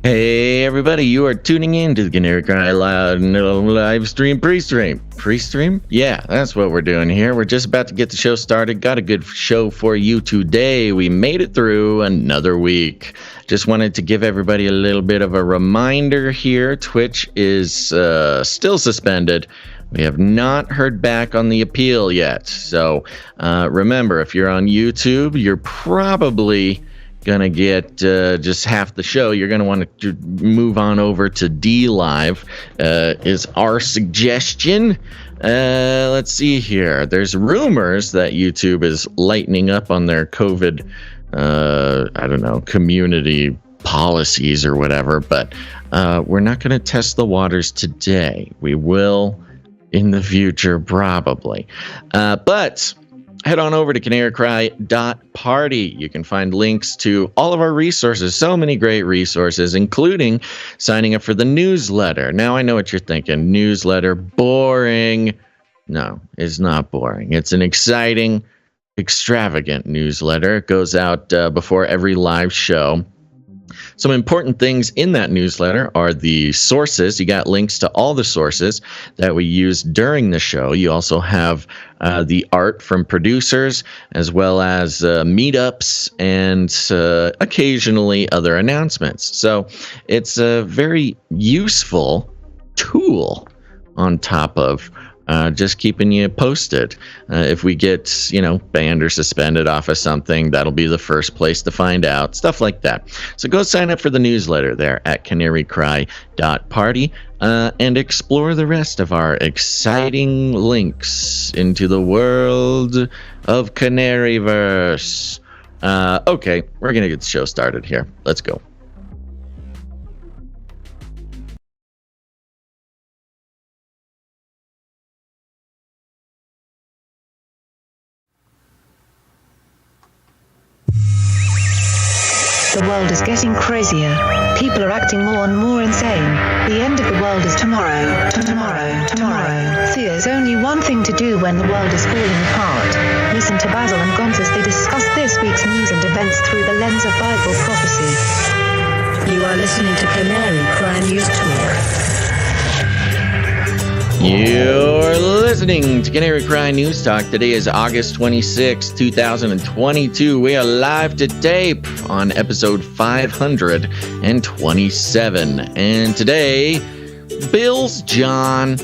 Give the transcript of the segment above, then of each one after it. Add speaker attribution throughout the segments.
Speaker 1: Hey everybody, you are tuning in to the Canary live stream pre-stream? Yeah, that's what we're doing here. We're just about to get the show started. Got a good show for you today. We made it through another week. Just wanted to give everybody a little bit of a reminder here. Twitch is still suspended. We have not heard back on the appeal yet. So remember, if you're on YouTube, you're probably gonna get just half the show. You're gonna want to move on over to D Live is our suggestion. Let's see here. There's rumors that YouTube is lightening up on their COVID I don't know, community policies or whatever, but we're not going to test the waters today. We will in the future probably, but head on over to canarycry.party. You can find links to all of our resources, so many great resources, including signing up for the newsletter. Now, I know what you're thinking. Newsletter, boring. No, it's not boring. It's an exciting, extravagant newsletter. It goes out before every live show. Some important things in that newsletter are the sources. You got links to all the sources that we use during the show. You also have the art from producers, as well as meetups and occasionally other announcements. So it's a very useful tool on top of just keeping you posted. If we get, banned or suspended off of something, that'll be the first place to find out, stuff like that. So go sign up for the newsletter there at canarycry.party and explore the rest of our exciting links into the world of Canaryverse. Okay, we're going to get the show started here. Let's go.
Speaker 2: The world is getting crazier. People are acting more and more insane. The end of the world is tomorrow. Tomorrow. There's only one thing to do when the world is falling apart. Listen to Basil and Gonz as they discuss this week's news and events through the lens of Bible prophecy. You are listening to Canary Cry News Talk.
Speaker 1: You're listening to Canary Cry News Talk. Today is August 26, 2022. We are live to tape on episode 527. And today, Bill's John.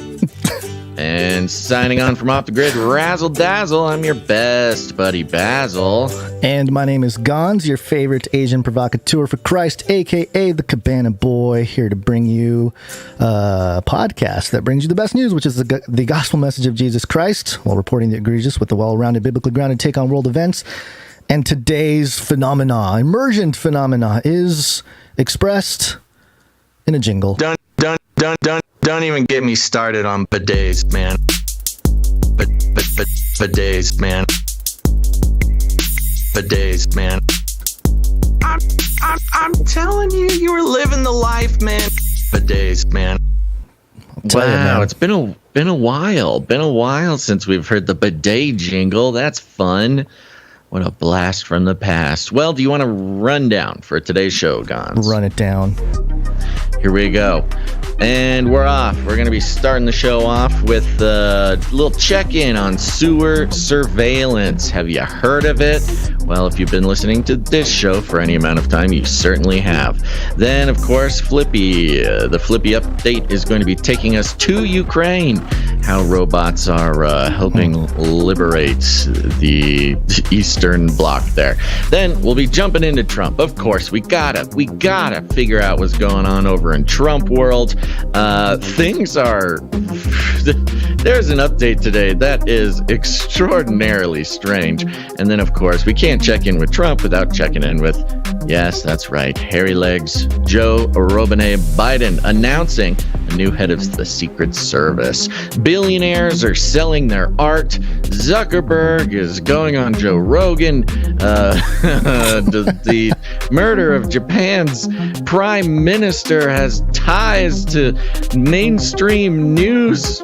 Speaker 1: And signing on from off the grid, Razzle Dazzle. I'm your best buddy, Basil.
Speaker 3: And my name is Gonz, your favorite Asian provocateur for Christ, a.k.a. the Cabana Boy, here to bring you a podcast that brings you the best news, which is the gospel message of Jesus Christ, while reporting the egregious with the well-rounded, biblically grounded take on world events. And today's emergent phenomena, is expressed in a jingle.
Speaker 1: Done. Don't even get me started on bidets, man. Bidets, man. Bidets, man. I'm telling you, you were living the life, man. Bidets, man. Wow, it's been a while. Been a while since we've heard the bidet jingle. That's fun. What a blast from the past. Well, do you want a rundown for today's show, Gonz?
Speaker 3: Run it down.
Speaker 1: Here we go. And we're off. We're going to be starting the show off with a little check-in on sewer surveillance. Have you heard of it? Well, if you've been listening to this show for any amount of time, you certainly have. Then, of course, FLIPPY. The FLIPPY update is going to be taking us to Ukraine. How robots are helping liberate the Eastern Bloc there. Then we'll be jumping into Trump. Of course, we gotta figure out what's going on over in Trump world. Things are... There's an update today that is extraordinarily strange. And then, of course, we can't check in with Trump without checking in with, yes, that's right, hairy legs, Joe Robinette Biden announcing a new head of the Secret Service. Billionaires are selling their art. Zuckerberg is going on Joe Rogan. The murder of Japan's prime minister has ties to mainstream news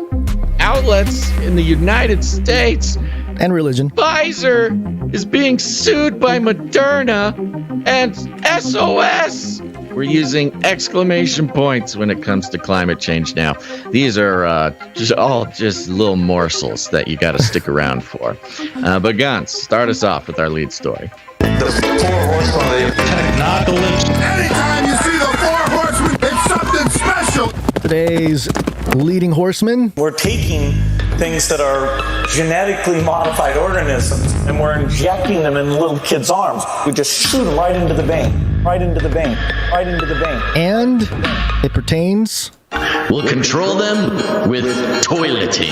Speaker 1: outlets in the United States.
Speaker 3: And religion.
Speaker 1: Pfizer is being sued by Moderna, and SOS. We're using exclamation points when it comes to climate change now. These are just little morsels that you got to stick around for. But Gans, start us off with our lead story.
Speaker 4: The four horsemen of the technopolis.
Speaker 5: Anytime you see the four horsemen, it's something special.
Speaker 3: Today's leading horseman.
Speaker 6: We're taking things that are genetically modified organisms and we're injecting them in little kids' arms. We just shoot them right into the vein, right into the vein, right into the vein.
Speaker 3: And it pertains...
Speaker 1: We'll control them with toileting.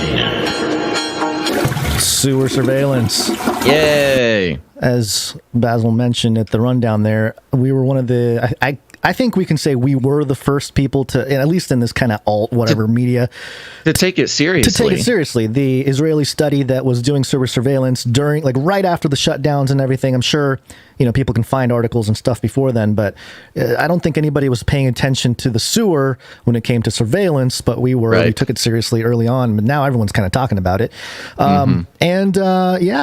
Speaker 3: Sewer surveillance.
Speaker 1: Yay!
Speaker 3: As Basil mentioned at the rundown there, we were one of the... I think we can say we were the first people to, at least in this kind of alt-whatever media...
Speaker 1: To take it seriously.
Speaker 3: The Israeli study that was doing sewer surveillance during, like, right after the shutdowns and everything. I'm sure, people can find articles and stuff before then, but I don't think anybody was paying attention to the sewer when it came to surveillance, but we were.
Speaker 1: Right.
Speaker 3: We took it seriously early on, but now everyone's kind of talking about it.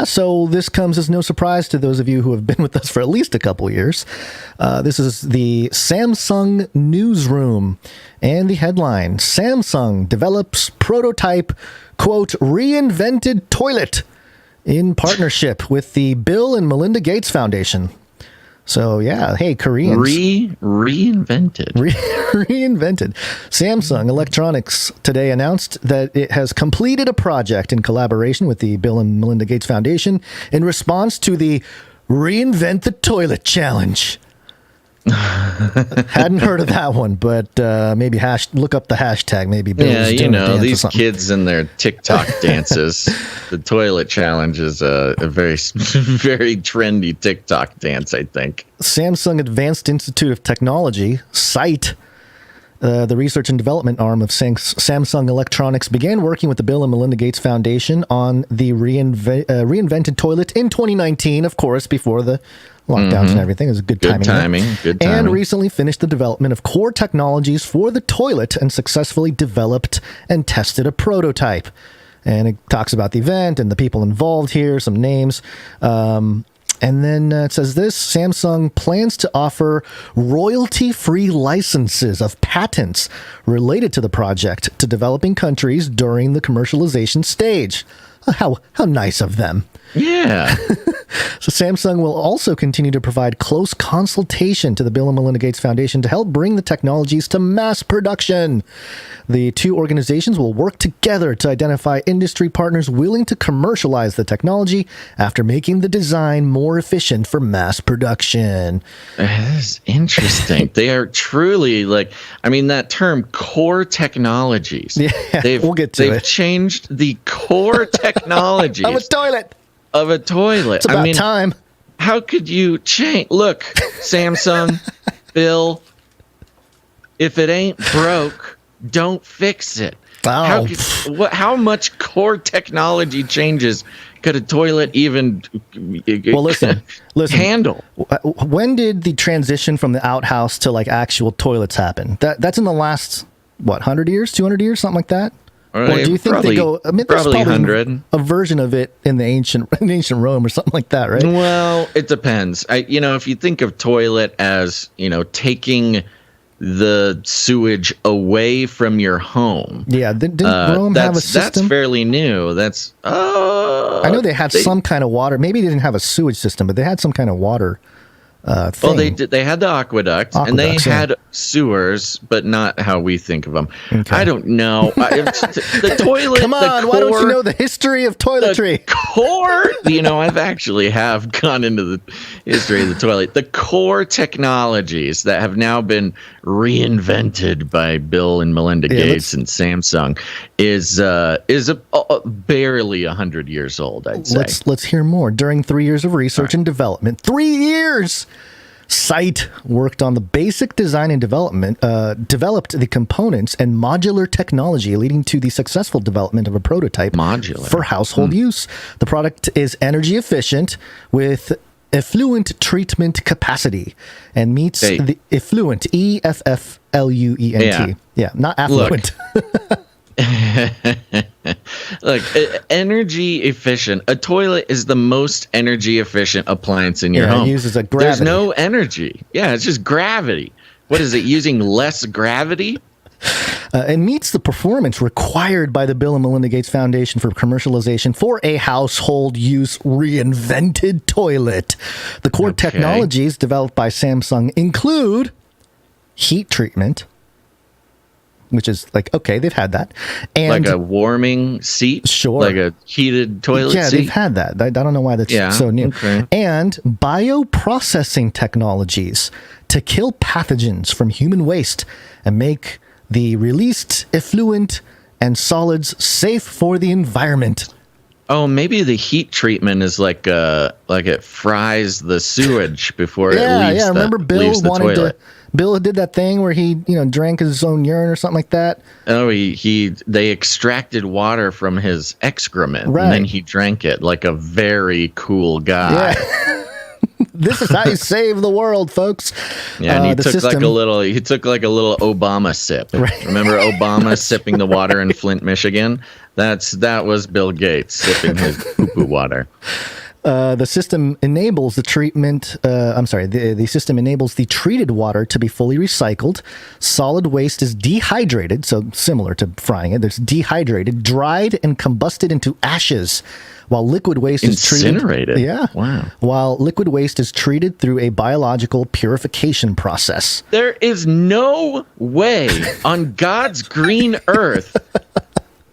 Speaker 3: So this comes as no surprise to those of you who have been with us for at least a couple years. This is the Samsung newsroom, and the headline: Samsung develops prototype, quote, reinvented toilet in partnership with the Bill and Melinda Gates Foundation. So, yeah, hey, Koreans.
Speaker 1: Reinvented.
Speaker 3: Reinvented. Samsung Electronics today announced that it has completed a project in collaboration with the Bill and Melinda Gates Foundation in response to the Reinvent the Toilet Challenge. Hadn't heard of that one, but maybe look up the hashtag. Maybe Bill's doing a dance
Speaker 1: these
Speaker 3: or something.
Speaker 1: Kids and their TikTok dances. The toilet challenge is a very, very trendy TikTok dance, I think.
Speaker 3: Samsung Advanced Institute of Technology, SITE, the research and development arm of Samsung Electronics, began working with the Bill and Melinda Gates Foundation on the reinvented toilet in 2019, of course, before the lockdowns and everything. It was good timing.
Speaker 1: Good timing.
Speaker 3: And recently finished the development of core technologies for the toilet and successfully developed and tested a prototype. And it talks about the event and the people involved here, some names. And then it says this: Samsung plans to offer royalty-free licenses of patents related to the project to developing countries during the commercialization stage. How nice of them.
Speaker 1: Yeah.
Speaker 3: So Samsung will also continue to provide close consultation to the Bill and Melinda Gates Foundation to help bring the technologies to mass production. The two organizations will work together to identify industry partners willing to commercialize the technology after making the design more efficient for mass production.
Speaker 1: That's interesting. They are truly that term core technologies.
Speaker 3: Yeah, we'll get to it.
Speaker 1: They've changed the core technologies
Speaker 3: Of a toilet.
Speaker 1: It's
Speaker 3: about time.
Speaker 1: How could you change? Look, Samsung, Bill, if it ain't broke, don't fix it.
Speaker 3: Oh.
Speaker 1: How much core technology changes could a toilet even
Speaker 3: listen,
Speaker 1: handle?
Speaker 3: When did the transition from the outhouse to actual toilets happen? That's in the last, 100 years, 200 years, something like that? Or do you think they go? There's probably 100. A version of it in ancient Rome or something like that, right?
Speaker 1: Well, it depends. If you think of toilet as taking the sewage away from your home.
Speaker 3: Yeah, didn't Rome have a system?
Speaker 1: That's fairly new. That's
Speaker 3: I know they had some kind of water. Maybe they didn't have a sewage system, but they had some kind of water thing.
Speaker 1: Well, they did. They had the aqueduct, and they had sewers, but not how we think of them. Okay. I don't know. The toilet.
Speaker 3: Come on, why don't you know the history of toiletry?
Speaker 1: The core. I've actually gone into the history of the toilet. The core technologies that have now been reinvented by Bill and Melinda Gates and Samsung is barely 100 years old. I'd say.
Speaker 3: Let's hear more. During 3 years of research and development, 3 years. SITE worked on the basic design and development, developed the components and modular technology, leading to the successful development of a prototype for household use. The product is energy efficient with effluent treatment capacity and meets the effluent, EFFLUENT. Yeah, not affluent.
Speaker 1: Look, energy efficient. A toilet is the most energy efficient appliance in your home.
Speaker 3: It uses a gravity.
Speaker 1: There's no energy. Yeah, it's just gravity. What is it, using less gravity?
Speaker 3: And meets the performance required by the Bill and Melinda Gates Foundation for commercialization for a household use reinvented toilet. The core technologies developed by Samsung include heat treatment, which is they've had that. And
Speaker 1: like a warming seat?
Speaker 3: Sure.
Speaker 1: Like a heated toilet seat?
Speaker 3: Yeah, they've had that. I don't know why that's so new. Okay. And bioprocessing technologies to kill pathogens from human waste and make the released effluent and solids safe for the environment.
Speaker 1: Oh, maybe the heat treatment is like it fries the sewage before it leaves. Yeah,
Speaker 3: remember Bill Bill did that thing where he, drank his own urine or something like that.
Speaker 1: Oh, they extracted water from his excrement, and then he drank it like a very cool guy.
Speaker 3: Yeah. This is how you save the world, folks.
Speaker 1: Yeah, and he took like a little Obama sip. Right. Remember Obama sipping the water in Flint, Michigan? That was Bill Gates sipping his poo-poo water.
Speaker 3: The system enables the treatment. The system enables the treated water to be fully recycled. Solid waste is dehydrated, so similar to frying it. It's dehydrated, dried, and combusted into ashes, while liquid waste is treated.
Speaker 1: Incinerated.
Speaker 3: Yeah.
Speaker 1: Wow.
Speaker 3: While liquid waste is treated through a biological purification process.
Speaker 1: There is no way on God's green earth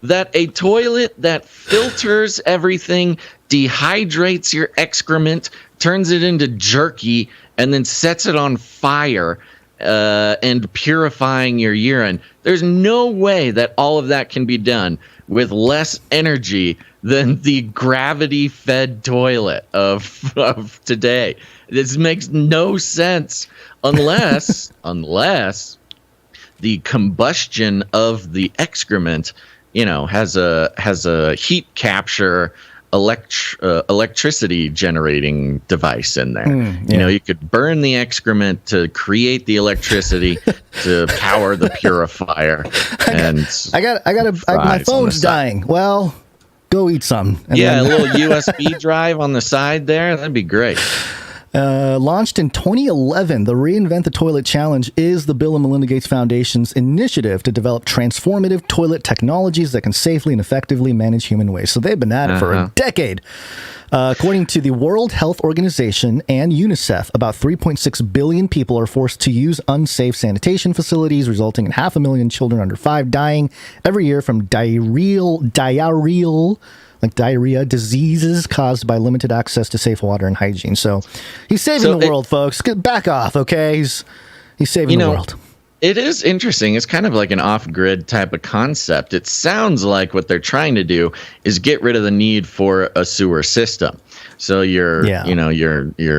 Speaker 1: that a toilet that filters everything, dehydrates your excrement, turns it into jerky, and then sets it on fire and purifying your urine. There's no way that all of that can be done with less energy than the gravity-fed toilet of today. This makes no sense unless the combustion of the excrement has a heat capture electricity generating device in there. You could burn the excrement to create the electricity to power the purifier. And
Speaker 3: my phone's dying. Well, go eat some.
Speaker 1: A little USB drive on the side there. That'd be great.
Speaker 3: Launched in 2011, the Reinvent the Toilet Challenge is the Bill and Melinda Gates Foundation's initiative to develop transformative toilet technologies that can safely and effectively manage human waste. So they've been at it for a decade. According to the World Health Organization and UNICEF, about 3.6 billion people are forced to use unsafe sanitation facilities, resulting in 500,000 children under 5 dying every year from diarrhea diseases caused by limited access to safe water and hygiene. So he's saving the world, folks. Back off, okay? He's saving the world.
Speaker 1: It is interesting. It's kind of like an off-grid type of concept. It sounds like what they're trying to do is get rid of the need for a sewer system. So your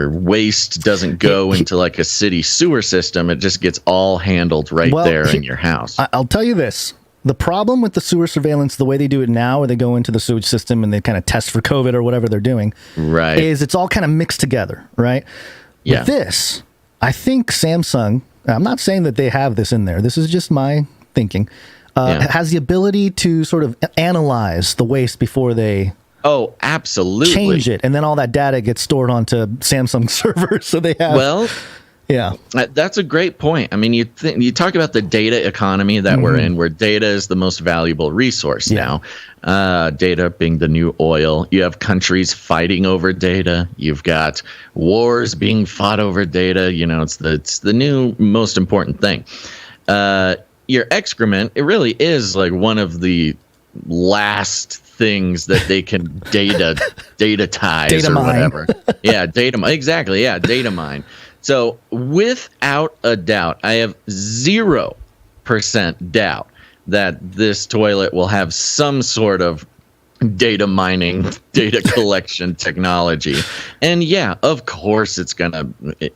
Speaker 1: waste doesn't go into like a city sewer system. It just gets all handled there in your house.
Speaker 3: I'll tell you this. The problem with the sewer surveillance, the way they do it now, where they go into the sewage system and they kind of test for COVID or whatever they're doing, is it's all kind of mixed together, right? Yeah. With this, I think Samsung, I'm not saying that they have this in there. This is just my thinking, has the ability to sort of analyze the waste before they
Speaker 1: absolutely
Speaker 3: change it. And then all that data gets stored onto Samsung servers. So they have... Yeah.
Speaker 1: That's a great point. I mean, you talk about the data economy that we're in, where data is the most valuable resource now. Data being the new oil. You have countries fighting over data. You've got wars being fought over data. You know, it's the new most important thing. Your excrement, it really is like one of the last things that they can datatize
Speaker 3: data
Speaker 1: or
Speaker 3: mine.
Speaker 1: whatever. Yeah, exactly. Yeah, data mine. So without a doubt, I have 0% doubt that this toilet will have some sort of data mining, data collection technology. And yeah, of course it's going to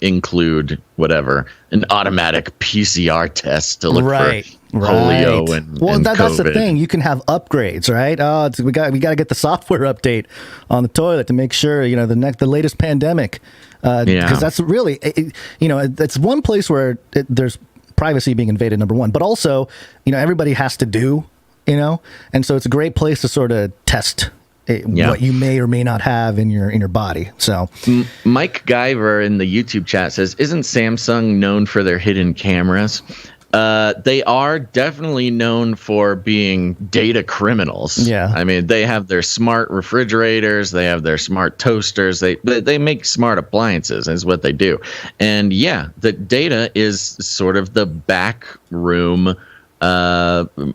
Speaker 1: include whatever, an automatic PCR test to look for polio and
Speaker 3: that's
Speaker 1: COVID.
Speaker 3: the thing. You can have upgrades, right? We got to get the software update on the toilet to make sure, you know, the latest pandemic. Because that's really, it's one place where there's privacy being invaded, number one, but also, you know, everybody has to do, you know, and so it's a great place to sort of test what you may or may not have in your body. So
Speaker 1: Mike Guyver in the YouTube chat says, isn't Samsung known for their hidden cameras? They are definitely known for being data criminals.
Speaker 3: Yeah.
Speaker 1: I mean, they have their smart refrigerators, they have their smart toasters, they make smart appliances is what they do. And yeah, the data is sort of the back room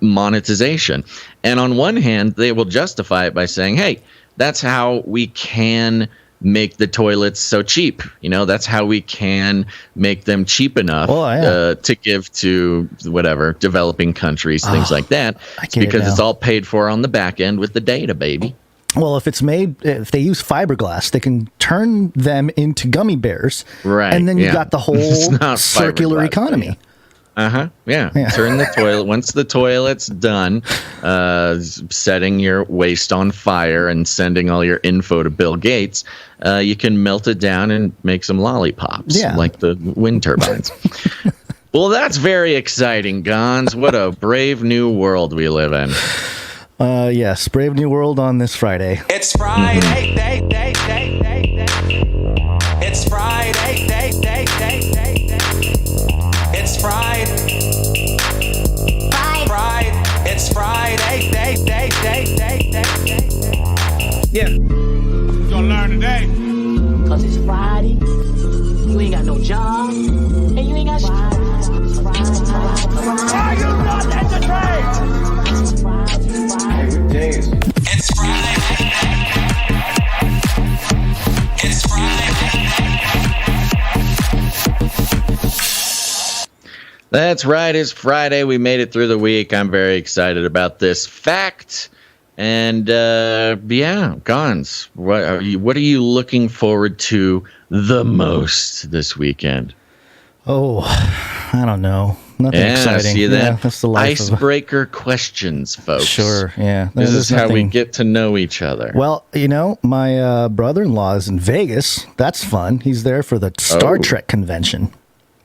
Speaker 1: monetization. And on one hand, they will justify it by saying, hey, that's how we can make the toilets so cheap. You know, that's how we can make them cheap enough to give to whatever developing countries, things like that. Because it's all paid for on the back end with the data, baby.
Speaker 3: Well, if they use fiberglass, they can turn them into gummy bears. Right. And then you got the whole circular economy.
Speaker 1: Yeah. Turn the toilet. Once the toilet's done, setting your waste on fire and sending all your info to Bill Gates, you can melt it down and make some lollipops like the wind turbines. Well, that's very exciting, Gons. What a brave new world we live in.
Speaker 3: Yes, brave new world on this Friday.
Speaker 7: It's Friday, It's Friday, It's Friday. It's Friday,
Speaker 5: Yeah. You gonna learn today?
Speaker 8: Cause it's Friday. You ain't got no job. And you ain't got
Speaker 5: Are you not entertained?
Speaker 8: It's Friday.
Speaker 7: It's Friday. It's Friday.
Speaker 1: That's right. It's Friday. We made it through the week. I'm very excited about this fact. And Gons, what are you looking forward to the most this weekend?
Speaker 3: Oh, I don't know. Nothing exciting.
Speaker 1: See that?
Speaker 3: Yeah, that's the life
Speaker 1: Icebreaker questions, folks.
Speaker 3: Sure, yeah.
Speaker 1: This is how we get to know each other.
Speaker 3: Well, you know, my brother-in-law is in Vegas. That's fun. He's there for the Star Trek convention.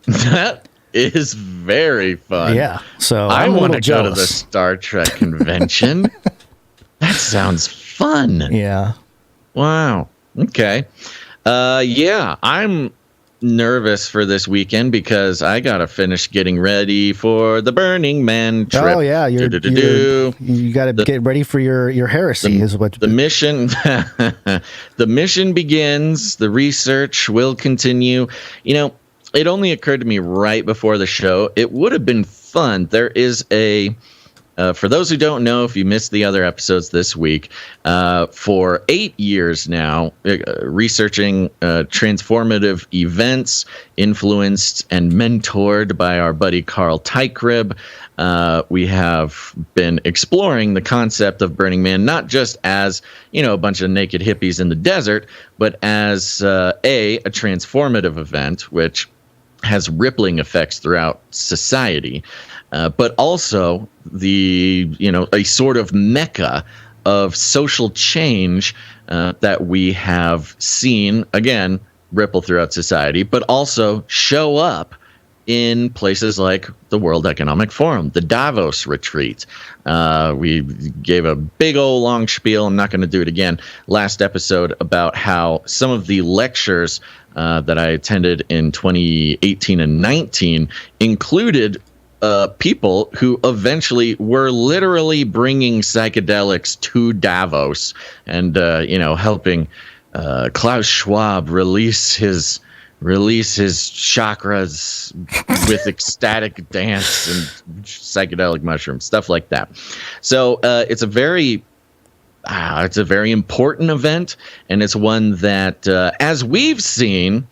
Speaker 1: That is very fun.
Speaker 3: Yeah, so
Speaker 1: I want to go to the
Speaker 3: jealous.
Speaker 1: Star Trek convention. That sounds fun.
Speaker 3: Yeah.
Speaker 1: Wow. Okay. I'm nervous for this weekend because I gotta finish getting ready for the Burning Man trip.
Speaker 3: Oh yeah, you got to get ready for your heresy. The
Speaker 1: mission. The mission begins. The research will continue. You know, it only occurred to me right before the show. It would have been fun. There is for those who don't know, if you missed the other episodes this week, for 8 years now, researching transformative events influenced and mentored by our buddy Carl Teichribb, we have been exploring the concept of Burning Man, not just as, a bunch of naked hippies in the desert, but as a transformative event, which has rippling effects throughout society. But also a sort of mecca of social change that we have seen, again, ripple throughout society, but also show up in places like the World Economic Forum, the Davos retreat. We gave a big old long spiel. I'm not going to do it again. Last episode about how some of the lectures that I attended in 2018 and 19 included people who eventually were literally bringing psychedelics to Davos and, helping Klaus Schwab release his chakras with ecstatic dance and psychedelic mushrooms, stuff like that. So it's a very important event, and it's one that, as we've seen,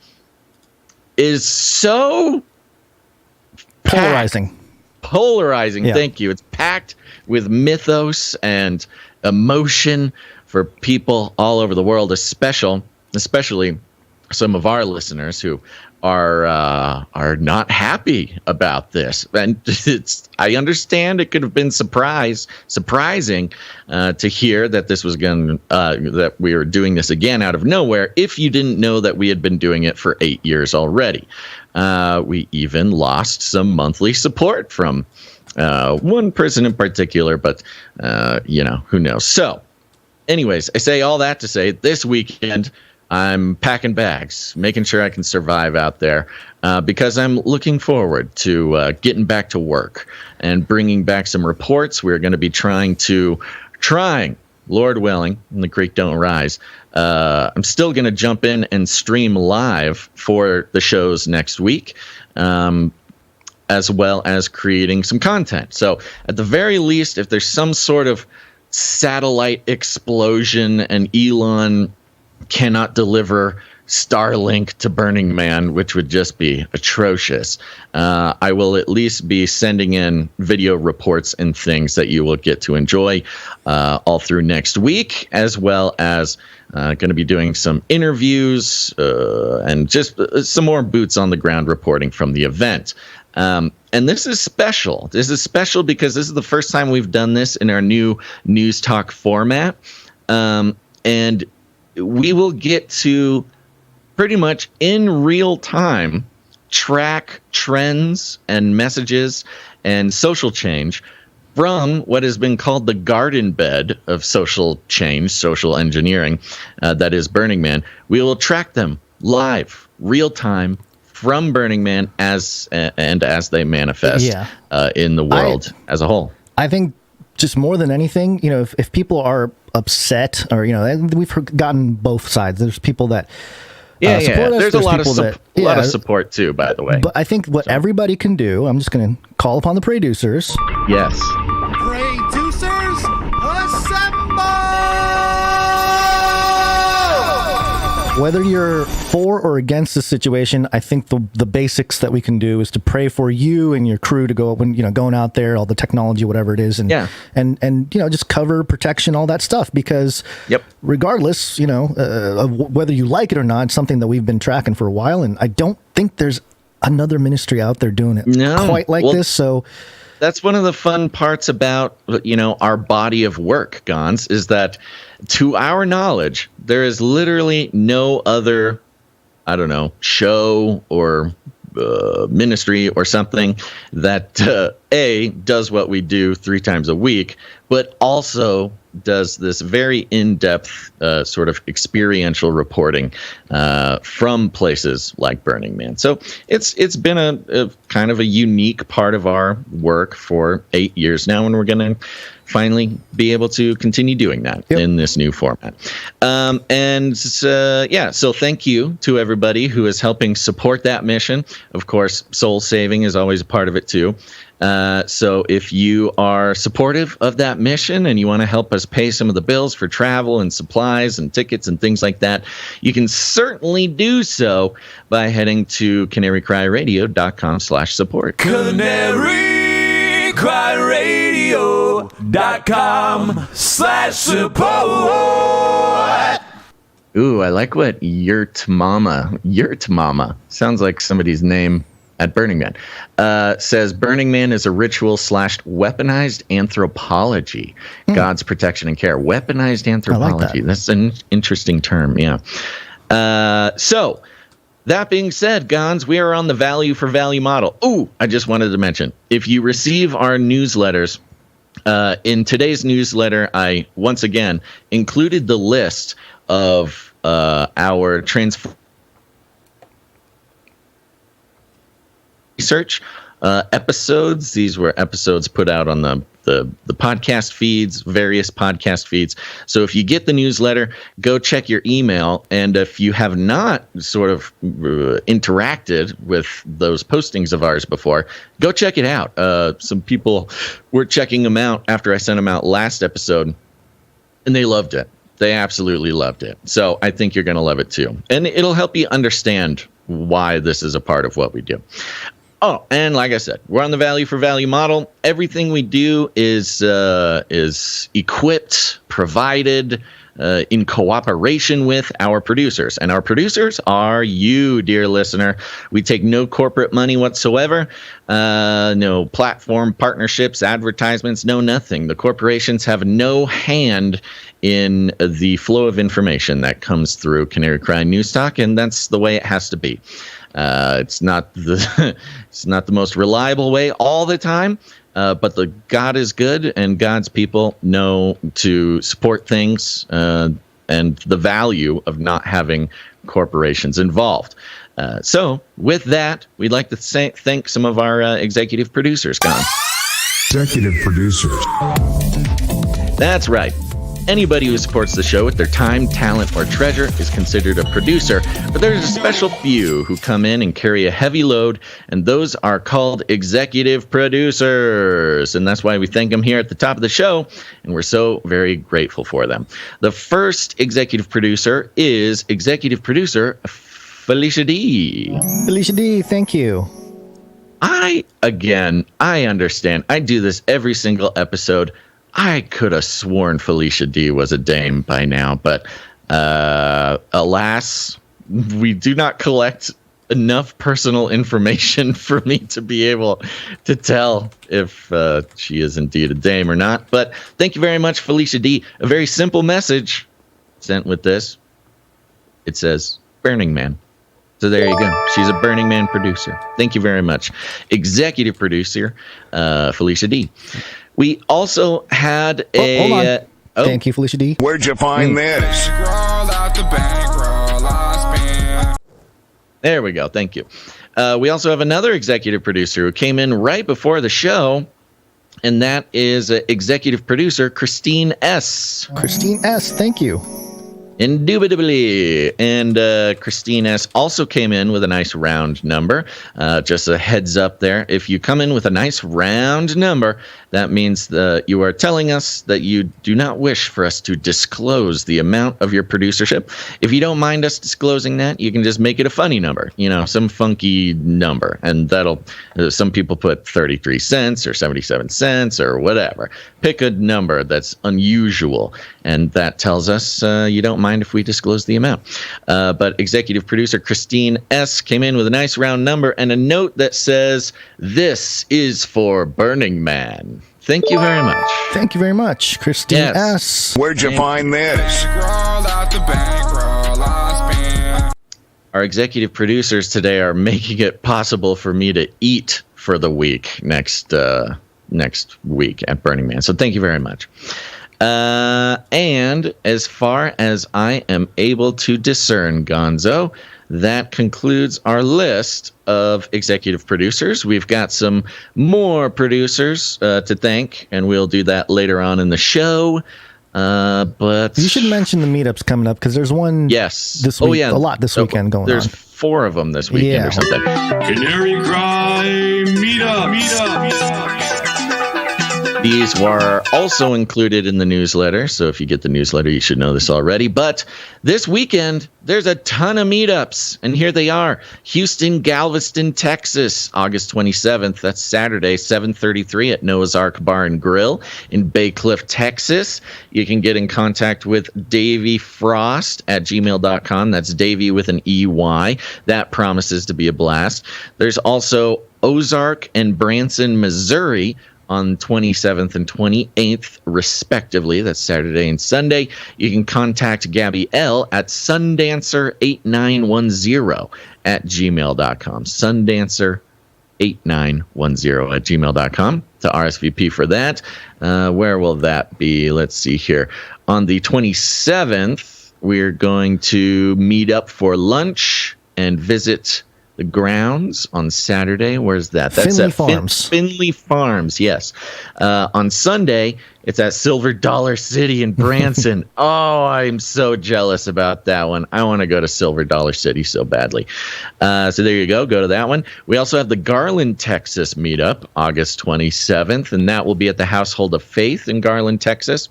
Speaker 1: is so
Speaker 3: polarizing.
Speaker 1: Yeah. Thank you. It's packed with mythos and emotion for people all over the world, especially some of our listeners who are not happy about this. And I understand it could have been surprising to hear that this was that we were doing this again out of nowhere if you didn't know that we had been doing it for 8 years already. We even lost some monthly support from one person in particular, but who knows. So anyways, I say all that to say this weekend I'm packing bags, making sure I can survive out there because I'm looking forward to getting back to work and bringing back some reports. We're going to be trying, Lord willing, and the creek don't rise. I'm still going to jump in and stream live for the shows next week, as well as creating some content. So at the very least, if there's some sort of satellite explosion and Elon cannot deliver Starlink to Burning Man, which would just be atrocious, I will at least be sending in video reports and things that you will get to enjoy all through next week, as well as going to be doing some interviews and just some more boots on the ground reporting from the event. And this is special. This is special because this is the first time we've done this in our new News Talk format. And we will get to pretty much in real time track trends and messages and social change from what has been called the garden bed of social change, social engineering, that is Burning Man. We will track them live, real time, from Burning Man as they manifest in the world as a whole.
Speaker 3: I think just more than anything, if people are upset or, we've gotten both sides. There's people that support us.
Speaker 1: There's a lot of support too, by the way.
Speaker 3: But I think what everybody can do, I'm just going to call upon the producers.
Speaker 1: Yes.
Speaker 5: Producers, assemble!
Speaker 3: Whether you're for or against the situation, I think the basics that we can do is to pray for you and your crew to go when going out there, all the technology, whatever it is, and just cover protection, all that stuff. Because regardless, of whether you like it or not, it's something that we've been tracking for a while, and I don't think there's another ministry out there doing it quite like this. So
Speaker 1: that's one of the fun parts about our body of work, Gons, is that to our knowledge, there is literally no other, show or ministry or something that does what we do 3 times a week, but also does this very in-depth sort of experiential reporting from places like Burning Man. So it's been a kind of a unique part of our work for 8 years now, and we're going to finally be able to continue doing that in this new format. So thank you to everybody who is helping support that mission. Of course, soul saving is always a part of it too. So if you are supportive of that mission and you want to help us pay some of the bills for travel and supplies and tickets and things like that, you can certainly do so by heading to canarycryradio.com/support.
Speaker 5: canarycryradio.com/support.
Speaker 1: Ooh, I like what Yurt Mama sounds like somebody's name at Burning Man. Says Burning Man is a ritual / weaponized anthropology, God's protection and care. Weaponized anthropology. That's an interesting term. Yeah. So That being said, Gons, we are on the value for value model. Ooh, I just wanted to mention, if you receive our newsletters, in today's newsletter, I once again included the list of our research episodes. These were episodes put out on the podcast feeds, various podcast feeds. So if you get the newsletter, go check your email. And if you have not sort of interacted with those postings of ours before, go check it out. Some people were checking them out after I sent them out last episode, and they loved it. They absolutely loved it. So I think you're going to love it too. And it'll help you understand why this is a part of what we do. Oh, and like I said, we're on the value for value model. Everything we do is equipped, provided in cooperation with our producers. And our producers are you, dear listener. We take no corporate money whatsoever, no platform partnerships, advertisements, no nothing. The corporations have no hand in the flow of information that comes through Canary Cry News Talk, and that's the way it has to be. It's not the most reliable way all the time, but the God is good, and God's people know to support things and the value of not having corporations involved. So with that, we'd like to thank some of our executive producers, Con.
Speaker 5: Executive producers.
Speaker 1: That's right. Anybody who supports the show with their time, talent, or treasure is considered a producer, but there's a special few who come in and carry a heavy load, and those are called executive producers. And that's why we thank them here at the top of the show, and we're so very grateful for them. The first executive producer is executive producer Felicia D.
Speaker 3: Felicia D, thank you.
Speaker 1: I understand. I do this every single episode. I could have sworn Felicia D was a dame by now, but alas, we do not collect enough personal information for me to be able to tell if she is indeed a dame or not. But thank you very much, Felicia D. A very simple message sent with this. It says, Burning Man. So there you go. She's a Burning Man producer. Thank you very much. Executive producer, Felicia D. We also had a...
Speaker 3: hold on. Thank you, Felicia D.
Speaker 5: Where'd you find this?
Speaker 1: There we go. Thank you. We also have another executive producer who came in right before the show, and that is executive producer Christine S.
Speaker 3: Christine S., thank you.
Speaker 1: Indubitably. And Christine S. also came in with a nice round number. Just a heads up there. If you come in with a nice round number, that means that you are telling us that you do not wish for us to disclose the amount of your producership. If you don't mind us disclosing that, you can just make it a funny number, some funky number. And that'll, some people put 33 cents or 77 cents or whatever. Pick a number that's unusual. And that tells us you don't mind if we disclose the amount. But executive producer Christine S. came in with a nice round number and a note that says, "This is for Burning Man." Thank you very much.
Speaker 3: Thank you very much, Christine S.
Speaker 5: Where'd you find this?
Speaker 1: Our executive producers today are making it possible for me to eat for the week next week at Burning Man. So thank you very much. And as far as I am able to discern, Gonzo, that concludes our list of executive producers. We've got some more producers to thank, and we'll do that later on in the show. But
Speaker 3: you should mention the meetups coming up, because there's one this week, a lot this weekend going on.
Speaker 1: There's 4 of them this weekend or something.
Speaker 4: Canary Cry Meetup.
Speaker 1: These were also included in the newsletter, so if you get the newsletter, you should know this already. But this weekend, there's a ton of meetups, and here they are. Houston, Galveston, Texas, August 27th. That's Saturday, 7:33 at Noah's Ark Bar and Grill in Bay Cliff, Texas. You can get in contact with Davey Frost at gmail.com. That's Davey with an EY. That promises to be a blast. There's also Ozark and Branson, Missouri, on 27th and 28th, respectively. That's Saturday and Sunday. You can contact Gabby L at sundancer8910 at gmail.com. Sundancer8910 at gmail.com to RSVP for that. Where will that be? Let's see here. On the 27th, we're going to meet up for lunch and visit the grounds on Saturday. Where's that? That's
Speaker 3: Finley
Speaker 1: at
Speaker 3: Farms.
Speaker 1: Finley Farms, yes. On Sunday, it's at Silver Dollar City in Branson. Oh, I'm so jealous about that one. I want to go to Silver Dollar City so badly. So there you go. Go to that one. We also have the Garland, Texas meetup, August 27th, and that will be at the Household of Faith in Garland, Texas.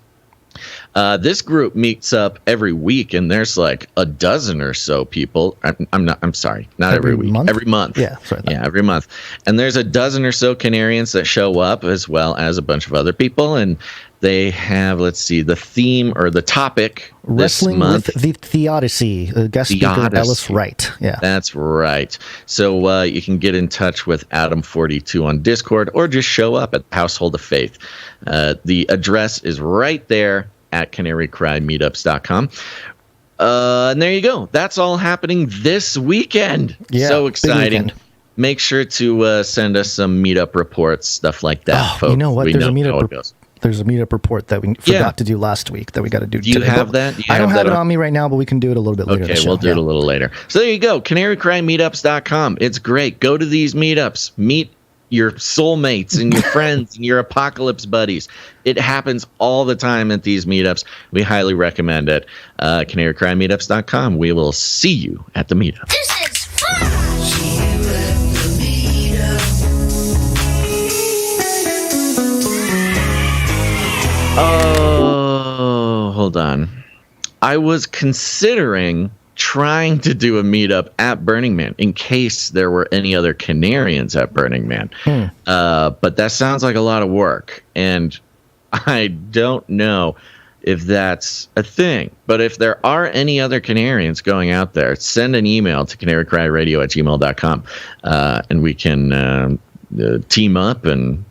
Speaker 1: This group meets up every week, and there's like a dozen or so people. I'm sorry, not every week.
Speaker 3: Month?
Speaker 1: Every month.
Speaker 3: Yeah, sorry.
Speaker 1: Yeah, every month. And there's a dozen or so Canarians that show up, as well as a bunch of other people. And they have, let's see, the theme or the topic
Speaker 3: Wrestling
Speaker 1: this month.
Speaker 3: with the Theodicy. Guest speaker Ellis Wright. Yeah,
Speaker 1: that's right. So you can get in touch with Adam42 on Discord, or just show up at Household of Faith. The address is right there at canarycrymeetups.com. And there you go. That's all happening this weekend.
Speaker 3: Yeah,
Speaker 1: so
Speaker 3: big
Speaker 1: exciting.
Speaker 3: weekend.
Speaker 1: Make sure to send us some meetup reports, stuff like that, folks.
Speaker 3: You know what?
Speaker 1: We
Speaker 3: There's
Speaker 1: know
Speaker 3: a meetup
Speaker 1: how it goes.
Speaker 3: There's a meetup report that we forgot to do last week that we got to do
Speaker 1: Do you
Speaker 3: today.
Speaker 1: have
Speaker 3: But
Speaker 1: that? Do you
Speaker 3: I don't
Speaker 1: have
Speaker 3: have
Speaker 1: that
Speaker 3: it on me right now, but we can do it a little bit later.
Speaker 1: Okay, we'll do it a little later. So there you go. CanaryCrymeetups.com. It's great. Go to these meetups. Meet your soulmates and your friends and your apocalypse buddies. It happens all the time at these meetups. We highly recommend it. CanaryCrymeetups.com. We will see you at the meetup.
Speaker 9: This is fun!
Speaker 1: Oh, hold on. I was considering trying to do a meetup at Burning Man in case there were any other Canarians at Burning Man. But that sounds like a lot of work, and I don't know if that's a thing. But if there are any other Canarians going out there, send an email to canarycryradio@gmail.com, and we can team up and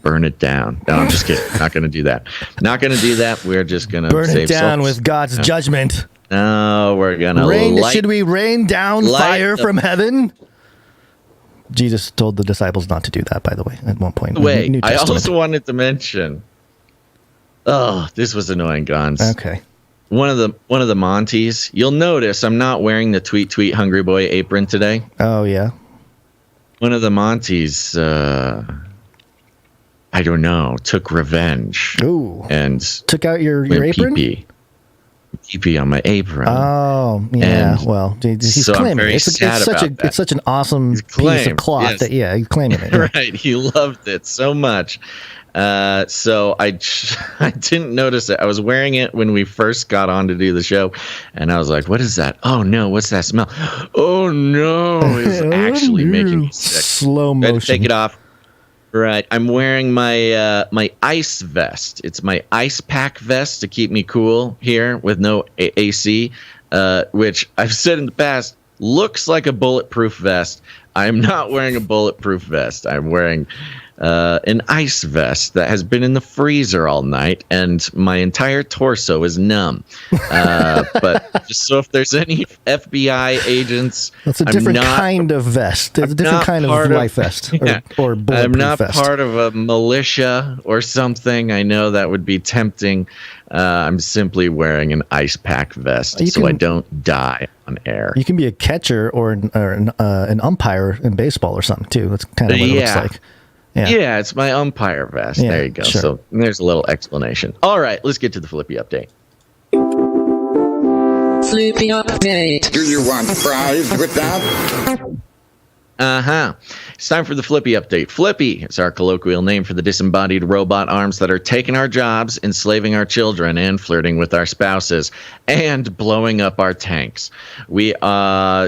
Speaker 1: burn it down. No, I'm just kidding. Not going to do that. Not going to do that. We're just going to
Speaker 3: burn
Speaker 1: save
Speaker 3: it down
Speaker 1: souls.
Speaker 3: with God's judgment.
Speaker 1: No, we're going to
Speaker 3: Should we rain down fire from heaven? Jesus told the disciples not to do that, by the way, at one point.
Speaker 1: Wait,
Speaker 3: New
Speaker 1: I
Speaker 3: Testament.
Speaker 1: also wanted to mention. Oh, this was annoying, Gons.
Speaker 3: Okay.
Speaker 1: One of the Monties. You'll notice I'm not wearing the tweet hungry boy apron today.
Speaker 3: Oh yeah. One
Speaker 1: of the Monties. I don't know. Took revenge.
Speaker 3: Ooh.
Speaker 1: And
Speaker 3: took out your apron.
Speaker 1: Pee on my apron.
Speaker 3: Oh yeah.
Speaker 1: And
Speaker 3: well, he's
Speaker 1: so
Speaker 3: claiming
Speaker 1: I'm very
Speaker 3: it.
Speaker 1: sad about that.
Speaker 3: It's such an awesome piece of cloth that he's claiming it. Yeah.
Speaker 1: Right. He loved it so much. So I didn't notice it. I was wearing it when we first got on to do the show, and I was like, "What is that? Oh no, what's that smell? Oh no, it's actually making me sick."
Speaker 3: Slow motion.
Speaker 1: I had to take it off. Right. I'm wearing my my ice vest. It's my ice pack vest to keep me cool here with no AC, which I've said in the past looks like a bulletproof vest. I'm not wearing a bulletproof vest. I'm wearing an ice vest that has been in the freezer all night, and my entire torso is numb. But just so if there's any FBI agents,
Speaker 3: that's a different kind of vest. It's a different kind of life vest or bulletproof
Speaker 1: I'm not
Speaker 3: vest.
Speaker 1: part of a militia or something. I know that would be tempting. I'm simply wearing an ice pack vest so I don't die on air.
Speaker 3: You can be a catcher or an umpire in baseball or something too. That's kind of what it looks like.
Speaker 1: Yeah, it's my umpire vest.
Speaker 3: Yeah,
Speaker 1: there you go.
Speaker 3: sure.
Speaker 1: So there's a little explanation. All right, let's get to the Flippy update.
Speaker 10: Flippy update.
Speaker 5: Do you want fries with that?
Speaker 1: It's time for the Flippy update. Flippy is our colloquial name for the disembodied robot arms that are taking our jobs, enslaving our children, and flirting with our spouses, and blowing up our tanks. We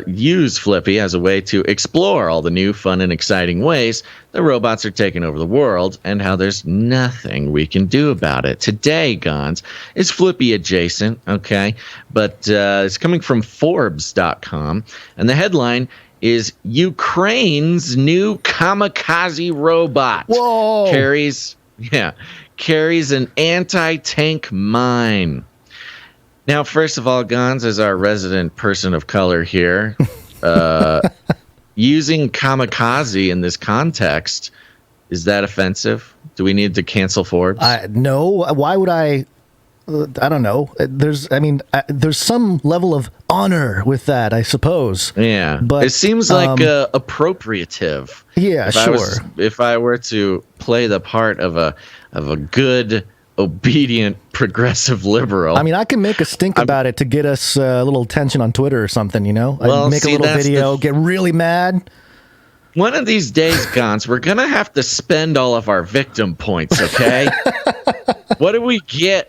Speaker 1: use Flippy as a way to explore all the new, fun, and exciting ways the robots are taking over the world, and how there's nothing we can do about it. Today, Gons, is Flippy adjacent, okay? But it's coming from Forbes.com, and the headline is Ukraine's new kamikaze robot.
Speaker 3: Whoa!
Speaker 1: Carries an anti-tank mine. Now, first of all, Gons, as our resident person of color here, using kamikaze in this context, is that offensive? Do we need to cancel Forbes?
Speaker 3: No. Why would I? I don't know. There's some level of honor with that, I suppose.
Speaker 1: Yeah, but it seems like appropriative.
Speaker 3: Yeah,
Speaker 1: If I were to play the part of a good, obedient, progressive liberal,
Speaker 3: I mean, I can make a stink about it to get us a little attention on Twitter or something. I'd make a little video, get really mad.
Speaker 1: One of these days, Gons, we're gonna have to spend all of our victim points. Okay, what do we get?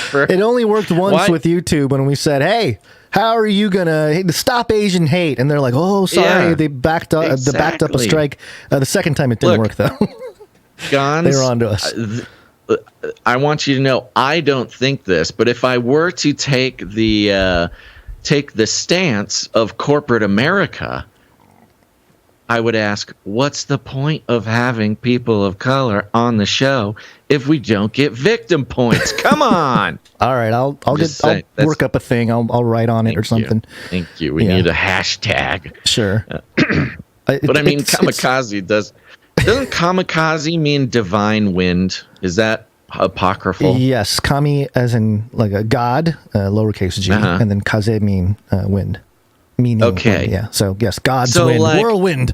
Speaker 1: It
Speaker 3: only worked once with YouTube when we said, "Hey, how are you gonna stop Asian hate?" And they're like, "Oh, sorry, they backed up. Exactly. They backed up a strike." The second time it didn't work though.
Speaker 1: Gons,
Speaker 3: they were on to us.
Speaker 1: I want you to know I don't think this, but if I were to take the stance of corporate America, I would ask, what's the point of having people of color on the show if we don't get victim points? Come on.
Speaker 3: All right, I'll work up a thing. I'll write on it or something.
Speaker 1: Thank you. We need a hashtag.
Speaker 3: Sure.
Speaker 1: But I mean, kamikaze doesn't kamikaze mean divine wind? Is that apocryphal?
Speaker 3: Yes, kami as in like a god, lowercase g, and then kaze mean wind. Meaning
Speaker 1: okay.
Speaker 3: Wind, yeah. So yes, God's wind, whirlwind.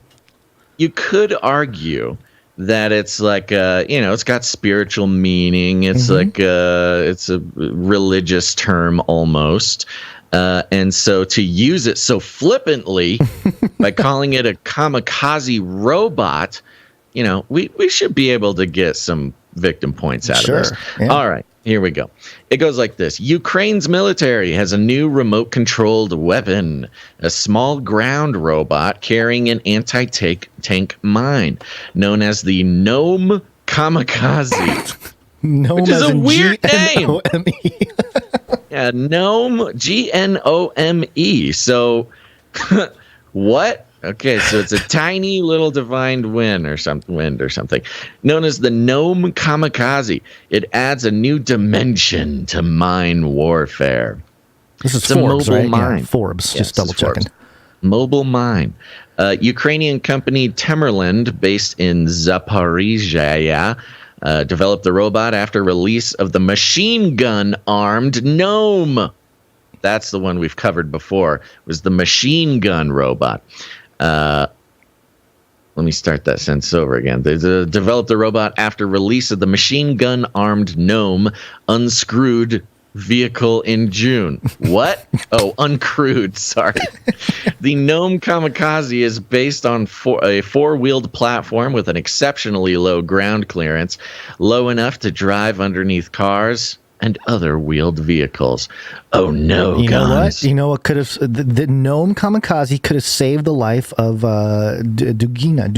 Speaker 1: You could argue that it's like it's got spiritual meaning. It's like it's a religious term almost. And so to use it so flippantly by calling it a kamikaze robot, we should be able to get some victim points out of this. Yeah. All right. Here we go. It goes like this. Ukraine's military has a new remote-controlled weapon, a small ground robot carrying an anti-tank mine known as the Gnome Kamikaze, which is a weird name. Yeah, Gnome, Gnome. So what? Okay, so it's a tiny little divine wind or something, known as the Gnome Kamikaze. It adds a new dimension to mine warfare.
Speaker 3: This is Forbes, right? Mine. Yeah, Forbes. Yes, just double checking.
Speaker 1: Mobile mine. Ukrainian company Temerland, based in Zaporizhzhia, developed the robot after release of the machine gun armed Gnome. That's the one we've covered before. It was the machine gun robot. Let me start that sentence over again. They developed the robot after release of the machine gun armed Gnome unscrewed vehicle in June. What? Oh, uncrewed. Sorry. The Gnome Kamikaze is based on a four-wheeled platform with an exceptionally low ground clearance, low enough to drive underneath cars and other wheeled vehicles. Oh no,
Speaker 3: you know what? You know what could have the Gnome Kamikaze could have saved the life of Dugina,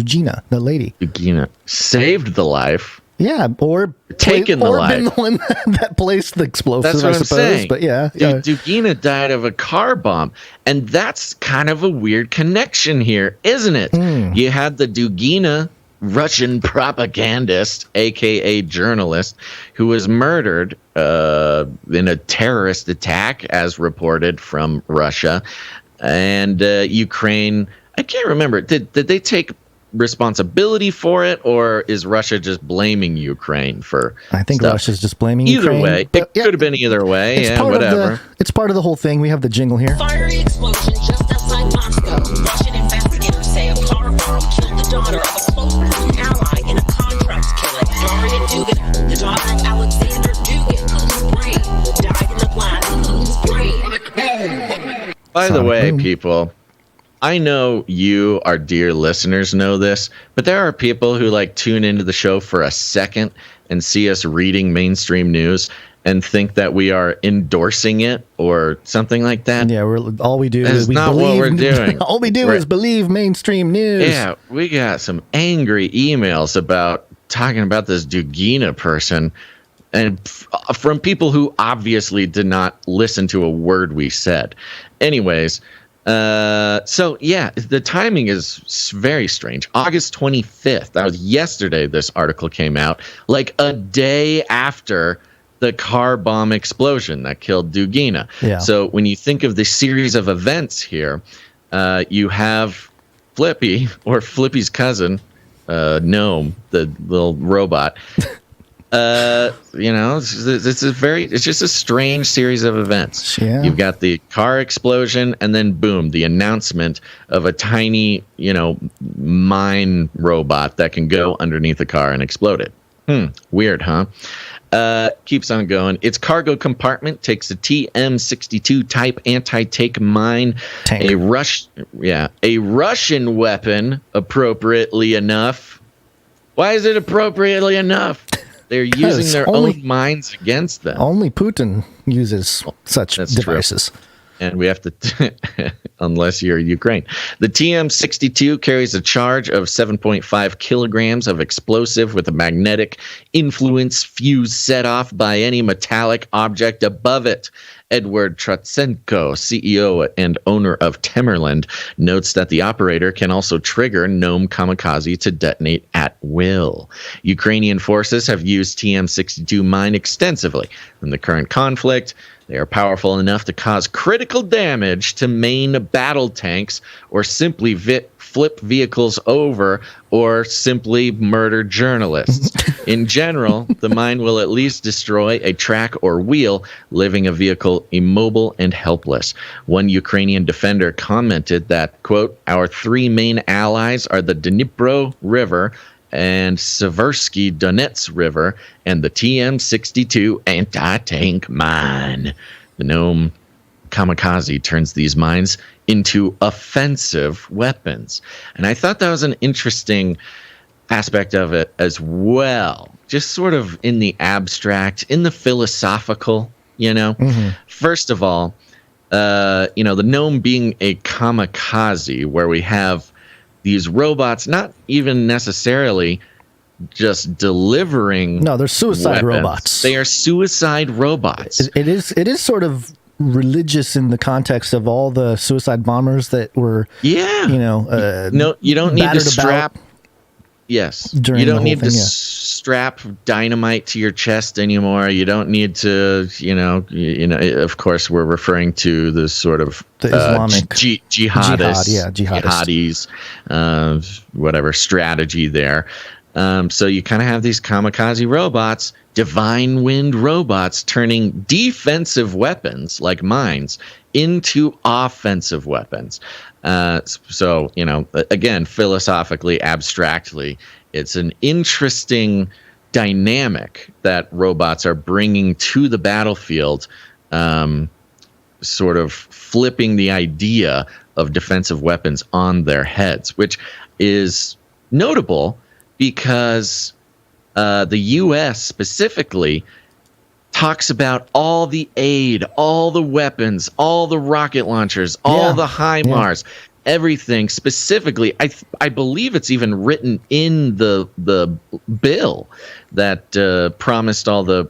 Speaker 3: the lady.
Speaker 1: Dugina saved the life.
Speaker 3: Yeah, or
Speaker 1: taken the life.
Speaker 3: Been the one that placed the explosive.
Speaker 1: That's what
Speaker 3: I suppose.
Speaker 1: I'm saying.
Speaker 3: But yeah,
Speaker 1: Dugina died of a car bomb, and that's kind of a weird connection here, isn't it? You had the Dugina Russian propagandist, aka journalist, who was murdered in a terrorist attack, as reported from Russia, and Ukraine. I can't remember. Did they take responsibility for it, or is Russia just blaming Ukraine for?
Speaker 3: I think
Speaker 1: stuff?
Speaker 3: Russia's just blaming
Speaker 1: either
Speaker 3: Ukraine.
Speaker 1: Way. It could have been either way.
Speaker 3: It's
Speaker 1: whatever.
Speaker 3: It's part of the whole thing. We have the jingle here.
Speaker 8: Fiery explosion just outside Moscow. Russian investigators say a car bomb killed the daughter of a close ally in a contract killing. Daria Dugin, the daughter of Alexander Dugin, whose brain died in the blast, whose brain.
Speaker 1: By the way, people, I know you, our dear listeners, know this, but there are people who tune into the show for a second and see us reading mainstream news and think that we are endorsing it or something like that.
Speaker 3: Yeah, all we do
Speaker 1: is not
Speaker 3: believe,
Speaker 1: what we're doing.
Speaker 3: All we do is believe mainstream news.
Speaker 1: Yeah, we got some angry emails about talking about this Dugina person, and from people who obviously did not listen to a word we said. Anyways, So yeah, the timing is very strange. August 25th, that was yesterday, this article came out, like a day after the car bomb explosion that killed Dugina.
Speaker 3: Yeah.
Speaker 1: So when you think of the series of events here, you have Flippy, or Flippy's cousin, Gnome, the little robot. It's just a strange series of events.
Speaker 3: Yeah.
Speaker 1: You've got the car explosion, and then boom, the announcement of a tiny, mine robot that can go underneath a car and explode it. Weird, huh? Keeps on going. Its cargo compartment takes a TM-62 type anti-tank mine,
Speaker 3: Tank.
Speaker 1: a Russian weapon, appropriately enough. Why is it appropriately enough? They're using their own mines against them.
Speaker 3: Only Putin uses such devices.
Speaker 1: True. And we have to, unless you're Ukraine. The TM-62 carries a charge of 7.5 kilograms of explosive with a magnetic influence fuse set off by any metallic object above it. Edward Trotsenko, CEO and owner of Temerland, notes that the operator can also trigger Gnome Kamikaze to detonate at will. Ukrainian forces have used TM-62 mine extensively in the current conflict. They are powerful enough to cause critical damage to main battle tanks, or simply flip vehicles over, or simply murder journalists. In general, the mine will at least destroy a track or wheel, leaving a vehicle immobile and helpless. One Ukrainian defender commented that, quote, "Our three main allies are the Dnipro River and Seversky Donets River, and the TM-62 anti-tank mine." The Gnome Kamikaze turns these mines into offensive weapons. And I thought that was an interesting aspect of it as well. Just sort of in the abstract, in the philosophical, First of all, the Gnome being a kamikaze, where we have these robots not even necessarily just delivering.
Speaker 3: No, they're suicide
Speaker 1: weapons.
Speaker 3: robots.
Speaker 1: They are suicide robots.
Speaker 3: It is sort of religious in the context of all the suicide bombers that were.
Speaker 1: Yeah.
Speaker 3: No,
Speaker 1: you don't need to strap.
Speaker 3: Of
Speaker 1: You don't need to strap dynamite to your chest anymore. You don't need to, of course, we're referring to the sort of
Speaker 3: the Islamic
Speaker 1: jihadis, whatever strategy there. So you kind of have these kamikaze robots, divine wind robots, turning defensive weapons like mines into offensive weapons. So, again, philosophically, abstractly, it's an interesting dynamic that robots are bringing to the battlefield, sort of flipping the idea of defensive weapons on their heads, which is notable because the U.S. specifically talks about all the aid, all the weapons, all the rocket launchers, all the HIMARS, everything. Specifically, I believe it's even written in the bill that promised all the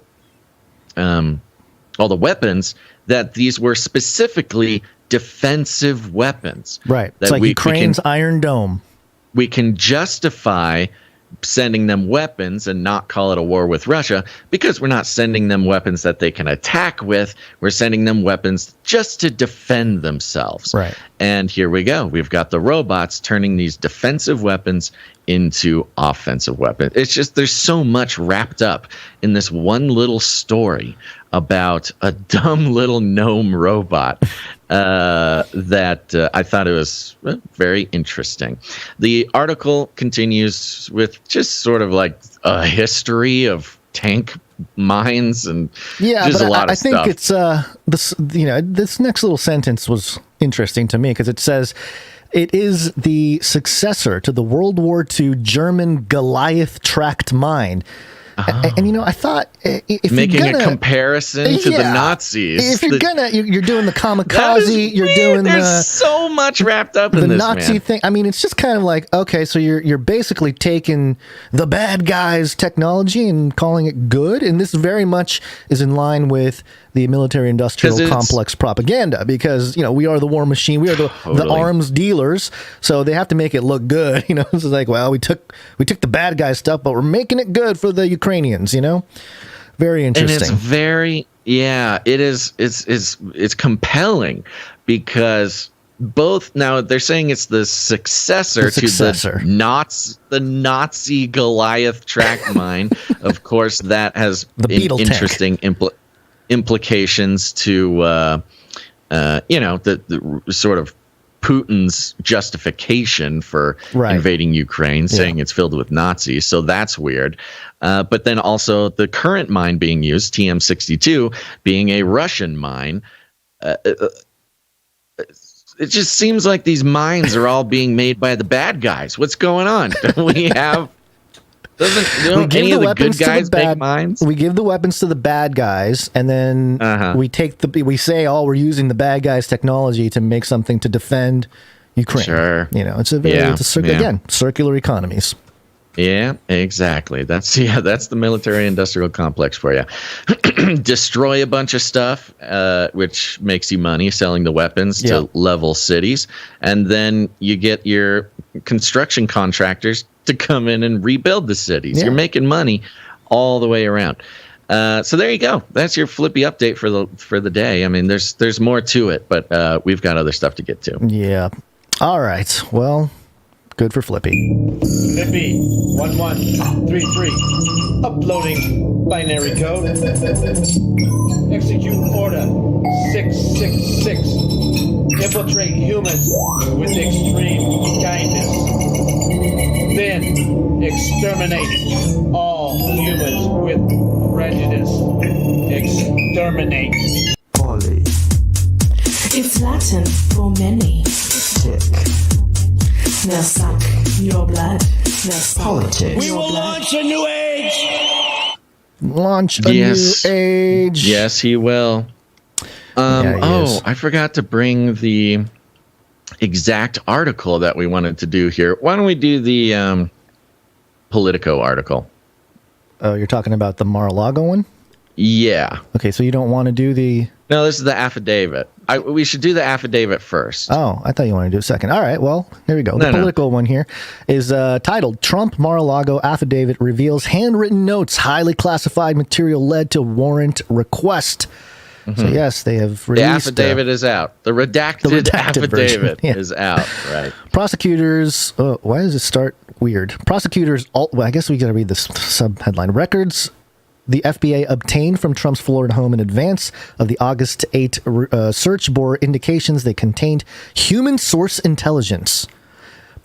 Speaker 1: weapons, that these were specifically defensive weapons.
Speaker 3: Right. It's like Ukraine's Iron Dome.
Speaker 1: We can justify sending them weapons and not call it a war with Russia, because we're not sending them weapons that they can attack with. We're sending them weapons just to defend themselves.
Speaker 3: Right.
Speaker 1: And here we go. We've got the robots turning these defensive weapons into offensive weapons. It's just, there's so much wrapped up in this one little story about a dumb little gnome robot that I thought it was very interesting. The article continues with just sort of like a history of tank mines and just a lot of stuff. I think
Speaker 3: it's this next little sentence was interesting to me, because it says it is the successor to the World War II German Goliath tracked mine. And I thought if
Speaker 1: making
Speaker 3: you're gonna,
Speaker 1: a comparison to the Nazis.
Speaker 3: If you're doing the kamikaze, you're doing
Speaker 1: there's so much wrapped up in
Speaker 3: the
Speaker 1: this
Speaker 3: Nazi thing. I mean, it's just kind of like, okay, so you're basically taking the bad guys' technology and calling it good, and this very much is in line with the military-industrial complex propaganda, because we are the war machine, we are the arms dealers, so they have to make it look good. It's like, well, we took the bad guy stuff, but we're making it good for the Ukrainians. Very interesting.
Speaker 1: And it's very, it is. It's compelling because both now they're saying it's the successor to the Nazi Goliath track mine. Of course, that has interesting implications to the sort of Putin's justification for invading Ukraine, saying it's filled with Nazis. So that's weird. But then also the current mine being used, TM62, being a Russian mine. It just seems like these mines are all being made by the bad guys. What's going on? We have... any of the good guys make mines?
Speaker 3: We give the weapons to the bad guys, and then we say, we're using the bad guys' technology to make something to defend Ukraine. Sure. It's circular economies.
Speaker 1: Yeah, exactly. That's the military-industrial complex for you. Destroy a bunch of stuff, which makes you money, selling the weapons to level cities, and then you get your construction contractors to come in and rebuild the cities. You're making money all the way around. So there you go. That's your Flippy update for the day. I mean, there's more to it, but we've got other stuff to get to.
Speaker 3: Yeah. All right. Well, good for Flippy.
Speaker 9: Flippy 1133. Uploading binary code. Execute order 666. Infiltrate humans with extreme kindness. Then exterminate all humans with prejudice. Exterminate.
Speaker 11: Poly.
Speaker 12: It's Latin for many.
Speaker 11: Tick.
Speaker 12: Now suck your blood. Now suck
Speaker 11: Politics.
Speaker 9: We will launch a new age.
Speaker 3: Launch a new age.
Speaker 1: Yes, he will. I forgot to bring the exact article that we wanted to do here. Why don't we do the Politico article?
Speaker 3: Oh, you're talking about the Mar-a-Lago one?
Speaker 1: Yeah.
Speaker 3: Okay, so you don't want to do the...
Speaker 1: No, this is the affidavit. We should do the affidavit first.
Speaker 3: Oh, I thought you wanted to do a second. All right, well, here we go. The political one here is titled, Trump Mar-a-Lago Affidavit Reveals Handwritten Notes, Highly Classified Material Led to Warrant Request. Mm-hmm. So, yes, they have released...
Speaker 1: The affidavit is out. The redacted affidavit is out, right.
Speaker 3: Prosecutors... why does it start weird? Prosecutors... I guess we got to read this sub-headline. Records the FBI obtained from Trump's Florida home in advance of the August 8 search bore indications they contained human source intelligence.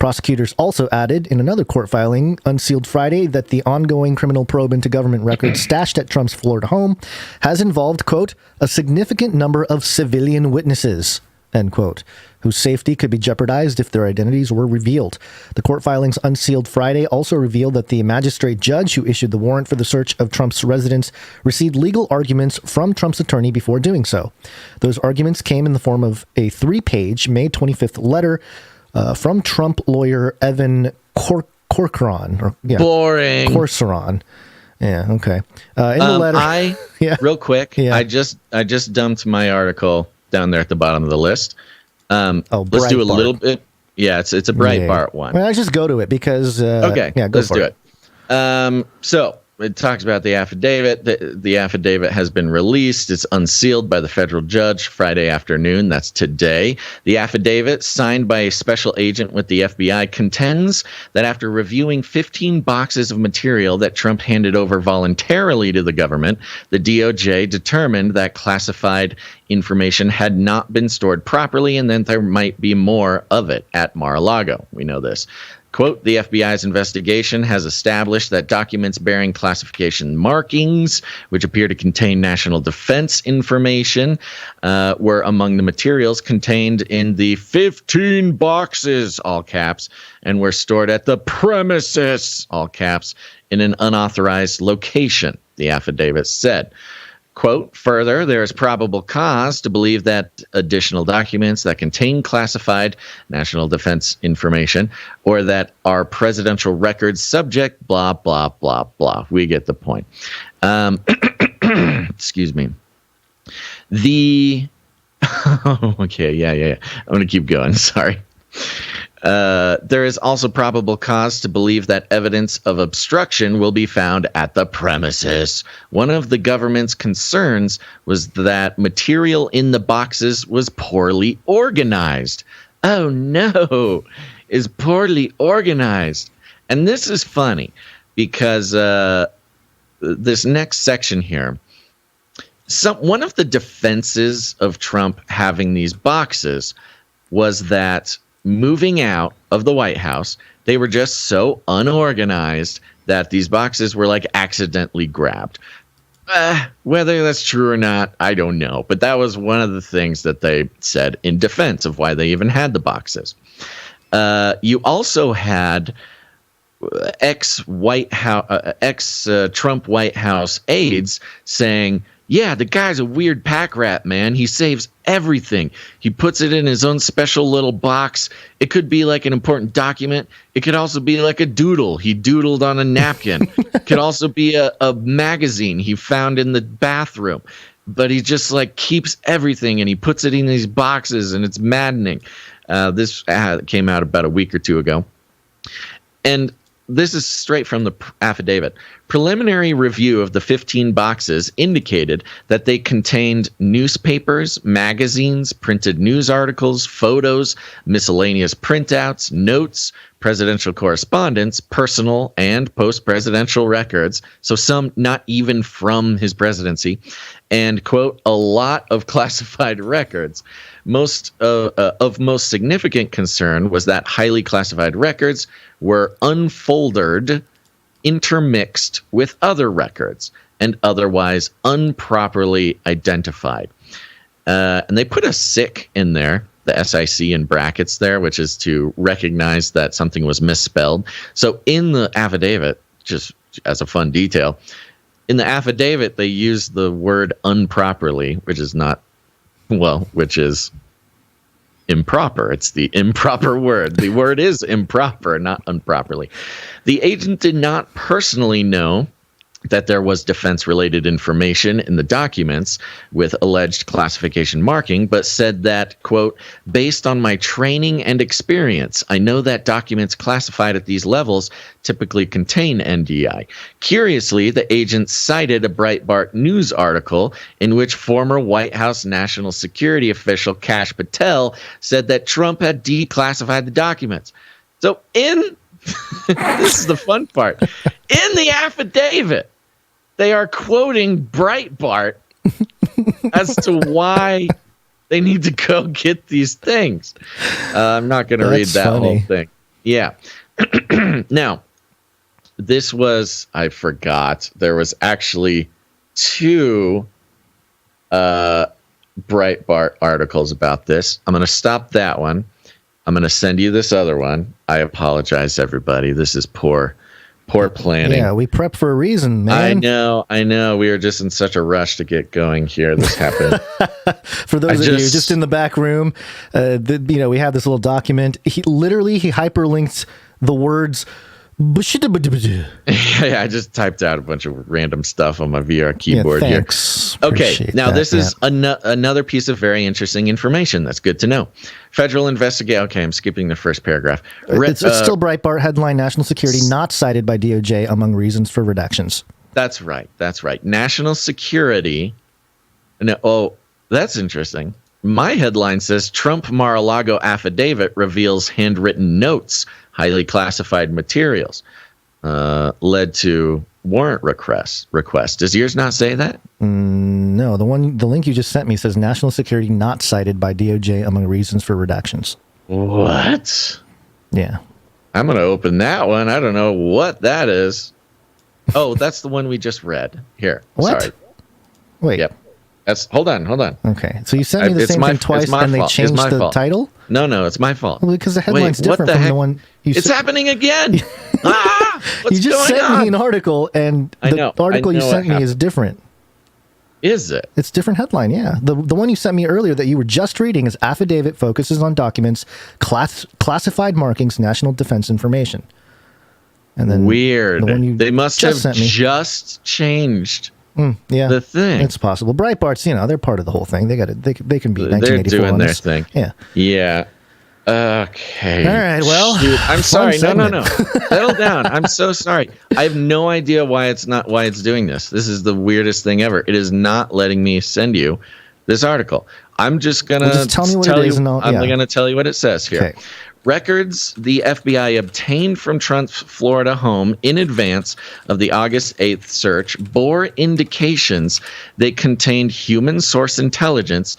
Speaker 3: Prosecutors also added in another court filing unsealed Friday that the ongoing criminal probe into government records stashed at Trump's Florida home has involved, quote, a significant number of civilian witnesses, end quote, whose safety could be jeopardized if their identities were revealed. The court filings unsealed Friday also revealed that the magistrate judge who issued the warrant for the search of Trump's residence received legal arguments from Trump's attorney before doing so. Those arguments came in the form of a 3-page May 25th letter from Trump lawyer Evan Corcoran.
Speaker 1: Boring.
Speaker 3: Corcoran. Yeah, okay. In the letter...
Speaker 1: real quick, I just dumped my article down there at the bottom of the list. Let's do a little bit. Yeah, it's a Breitbart one.
Speaker 3: Well, let's just go to it because...
Speaker 1: let's do it. So it talks about the affidavit. The affidavit has been released. It's unsealed by the federal judge Friday afternoon. That's today. The affidavit, signed by a special agent with the FBI, contends that after reviewing 15 boxes of material that Trump handed over voluntarily to the government, the DOJ determined that classified information had not been stored properly and then there might be more of it at Mar-a-Lago. We know this. Quote, the FBI's investigation has established that documents bearing classification markings, which appear to contain national defense information, were among the materials contained in the 15 boxes, all caps, and were stored at the premises, all caps, in an unauthorized location, the affidavit said. Quote, further, there is probable cause to believe that additional documents that contain classified national defense information or that are presidential records subject, blah, blah, blah, blah. We get the point. Excuse me. Okay, yeah. I'm going to keep going. Sorry. There is also probable cause to believe that evidence of obstruction will be found at the premises. One of the government's concerns was that material in the boxes was poorly organized. Oh no, is poorly organized. And this is funny because this next section here, one of the defenses of Trump having these boxes was that moving out of the White House, they were just so unorganized that these boxes were like accidentally grabbed. Whether that's true or not, I don't know. But that was one of the things that they said in defense of why they even had the boxes. You also had ex-Trump White House aides saying, yeah, the guy's a weird pack rat, man. He saves everything. He puts it in his own special little box. It could be like an important document. It could also be like a doodle. He doodled on a napkin. It could also be a magazine he found in the bathroom. But he just like keeps everything and he puts it in these boxes and it's maddening. This came out about a week or two ago. And this is straight from the affidavit. Preliminary review of the 15 boxes indicated that they contained newspapers, magazines, printed news articles, photos, miscellaneous printouts, notes, presidential correspondence, personal and post-presidential records, so some not even from his presidency, and, quote, a lot of classified records. Most significant concern was that highly classified records were unfolded, intermixed with other records, and otherwise improperly identified. And they put a SIC in there, the SIC in brackets there, which is to recognize that something was misspelled. So in the affidavit, just as a fun detail, in the affidavit, they use the word improperly, which is improper. It's the improper word. The word is improper, not improperly. The agent did not personally know that there was defense-related information in the documents with alleged classification marking, but said that, quote, based on my training and experience, I know that documents classified at these levels typically contain NDI. Curiously, the agent cited a Breitbart news article in which former White House national security official Kash Patel said that Trump had declassified the documents. So this is the fun part. In the affidavit, they are quoting Breitbart as to why they need to go get these things. I'm not going to read that whole thing. Yeah. Now, I forgot. There was actually 2 Breitbart articles about this. I'm going to stop that one. I'm going to send you this other one. I apologize, everybody. This is poor planning.
Speaker 3: Yeah, we prep for a reason, man.
Speaker 1: I know. We were just in such a rush to get going here. This happened.
Speaker 3: For those of you just in the back room, we have this little document. He hyperlinks the words. Yeah,
Speaker 1: I just typed out a bunch of random stuff on my VR keyboard here. Okay, now this is another piece of very interesting information that's good to know. Federal investigation. Okay, I'm skipping the first paragraph.
Speaker 3: It's still Breitbart headline: National security not cited by DOJ among reasons for redactions.
Speaker 1: That's right. National security. No, that's interesting. My headline says Trump Mar-a-Lago affidavit reveals handwritten notes, highly classified materials, led to warrant request. Does yours not say that?
Speaker 3: No, the link you just sent me says national security not cited by DOJ among reasons for redactions.
Speaker 1: What?
Speaker 3: Yeah.
Speaker 1: I'm going to open that one. I don't know what that is. Oh, that's the one we just read. Here.
Speaker 3: What?
Speaker 1: Sorry.
Speaker 3: Wait.
Speaker 1: Yep. Hold on.
Speaker 3: Okay. So you sent me the same thing twice and they changed the title?
Speaker 1: No, it's my fault.
Speaker 3: Well, because the headline's different from the one you
Speaker 1: It's happening again. What's
Speaker 3: you just
Speaker 1: going
Speaker 3: sent
Speaker 1: on?
Speaker 3: me an article, and the article you sent me is different.
Speaker 1: Is it?
Speaker 3: It's different headline, yeah. The one you sent me earlier that you were just reading is affidavit focuses on documents, classified markings, national defense information. And then
Speaker 1: weird.
Speaker 3: The one you
Speaker 1: they must
Speaker 3: just
Speaker 1: have just changed the thing.
Speaker 3: It's possible. Breitbart's, they're part of the whole thing. They can be 1984.
Speaker 1: They're doing their thing.
Speaker 3: Yeah.
Speaker 1: Yeah. Okay.
Speaker 3: All right. Well,
Speaker 1: shoot. I'm sorry. No.
Speaker 3: segment.
Speaker 1: Settle down. I'm so sorry. I have no idea why it's doing this. This is the weirdest thing ever. It is not letting me send you this article. I'm just gonna
Speaker 3: tell me what it is, and
Speaker 1: I'm gonna tell you what it says here.
Speaker 3: Okay.
Speaker 1: Records the FBI obtained from Trump's Florida home in advance of the August 8th search bore indications they contained human source intelligence,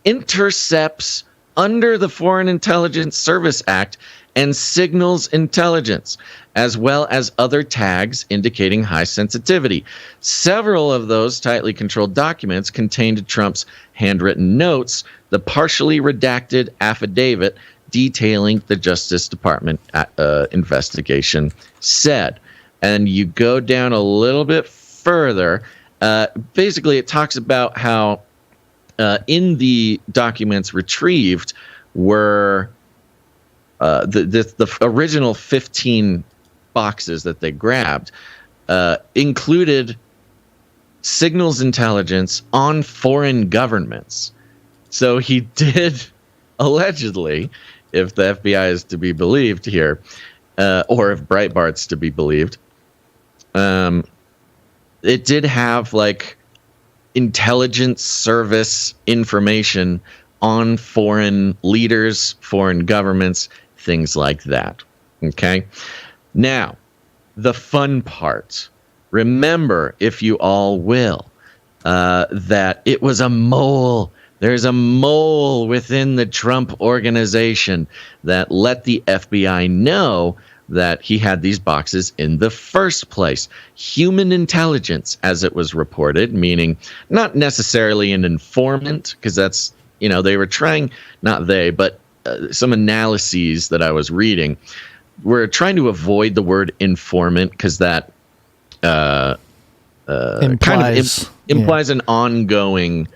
Speaker 1: intercepts under the Foreign Intelligence Service Act, and signals intelligence, as well as other tags indicating high sensitivity. Several of those tightly controlled documents contained Trump's handwritten notes, the partially redacted affidavit detailing the Justice Department investigation said. And you go down a little bit further. Basically, it talks about how in the documents retrieved were the original 15 boxes that they grabbed included signals intelligence on foreign governments. So he did allegedly, if the FBI is to be believed here, or if Breitbart's to be believed, it did have like intelligence service information on foreign leaders, foreign governments, things like that. Okay. Now, the fun part. Remember, if you all will, that it was a mole. There's a mole within the Trump organization that let the FBI know that he had these boxes in the first place. Human intelligence, as it was reported, meaning not necessarily an informant, because that's, they were trying, not they, but some analyses that I was reading were trying to avoid the word informant because that implies an ongoing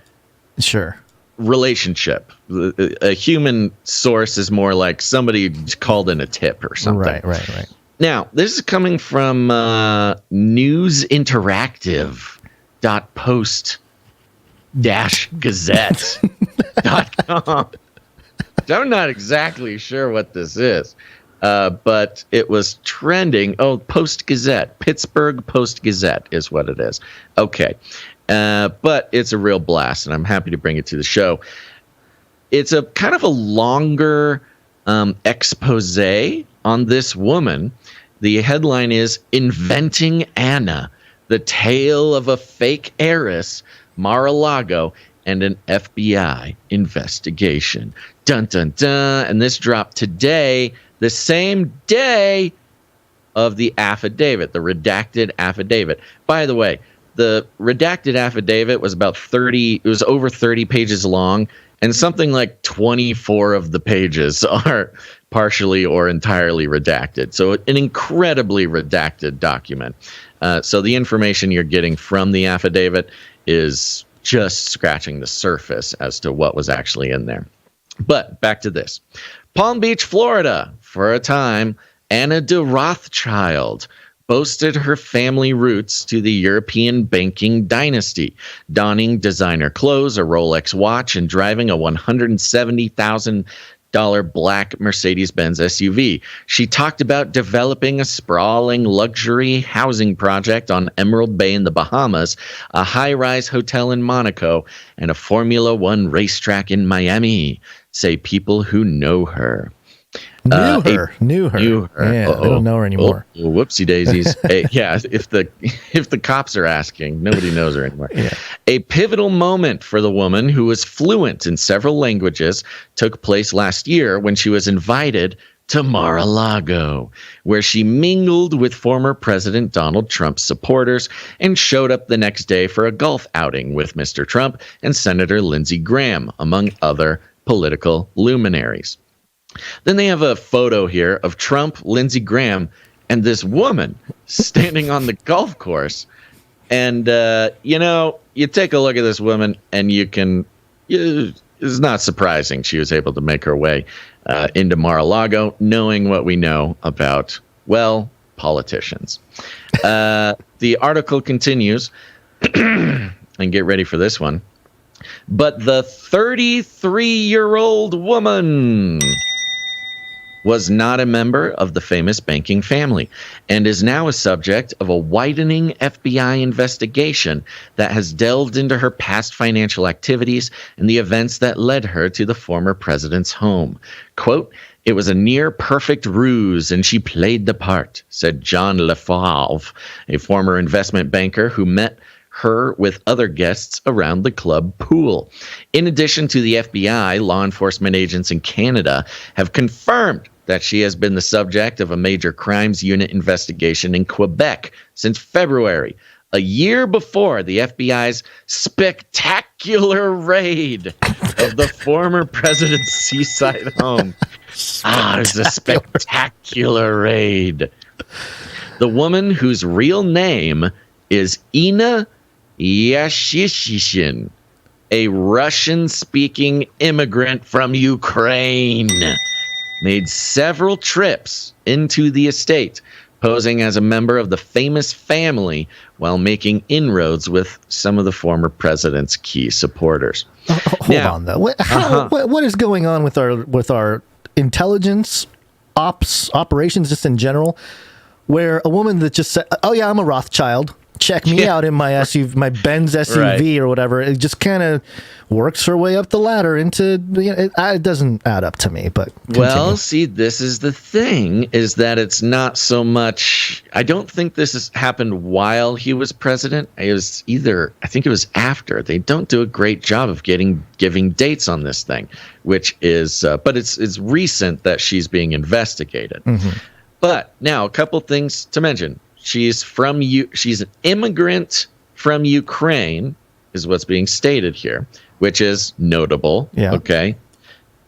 Speaker 1: relationship. A human source is more like somebody called in a tip or something.
Speaker 3: Right.
Speaker 1: Now, this is coming from newsinteractive.post-gazette.com. I'm not exactly sure what this is, but it was trending. Oh, Post-Gazette. Pittsburgh Post-Gazette is what it is. Okay. But it's a real blast, and I'm happy to bring it to the show. It's a kind of a longer expose on this woman. The headline is Inventing Anna, the Tale of a Fake Heiress, Mar-a-Lago, and an FBI investigation. Dun, dun, dun. And this dropped today, the same day of the affidavit, the redacted affidavit. By the way, the redacted affidavit was over 30 pages long, and something like 24 of the pages are partially or entirely redacted. So an incredibly redacted document. So the information you're getting from the affidavit is just scratching the surface as to what was actually in there. But back to this. Palm Beach, Florida, for a time, Anna de Rothschild boasted her family roots to the European banking dynasty, donning designer clothes, a Rolex watch, and driving a $170,000 black Mercedes-Benz SUV. She talked about developing a sprawling luxury housing project on Emerald Bay in the Bahamas, a high-rise hotel in Monaco, and a Formula One racetrack in Miami, say people who know her.
Speaker 3: Knew her. Yeah, they don't know her anymore.
Speaker 1: Whoopsie daisies. If the cops are asking, nobody knows her anymore. Yeah. A pivotal moment for the woman, who was fluent in several languages, took place last year when she was invited to Mar-a-Lago, where she mingled with former President Donald Trump's supporters and showed up the next day for a golf outing with Mr. Trump and Senator Lindsey Graham, among other political luminaries. Then they have a photo here of Trump, Lindsey Graham, and this woman standing on the golf course. And, you take a look at this woman and it's not surprising she was able to make her way into Mar-a-Lago, knowing what we know about, politicians. The article continues, and get ready for this one. But the 33-year-old woman was not a member of the famous banking family and is now a subject of a widening FBI investigation that has delved into her past financial activities and the events that led her to the former president's home. Quote, "It was a near perfect ruse and she played the part," said John Lefauve, a former investment banker who met her with other guests around the club pool. In addition to the FBI, law enforcement agents in Canada have confirmed that she has been the subject of a major crimes unit investigation in Quebec since February, a year before the FBI's spectacular raid of the former president's seaside home. It was a spectacular raid. The woman whose real name is Ina Yashishin, a Russian-speaking immigrant from Ukraine, made several trips into the estate, posing as a member of the famous family while making inroads with some of the former president's key supporters.
Speaker 3: Hold on, though. What is going on with our intelligence operations, just in general, where a woman that just said, "Oh yeah, I'm a Rothschild. Check me out in my SUV, my Benz SUV or whatever." It just kind of works her way up the ladder into, it doesn't add up to me, but continue.
Speaker 1: Well, see, this is the thing, is that it's not so much, I don't think this has happened while he was president. It was I think it was after. They don't do a great job of giving dates on this thing, which is, but it's recent that she's being investigated. Mm-hmm. But now, a couple things to mention. She's an immigrant from Ukraine, is what's being stated here, which is notable. Yeah. Okay.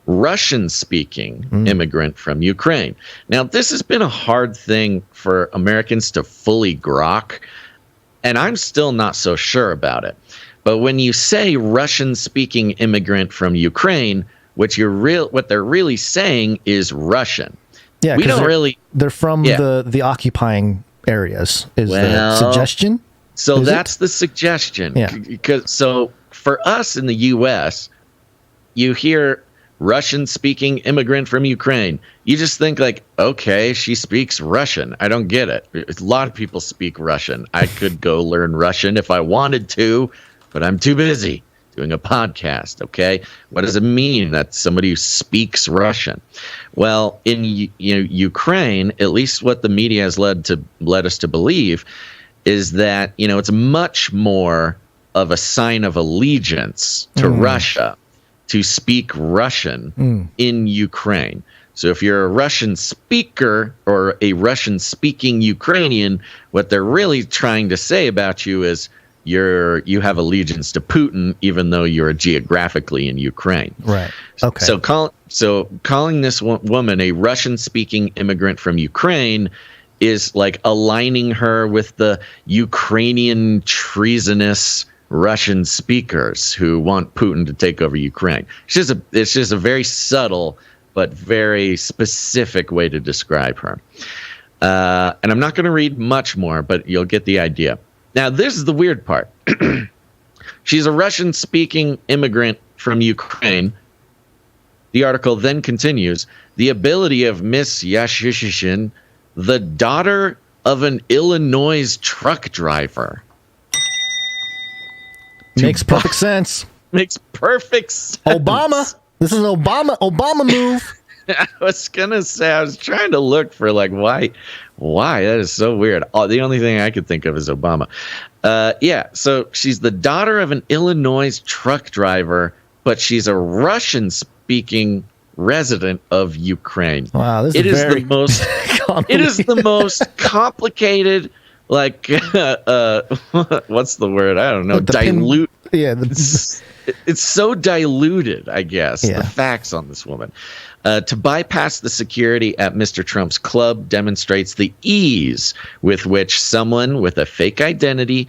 Speaker 1: Russian-speaking immigrant from Ukraine. Now, this has been a hard thing for Americans to fully grok, and I'm still not so sure about it. But when you say Russian-speaking immigrant from Ukraine, what they're really saying is Russian.
Speaker 3: Yeah, they're from the occupying areas is the suggestion.
Speaker 1: So that's the suggestion. Yeah. So for us in the U.S., you hear Russian-speaking immigrant from Ukraine. You just think like, okay, she speaks Russian. I don't get it. A lot of people speak Russian. I could go learn Russian if I wanted to, but I'm too busy doing a podcast. Okay, what does it mean that somebody who speaks Russian? Well, in Ukraine, at least what the media has led us to believe is that it's much more of a sign of allegiance to Russia to speak Russian in Ukraine. So if you're a Russian speaker or a Russian-speaking Ukrainian, what they're really trying to say about you is you have allegiance to Putin, even though you're geographically in Ukraine.
Speaker 3: Right. Okay.
Speaker 1: So calling this woman a Russian-speaking immigrant from Ukraine is like aligning her with the Ukrainian treasonous Russian speakers who want Putin to take over Ukraine. It's just a very subtle but very specific way to describe her. And I'm not going to read much more, but you'll get the idea. Now, this is the weird part. She's a Russian-speaking immigrant from Ukraine. The article then continues, the ability of Miss Yashishin, the daughter of an Illinois truck driver.
Speaker 3: Makes perfect sense.
Speaker 1: Makes perfect sense.
Speaker 3: Obama. This is an Obama move.
Speaker 1: I was gonna say, I was trying to look for like why that is so weird. The only thing I could think of is Obama. So she's the daughter of an Illinois truck driver, but she's a Russian-speaking resident of Ukraine.
Speaker 3: Wow, this
Speaker 1: it
Speaker 3: is
Speaker 1: is
Speaker 3: very
Speaker 1: the most. It is the most complicated. Like, what's the word? I don't know. Dilute. It's so diluted, I guess, the facts on this woman. To bypass the security at Mr. Trump's club demonstrates the ease with which someone with a fake identity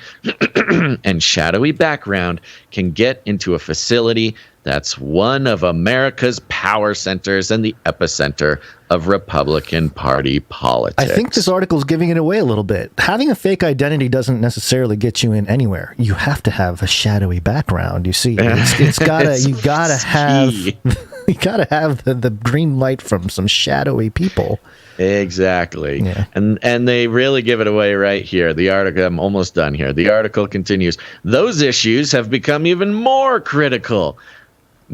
Speaker 1: and shadowy background can get into a facility that's one of America's power centers and the epicenter of Republican Party politics.
Speaker 3: I think this article is giving it away a little bit. Having a fake identity doesn't necessarily get you in anywhere. You have to have a shadowy background. You see, it's gotta you gotta have the green light from some shadowy people.
Speaker 1: Exactly.
Speaker 3: Yeah.
Speaker 1: And they really give it away right here. The article, I'm almost done here. The article continues. Those issues have become even more critical,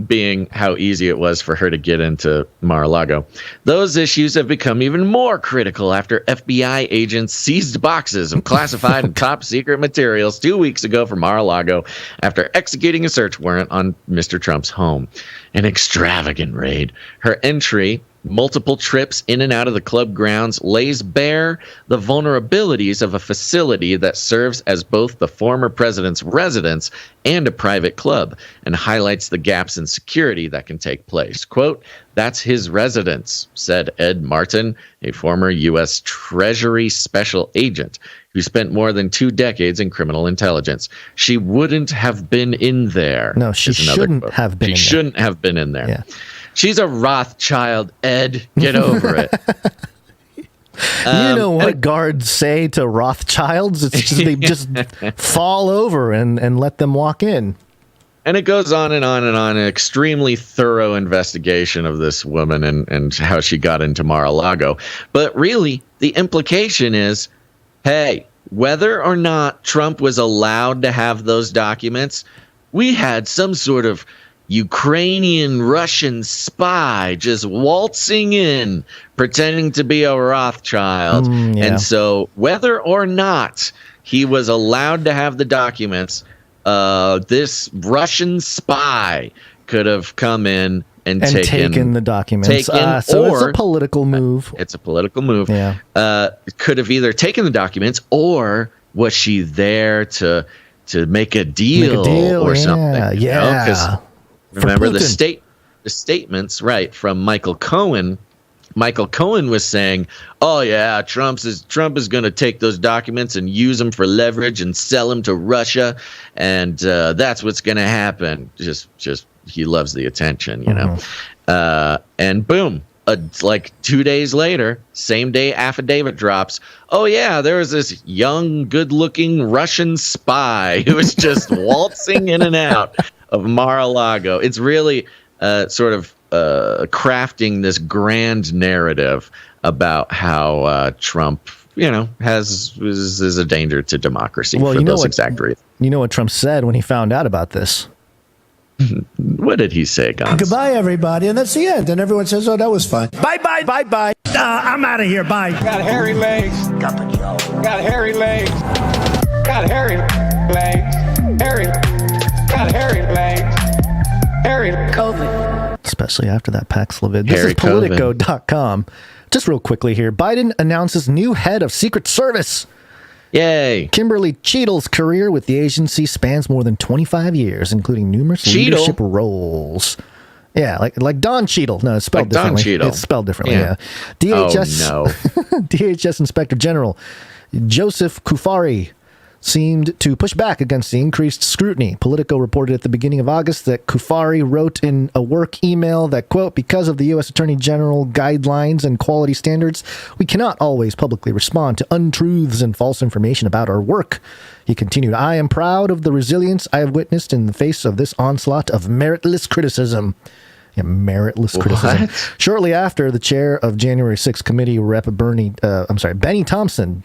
Speaker 1: being how easy it was for her to get into Mar-a-Lago. Those issues have become even more critical after FBI agents seized boxes of classified and top secret materials 2 weeks ago from Mar-a-Lago after executing a search warrant on Mr. Trump's home. An extravagant raid. Her entry, multiple trips in and out of the club grounds, lays bare the vulnerabilities of a facility that serves as both the former president's residence and a private club, and highlights the gaps in security that can take place. Quote, "That's his residence," said Ed Martin, a former U.S. Treasury special agent who spent more than 2 decades in criminal intelligence. She wouldn't have been in there.
Speaker 3: No, she shouldn't have been in there.
Speaker 1: She shouldn't have been in there.
Speaker 3: Yeah.
Speaker 1: She's a Rothschild, Ed. Get over it.
Speaker 3: You know what guards say to Rothschilds? It's just they just fall over and let them walk in.
Speaker 1: And it goes on and on and on. An extremely thorough investigation of this woman and how she got into Mar-a-Lago. But really, the implication is, hey, whether or not Trump was allowed to have those documents, we had some sort of Ukrainian Russian spy just waltzing in, pretending to be a Rothschild. And so whether or not he was allowed to have the documents, this Russian spy could have come in and taken
Speaker 3: the documents. So it's a political move.
Speaker 1: It's a political move.
Speaker 3: Yeah.
Speaker 1: Could have either taken the documents, or was she there to make a deal or something?
Speaker 3: Yeah.
Speaker 1: Because remember the statements, right, from Michael Cohen. Michael Cohen was saying, "Oh yeah, Trump is going to take those documents and use them for leverage and sell them to Russia, and that's what's going to happen." Just he loves the attention, you know. And boom, like 2 days later, same day affidavit drops. Oh yeah, there was this young, good-looking Russian spy who was just waltzing in and out of Mar-a-Lago. It's really sort of crafting this grand narrative about how Trump, is a danger to democracy for those exact reasons.
Speaker 3: You know what Trump said when he found out about this?
Speaker 1: What did he say, Gons?
Speaker 9: Goodbye, everybody, and that's the end. And everyone says, "Oh, that was fun." Bye, bye, bye, bye. I'm out of here. Bye.
Speaker 4: Got hairy legs. Got hairy legs. Got hairy legs. Hairy. Got hairy legs. Hairy COVID.
Speaker 3: Especially after that Paxlovid. This is Politico.com. Just real quickly here. Biden announces new head of Secret Service.
Speaker 1: Yay.
Speaker 3: Kimberly Cheadle's career with the agency spans more than 25 years, including numerous leadership roles. Yeah, like Don Cheadle. No, it's spelled differently.
Speaker 1: Don Cheadle.
Speaker 3: It's spelled differently, yeah. DHS Inspector General Joseph Kufari seemed to push back against the increased scrutiny. Politico reported at the beginning of August that Kufari wrote in a work email that, quote, "Because of the U.S. Attorney General guidelines and quality standards, we cannot always publicly respond to untruths and false information about our work." He continued, "I am proud of the resilience I have witnessed in the face of this onslaught of meritless criticism." Yeah, meritless criticism. Shortly after, the chair of January 6th committee, Benny Thompson,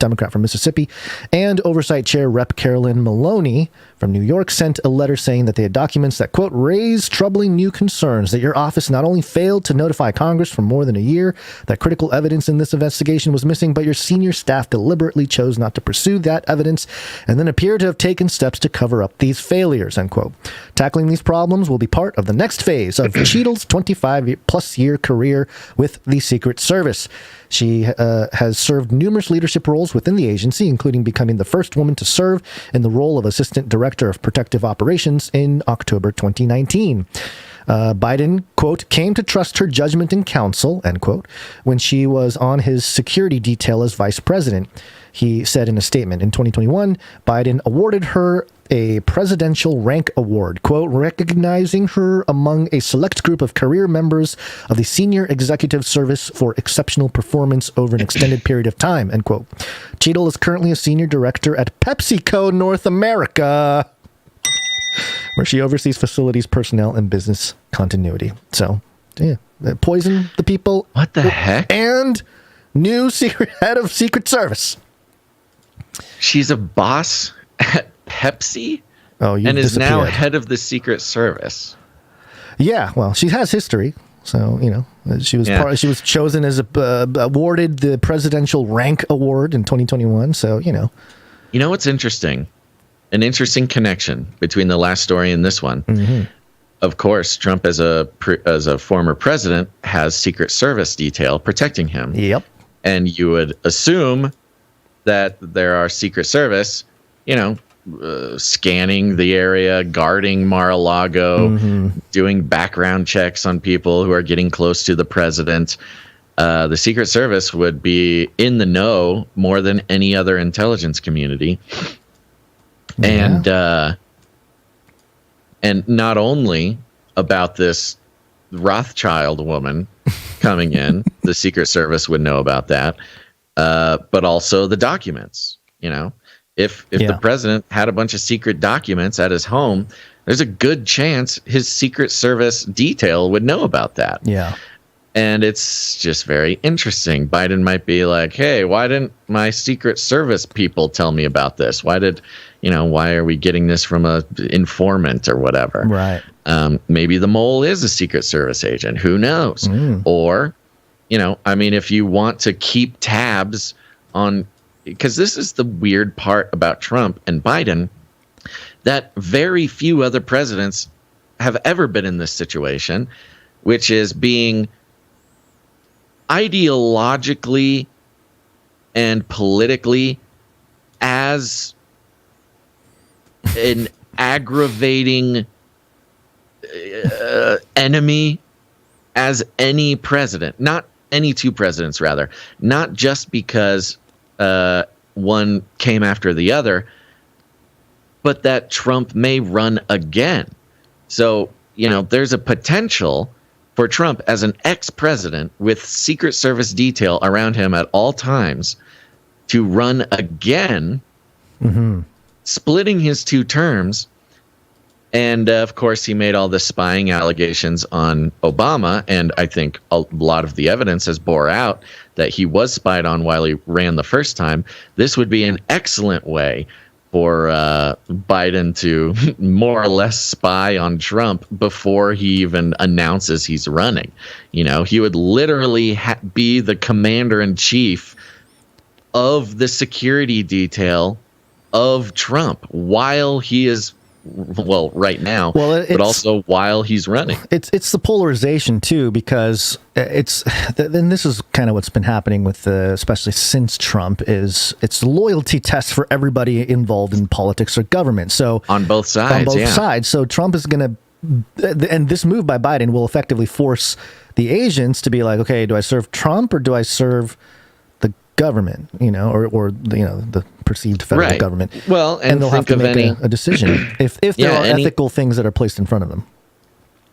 Speaker 3: Democrat from Mississippi, and oversight chair Rep. Carolyn Maloney from New York sent a letter saying that they had documents that, quote, "raise troubling new concerns, that your office not only failed to notify Congress for more than a year that critical evidence in this investigation was missing, but your senior staff deliberately chose not to pursue that evidence and then appear to have taken steps to cover up these failures," end quote. "Tackling these problems will be part of the next phase of Cheadle's 25-plus year career with the Secret Service. She has served numerous leadership roles within the agency, including becoming the first woman to serve in the role of Assistant Director of Protective Operations in October 2019. Biden, quote, came to trust her judgment and counsel, end quote, when she was on his security detail as vice president. He said in a statement, in 2021, Biden awarded her a Presidential Rank Award, quote, recognizing her among a select group of career members of the Senior Executive Service for exceptional performance over an extended period of time, end quote. Cheadle is currently a senior director at PepsiCo North America, where she oversees facilities, personnel, and business continuity. So, yeah, poison the people.
Speaker 1: What the heck?
Speaker 3: And new head of Secret Service.
Speaker 1: She's a boss at Pepsi?
Speaker 3: Oh, you
Speaker 1: and is now head of the Secret Service.
Speaker 3: Yeah, well, she has history. So, you know, she was chosen as awarded the Presidential Rank Award in 2021. So, you know.
Speaker 1: You know what's interesting? An interesting connection between the last story and this one.
Speaker 3: Mm-hmm.
Speaker 1: Of course, Trump as a former president has Secret Service detail protecting him.
Speaker 3: Yep.
Speaker 1: And you would assume that there are Secret Service, you know, scanning the area, guarding Mar-a-Lago, doing background checks on people who are getting close to the president. The Secret Service would be in the know more than any other intelligence community.
Speaker 3: Yeah.
Speaker 1: And not only about this Rothschild woman coming in, the Secret Service would know about that, but also the documents. You know, if the president had a bunch of secret documents at his home, there's a good chance his Secret Service detail would know about that.
Speaker 3: Yeah.
Speaker 1: And it's just very interesting. Biden might be like, hey, why didn't my Secret Service people tell me about this? Why are we getting this from a informant or whatever?
Speaker 3: Right.
Speaker 1: Maybe the mole is a Secret Service agent. Who knows? Or, you know, I mean, if you want to keep tabs on, because this is the weird part about Trump and Biden, that very few other presidents have ever been in this situation, which is being ideologically and politically as an aggravating enemy as any president, not any two presidents, rather, not just because one came after the other, but that Trump may run again. So, you know, there's a potential for Trump as an ex-president with Secret Service detail around him at all times to run again, splitting his two terms. And of course, he made all the spying allegations on Obama. And I think a lot of the evidence has bore out that he was spied on while he ran the first time. This would be an excellent way for Biden to more or less spy on Trump before he even announces he's running. You know, he would literally be the commander in chief of the security detail of Trump while he is, well, right now, but also while he's running.
Speaker 3: It's the polarization too, because and this is kind of what's been happening with especially since Trump, is it's a loyalty test for everybody involved in politics or government. So
Speaker 1: on both sides,
Speaker 3: So Trump is going to, and this move by Biden will effectively force the agents to be like, okay, do I serve Trump or do I serve the government? You know, or the perceived federal government.
Speaker 1: Well, and
Speaker 3: they'll have to make a decision if there are ethical things that are placed in front of them.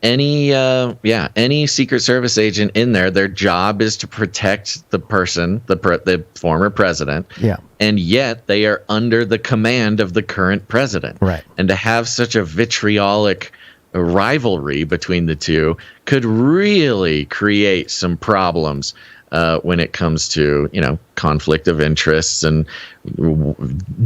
Speaker 1: Any Secret Service agent in there, their job is to protect the person, the former president.
Speaker 3: Yeah.
Speaker 1: And yet they are under the command of the current president.
Speaker 3: Right.
Speaker 1: And to have such a vitriolic rivalry between the two could really create some problems when it comes to, you know, conflict of interests. And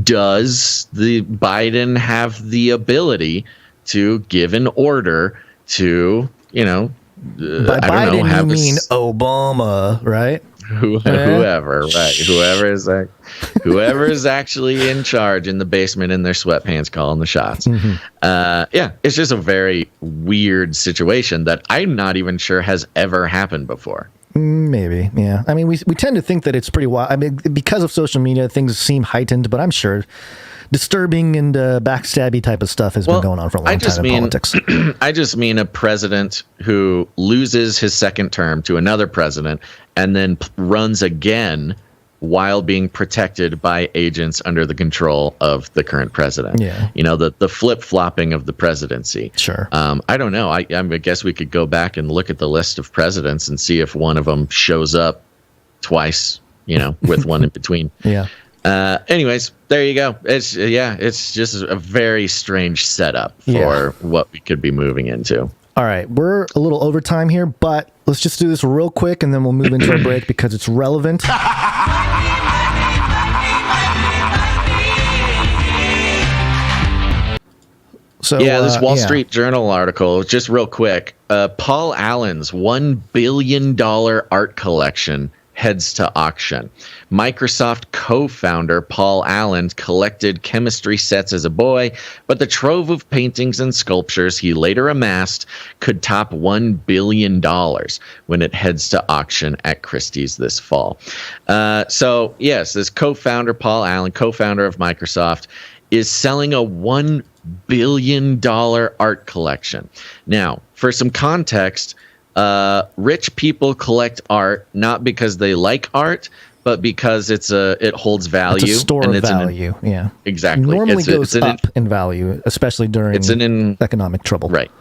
Speaker 1: does the Biden have the ability to give an order to, you know,
Speaker 3: by
Speaker 1: I
Speaker 3: Biden,
Speaker 1: don't know,
Speaker 3: you mean Obama, right?
Speaker 1: Whoever, right? Whoever is actually in charge in the basement in their sweatpants calling the shots. Yeah, it's just a very weird situation that I'm not even sure has ever happened before.
Speaker 3: Maybe, yeah. I mean, we tend to think that it's pretty wild. I mean, because of social media, things seem heightened, but I'm sure disturbing and backstabby type of stuff has been going on for a long time in politics.
Speaker 1: I just mean a president who loses his second term to another president and then runs again while being protected by agents under the control of the current president.
Speaker 3: Yeah.
Speaker 1: You know, the flip-flopping of the presidency.
Speaker 3: Sure.
Speaker 1: I don't know. I guess we could go back and look at the list of presidents and see if one of them shows up twice, you know, with one in between.
Speaker 3: Yeah.
Speaker 1: Anyways, there you go. It's just a very strange setup for what we could be moving into.
Speaker 3: All right, we're a little over time here, but let's just do this real quick and then we'll move into our break because it's relevant. So,
Speaker 1: this Wall Street Journal article, just real quick. Paul Allen's $1 billion art collection heads to auction. Microsoft co-founder Paul Allen collected chemistry sets as a boy, but the trove of paintings and sculptures he later amassed could top $1 billion when it heads to auction at Christie's this fall. So, yes, this co-founder, Paul Allen, co-founder of Microsoft, is selling a $1 billion art collection. Now, for some context, rich people collect art not because they like art, but because it holds value.
Speaker 3: It's a store of value. Yeah,
Speaker 1: exactly.
Speaker 3: Normally goes up in value, especially during economic trouble.
Speaker 1: Right.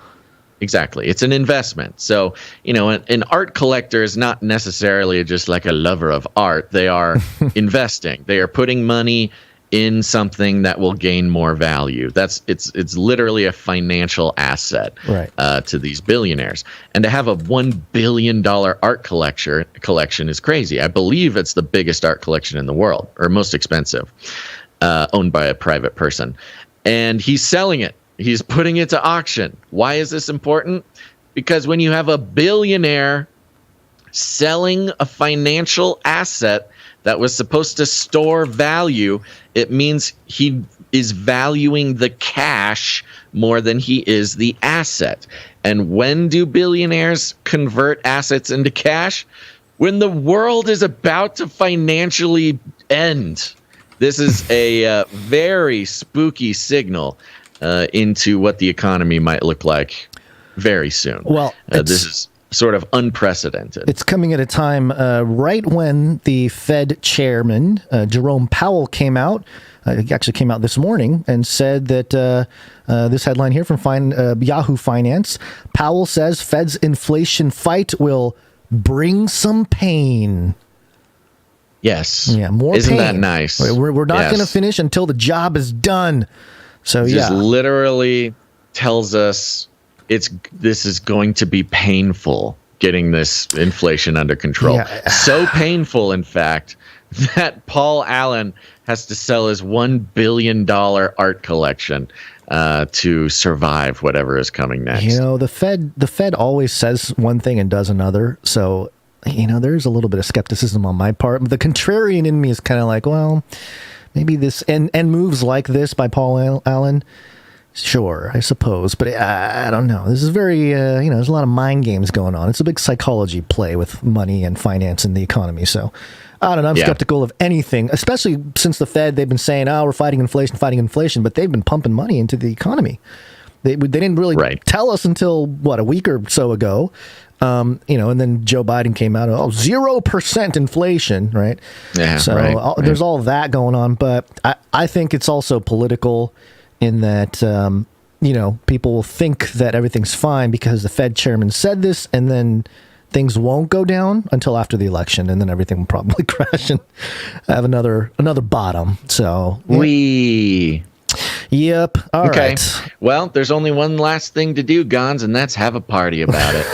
Speaker 1: Exactly. It's an investment. So, you know, an art collector is not necessarily just like a lover of art. They are investing. They are putting money in something that will gain more value. It's literally a financial asset,
Speaker 3: right,
Speaker 1: to these billionaires. And to have a $1 billion art collection is crazy. I believe it's the biggest art collection in the world, or most expensive, owned by a private person. And he's selling it. He's putting it to auction. Why is this important? Because when you have a billionaire selling a financial asset that was supposed to store value, it means he is valuing the cash more than he is the asset. And when do billionaires convert assets into cash? When the world is about to financially end. This is a very spooky signal into what the economy might look like very soon.
Speaker 3: Well,
Speaker 1: this is sort of unprecedented.
Speaker 3: It's coming at a time right when the Fed chairman, Jerome Powell, came out. He actually came out this morning and said that this headline here from Yahoo Finance, Powell says Fed's inflation fight will bring some pain.
Speaker 1: Yes.
Speaker 3: Yeah, more
Speaker 1: Isn't
Speaker 3: pain.
Speaker 1: That nice?
Speaker 3: We're not going to finish until the job is done. So,
Speaker 1: just literally tells us this is going to be painful getting this inflation under control.
Speaker 3: Yeah.
Speaker 1: So painful, in fact, that Paul Allen has to sell his $1 billion art collection to survive whatever is coming next.
Speaker 3: You know, the Fed always says one thing and does another. So, you know, there's a little bit of skepticism on my part. The contrarian in me is kind of like, well, maybe this and moves like this by Paul Allen. Sure, I suppose, but I don't know. This is very, there's a lot of mind games going on. It's a big psychology play with money and finance and the economy. So, I don't know. I'm skeptical of anything, especially since the Fed, they've been saying, we're fighting inflation, but they've been pumping money into the economy. They didn't really tell us until, a week or so ago, and then Joe Biden came out, 0% inflation, right?
Speaker 1: Yeah,
Speaker 3: so there's all that going on, but I think it's also political in that, people will think that everything's fine because the Fed chairman said this, and then things won't go down until after the election, and then everything will probably crash and have another bottom. So Yep. All right.
Speaker 1: Well, there's only one last thing to do, Gons, and that's have a party about it.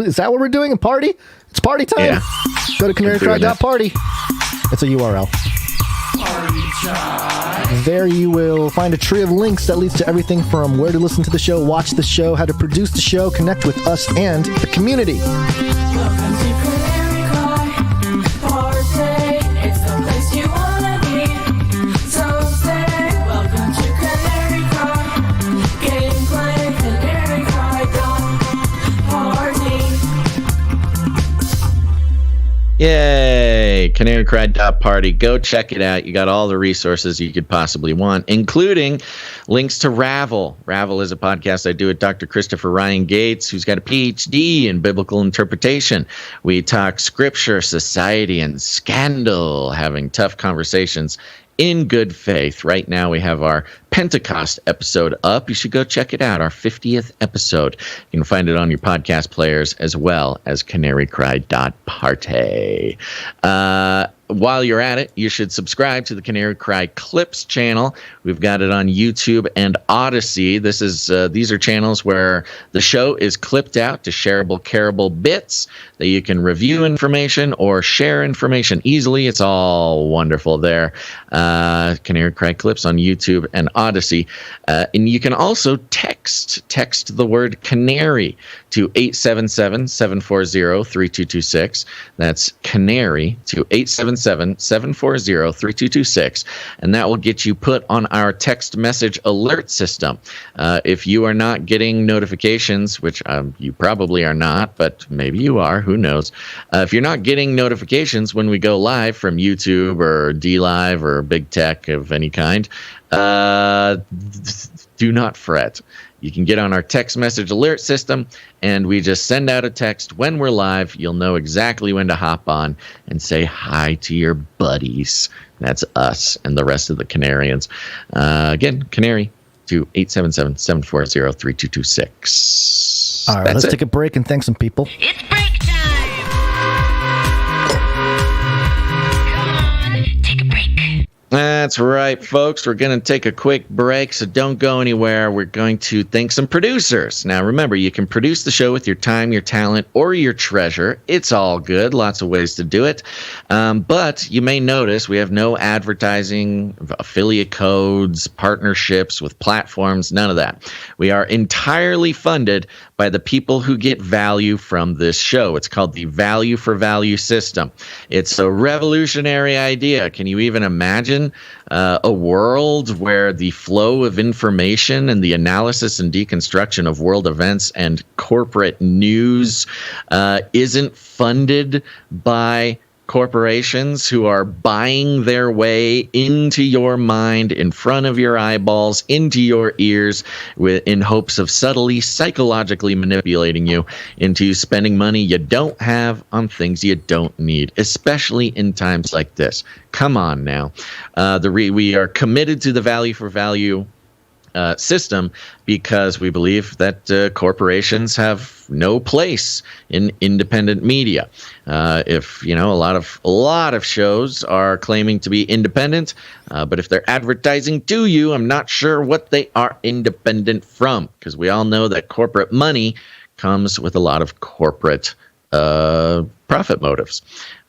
Speaker 3: Is that what we're doing? A party? It's party time.
Speaker 1: Yeah.
Speaker 3: Go to canarycry.party. It's a URL. There you will find a tree of links that leads to everything from where to listen to the show, watch the show, how to produce the show, connect with us and the community.
Speaker 1: canarycry.party. Go check it out. You got all the resources you could possibly want, including links to Ravel. Ravel is a podcast I do with Dr. Christopher Ryan Gates, who's got a PhD in biblical interpretation. We talk scripture, society, and scandal, having tough conversations in good faith. Right now we have our Pentecost episode up. You should go check it out, our 50th episode. You can find it on your podcast players as well as canarycry.party. While you're at it, you should subscribe to the Canary Cry Clips channel. We've got it on YouTube and Odyssey. These are channels where the show is clipped out to shareable, careable bits that you can review information or share information easily. It's all wonderful there. Canary Cry Clips on YouTube and Odyssey. And you can also text the word canary to 877-740-3226. That's canary to 877-740-3226. And that will get you put on our text message alert system. If you are not getting notifications, which you probably are not, but maybe you are, who knows. If you're not getting notifications when we go live from YouTube or DLive or Big Tech of any kind, do not fret. You can get on our text message alert system, and we just send out a text when we're live. You'll know exactly when to hop on and say hi to your buddies. That's us and the rest of the Canarians. Again, Canary to 877-740-3226.
Speaker 3: All right, let's take a break and thank some people.
Speaker 8: It's break time! Come on, take a break.
Speaker 1: That's right, folks. We're going to take a quick break, so don't go anywhere. We're going to thank some producers. Now, remember, you can produce the show with your time, your talent, or your treasure. It's all good. Lots of ways to do it. But you may notice we have no advertising, affiliate codes, partnerships with platforms, none of that. We are entirely funded by the people who get value from this show. It's called the Value for Value system. It's a revolutionary idea. Can you even imagine a world where the flow of information and the analysis and deconstruction of world events and corporate news isn't funded by corporations who are buying their way into your mind, in front of your eyeballs, into your ears, in hopes of subtly, psychologically manipulating you into spending money you don't have on things you don't need, especially in times like this. Come on now. We are committed to the value for value system because we believe that corporations have no place in independent media. If a lot of shows are claiming to be independent, but if they're advertising to you, I'm not sure what they are independent from, because we all know that corporate money comes with a lot of corporate profit motives.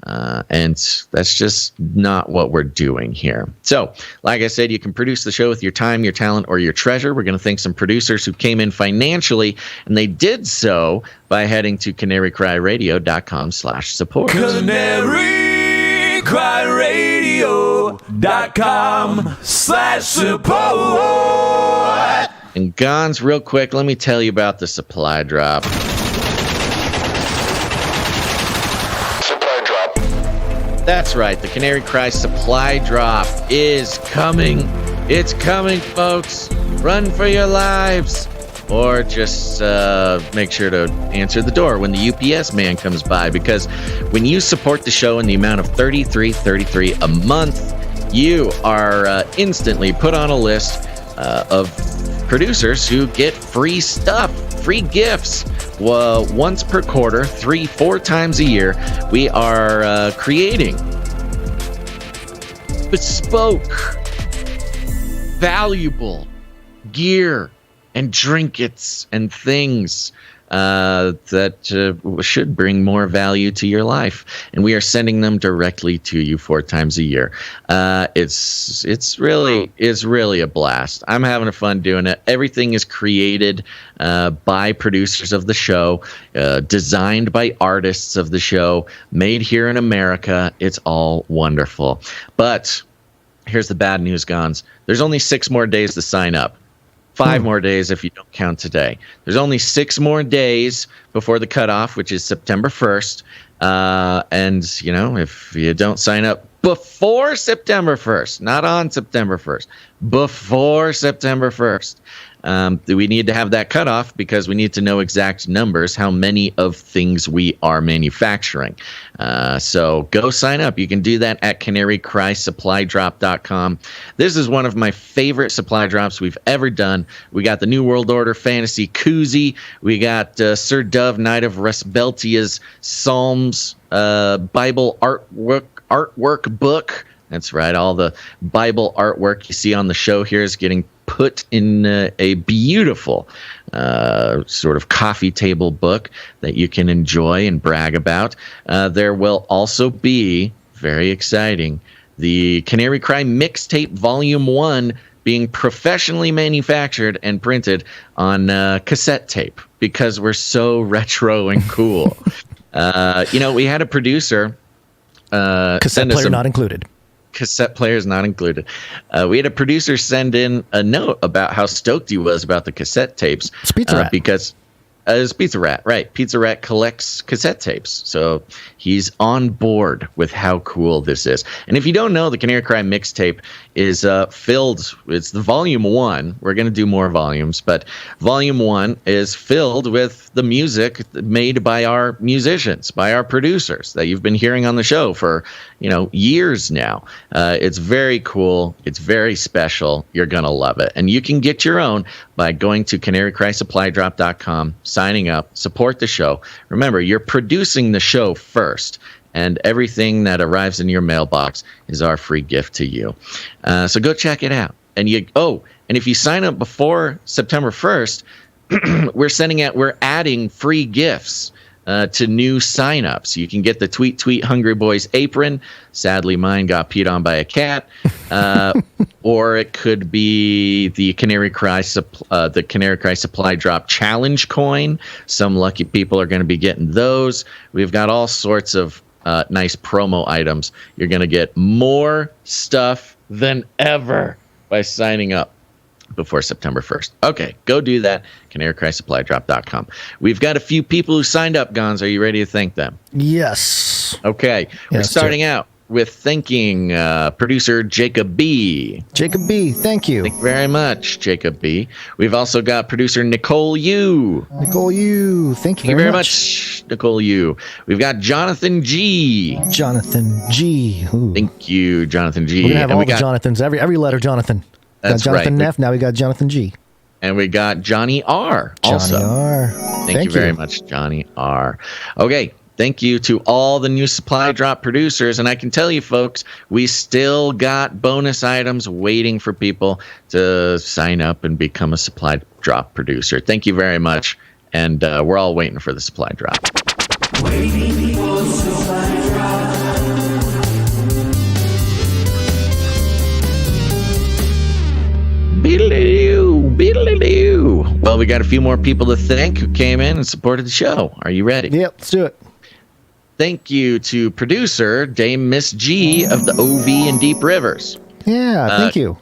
Speaker 1: And that's just not what we're doing here. So, like I said, you can produce the show with your time, your talent, or your treasure. We're going to thank some producers who came in financially, and they did so by heading to canarycryradio.com/support.
Speaker 4: canarycryradio.com/support.
Speaker 1: And Gons, real quick, let me tell you about the supply drop. That's right. The Canary Cry supply drop is coming. It's coming, folks. Run for your lives. Or just make sure to answer the door when the UPS man comes by, because when you support the show in the amount of $33.33 a month, you are instantly put on a list of producers who get free stuff, free gifts. Once per quarter, 4 times a year, we are creating bespoke, valuable gear and trinkets and things that should bring more value to your life, and we are sending them directly to you 4 times a year. It's really a blast. I'm having a fun doing it. Everything is created by producers of the show, designed by artists of the show, made here in America. It's all wonderful. But here's the bad news, Gons. There's only 6 more days to sign up. 5 more days if you don't count today. There's only 6 more days before the cutoff, which is September 1st. And, if you don't sign up before September 1st, not on September 1st, before September 1st, we need to have that cutoff because we need to know exact numbers, how many of things we are manufacturing. So go sign up. You can do that at canarycrysupply.com. This is one of my favorite supply drops we've ever done. We got the New World Order Fantasy Koozie. We got Sir Dove, Knight of Resbeltia's Psalms Bible artwork book. That's right. All the Bible artwork you see on the show here is getting put in a beautiful sort of coffee table book that you can enjoy and brag about. There will also be, very exciting, the Canary Cry Mixtape Volume 1 being professionally manufactured and printed on cassette tape because we're so retro and cool. We had a producer.
Speaker 3: Cassette player not included.
Speaker 1: Cassette players not included. We had a producer send in a note about how stoked he was about the cassette tapes.
Speaker 3: It's Pizza Rat.
Speaker 1: Because it's Pizza Rat, right? Pizza Rat collects cassette tapes. So he's on board with how cool this is. And if you don't know, the Canary Cry mixtape is filled. It's the volume 1. We're going to do more volumes, but volume 1 is filled with the music made by our musicians, by our producers that you've been hearing on the show for, years now. It's very cool. It's very special. You're going to love it. And you can get your own by going to canarycrysupply.com, signing up, support the show. Remember, you're producing the show first, and everything that arrives in your mailbox is our free gift to you. So go check it out. And if you sign up before September 1st, we're adding free gifts to new signups. You can get the Tweet Hungry Boys apron. Sadly, mine got peed on by a cat. Or it could be the Canary Cry Supply Drop Challenge coin. Some lucky people are going to be getting those. We've got all sorts of nice promo items. You're going to get more stuff than ever by signing up before September 1st. Okay, go do that. canarycrysupply.com. We've got a few people who signed up, Gons. Are you ready to thank them?
Speaker 3: Yes.
Speaker 1: Okay, we're starting out with thanking producer Jacob B.
Speaker 3: Jacob B, thank you.
Speaker 1: Thank you very much, Jacob B. We've also got producer Nicole U.
Speaker 3: Nicole U, thank you very much.
Speaker 1: Nicole U. We've got Jonathan G.
Speaker 3: Jonathan G. Ooh.
Speaker 1: Thank you, Jonathan G.
Speaker 3: We're going to have all the Jonathans, every letter Jonathan.
Speaker 1: That's
Speaker 3: got Jonathan
Speaker 1: right.
Speaker 3: Neff, now we got Jonathan G.
Speaker 1: And we got Johnny R. also.
Speaker 3: Johnny R.
Speaker 1: Thank you very much, Johnny R. Okay. Thank you to all the new Supply Drop producers. And I can tell you, folks, we still got bonus items waiting for people to sign up and become a Supply Drop producer. Thank you very much. And we're all waiting for the Supply Drop.
Speaker 12: Waiting for Supply Drop.
Speaker 1: Beedle-doo. Well, we got a few more people to thank who came in and supported the show. Are you ready?
Speaker 3: Yep, let's do it.
Speaker 1: Thank you to producer Dame Miss G of the OV and Deep Rivers.
Speaker 3: Yeah, thank you.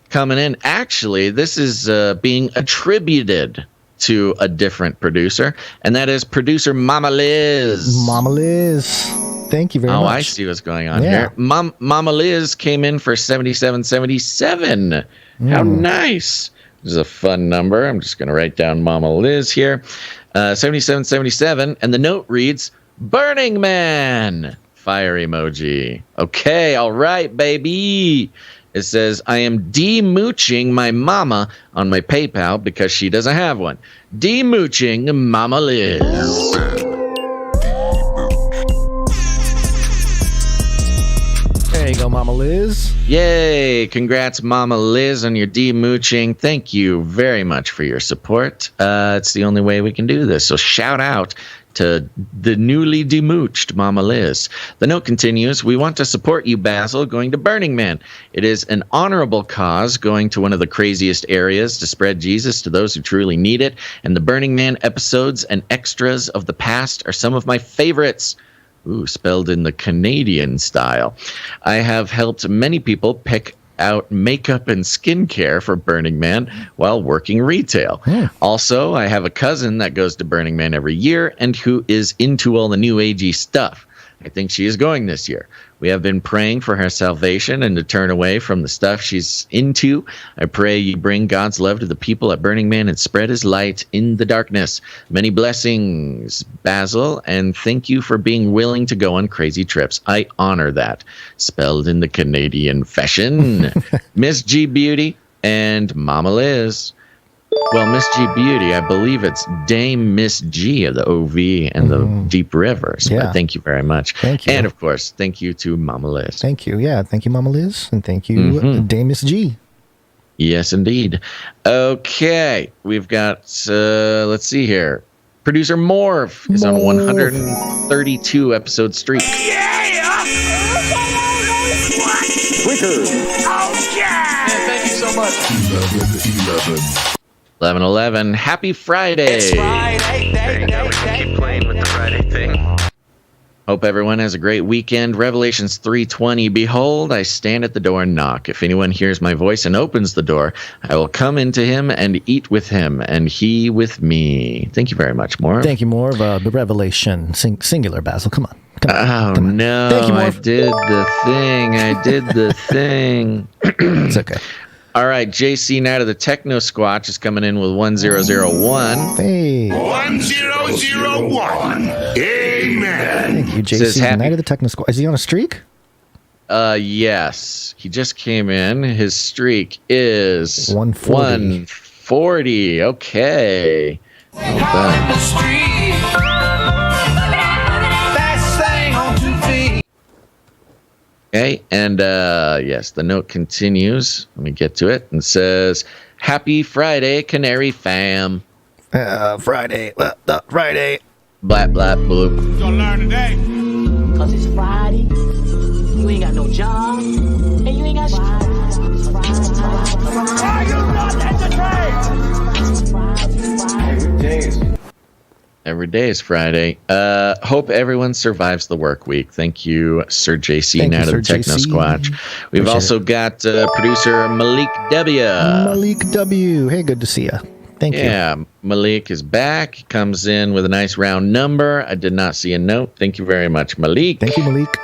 Speaker 1: Coming in. Actually, this is being attributed to a different producer, and that is producer Mama Liz.
Speaker 3: Mama Liz. Thank you very much.
Speaker 1: Oh, I see what's going on here. Mama Liz came in for 7777. How nice. This is a fun number. I'm just going to write down Mama Liz here. 7777, and the note reads, Burning Man! Fire emoji. Okay, all right, baby. It says, I am de-mooching my mama on my PayPal because she doesn't have one. De-mooching Mama Liz.
Speaker 3: There you go, Mama Liz.
Speaker 1: Yay! Congrats, Mama Liz, on your de-mooching. Thank you very much for your support. It's the only way we can do this. So shout out to the newly demooched Mama Liz. The note continues, we want to support you, Basil, going to Burning Man. It is an honorable cause going to one of the craziest areas to spread Jesus to those who truly need it, and the Burning Man episodes and extras of the past are some of my favorites. Ooh, spelled in the Canadian style. I have helped many people pick out makeup and skincare for Burning Man while working retail. Also, I have a cousin that goes to Burning Man every year and who is into all the new agey stuff. I think she is going this year. We have been praying for her salvation and to turn away from the stuff she's into. I pray you bring God's love to the people at Burning Man and spread his light in the darkness. Many blessings, Basil, and thank you for being willing to go on crazy trips. I honor that. Spelled in the Canadian fashion. Miss G Beauty and Mama Liz. Well, Miss G Beauty, I believe it's Dame Miss G of the OV and the Deep Rivers.
Speaker 3: Yeah.
Speaker 1: But thank you very much.
Speaker 3: Thank you.
Speaker 1: And, of course, thank you to Mama Liz.
Speaker 3: Thank you. Yeah, thank you, Mama Liz. And thank you, Dame Miss G.
Speaker 1: Yes, indeed. Okay, we've got, let's see here. Producer Morph is on a 132 episode streak.
Speaker 5: Oh, yeah!
Speaker 4: Thank you so much.
Speaker 1: 11/11. Happy Friday.
Speaker 7: It's Friday.
Speaker 1: Keep playing with the Friday thing. Hope everyone has a great weekend. Revelations 3:20. Behold, I stand at the door and knock. If anyone hears my voice and opens the door, I will come into him and eat with him, and he with me. Thank you very much, Morph.
Speaker 3: Thank you, Morph. The Revelation, singular, Basil. Come on.
Speaker 1: Oh, no.
Speaker 3: Thank you,
Speaker 1: I
Speaker 3: Morph.
Speaker 1: did the thing.
Speaker 3: It's okay.
Speaker 1: All right, JC Knight of the Techno Squatch is coming in with 1001.
Speaker 3: Hey.
Speaker 5: 1001. Amen.
Speaker 3: Thank you,
Speaker 1: Says
Speaker 3: JC
Speaker 1: happy-
Speaker 3: Knight of the Techno Squad. Is he on a streak?
Speaker 1: Yes. He just came in. His streak is
Speaker 3: 140.
Speaker 1: 140. Okay. Well done. Okay, and yes, the note continues. Let me get to it. And says, Happy Friday, Canary fam.
Speaker 3: Friday. Friday.
Speaker 1: Blat, blat, bloop.
Speaker 5: Gonna learn today.
Speaker 8: Cause it's Friday. You ain't got no job. And you ain't got
Speaker 5: Are you not entertained?
Speaker 1: Every day is Friday. Hope everyone survives the work week. Thank you, Sir JC,
Speaker 3: Thank you,
Speaker 1: Knight of the
Speaker 3: Sir
Speaker 1: Techno
Speaker 3: JC.
Speaker 1: Squatch. We've
Speaker 3: Appreciate
Speaker 1: also got producer Malik W.
Speaker 3: Malik W. Hey, good to see you. Thank you.
Speaker 1: Yeah, Malik is back. He comes in with a nice round number. I did not see a note. Thank you very much, Malik.
Speaker 3: Thank you, Malik.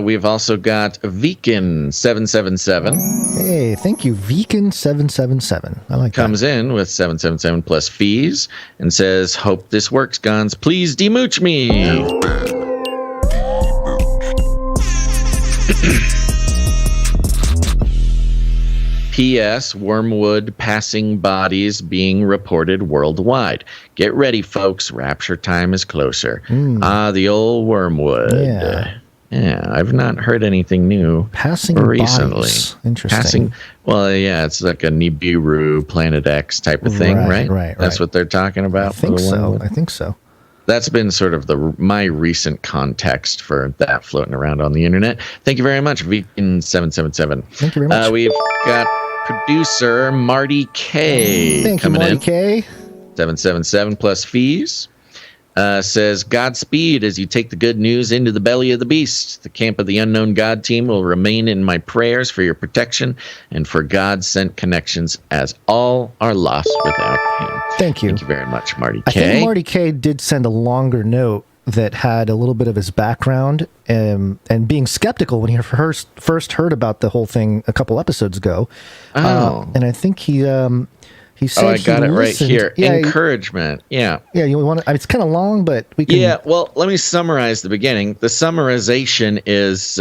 Speaker 1: We've also got Veekan777.
Speaker 3: Hey, thank you, Veekan777. I like
Speaker 1: Comes in with 777 plus fees and says, Hope this works, Gons. Please demooch me. P.S. Wormwood passing bodies being reported worldwide. Get ready, folks. Rapture time is closer. The old Wormwood. Yeah, I've not heard anything new
Speaker 3: Passing
Speaker 1: recently.
Speaker 3: bodies. Interesting.
Speaker 1: Well, yeah, it's like a Nibiru, Planet X type of thing, right?
Speaker 3: Right.
Speaker 1: That's what they're talking about.
Speaker 3: I think
Speaker 1: for the
Speaker 3: so.
Speaker 1: Wormwood?
Speaker 3: I think so.
Speaker 1: That's been sort of my recent context for that floating around on the internet. Thank you very much, Vegan777.
Speaker 3: Thank you very much.
Speaker 1: We've got producer Marty K.
Speaker 3: Thank you,
Speaker 1: coming
Speaker 3: Marty
Speaker 1: in.
Speaker 3: K.
Speaker 1: 777 plus fees. Says, Godspeed as you take the good news into the belly of the beast. The Camp of the Unknown God team will remain in my prayers for your protection and for God-sent connections as all are lost without him.
Speaker 3: Thank you.
Speaker 1: Thank you very much, Marty K.
Speaker 3: I think Marty K did send a longer note that had a little bit of his background and being skeptical when he first heard about the whole thing a couple episodes ago. And I think he said
Speaker 1: I got it right here.
Speaker 3: Yeah,
Speaker 1: Encouragement. Yeah,
Speaker 3: you want to, it's kind of long, but we can.
Speaker 1: Yeah, well, let me summarize the beginning. The summarization is,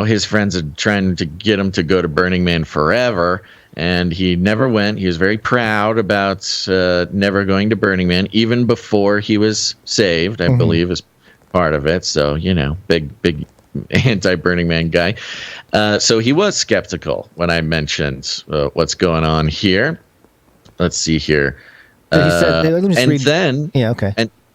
Speaker 1: his friends are trying to get him to go to Burning Man forever, and he never went. He was very proud about never going to Burning Man, even before he was saved, I believe, is part of it. So, big anti-Burning Man guy. So he was skeptical when I mentioned what's going on here. Let's see here. Then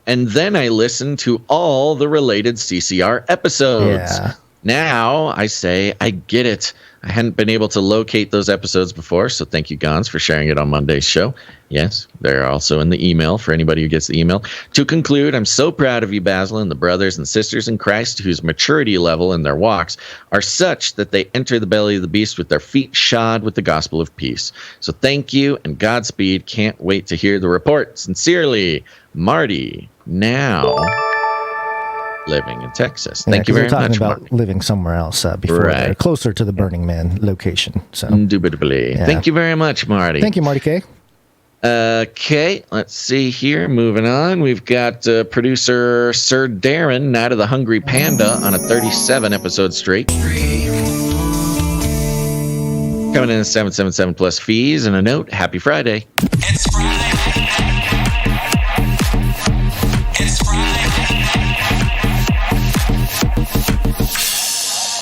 Speaker 1: I listened to all the related CCR episodes.
Speaker 3: Yeah.
Speaker 1: Now I say I get it. I hadn't been able to locate those episodes before, so thank you, Gons, for sharing it on Monday's show. Yes, they're also in the email for anybody who gets the email. To conclude, I'm so proud of you, Basil, and the brothers and sisters in Christ whose maturity level in their walks are such that they enter the belly of the beast with their feet shod with the gospel of peace. So thank you and Godspeed. Can't wait to hear the report. Sincerely, Marty, now living in Texas. Thank you very much. We're talking
Speaker 3: about
Speaker 1: Marty.
Speaker 3: Living somewhere else before,
Speaker 1: right.
Speaker 3: Closer to the Burning Man location. So,
Speaker 1: indubitably. Yeah. Thank you very much, Marty.
Speaker 3: Thank you, Marty K.
Speaker 1: Okay, let's see here. Moving on, we've got producer Sir Darren, Night of the Hungry Panda, on a 37-episode streak. Coming in at 777 plus fees, and a note: Happy Friday.
Speaker 7: It's Friday. It's Friday.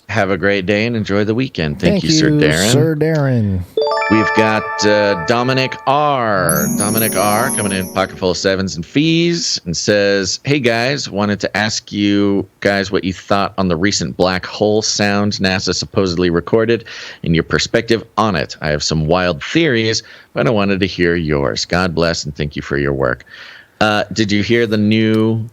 Speaker 1: Have a great day and enjoy the weekend. Thank you, Sir Darren.
Speaker 3: Sir Darren.
Speaker 1: We've got Dominic R. Dominic R. coming in pocket full of sevens and fees and says, "Hey guys, wanted to ask you guys what you thought on the recent black hole sound NASA supposedly recorded and your perspective on it. I have some wild theories, but I wanted to hear yours. God bless and thank you for your work." Did you hear the new?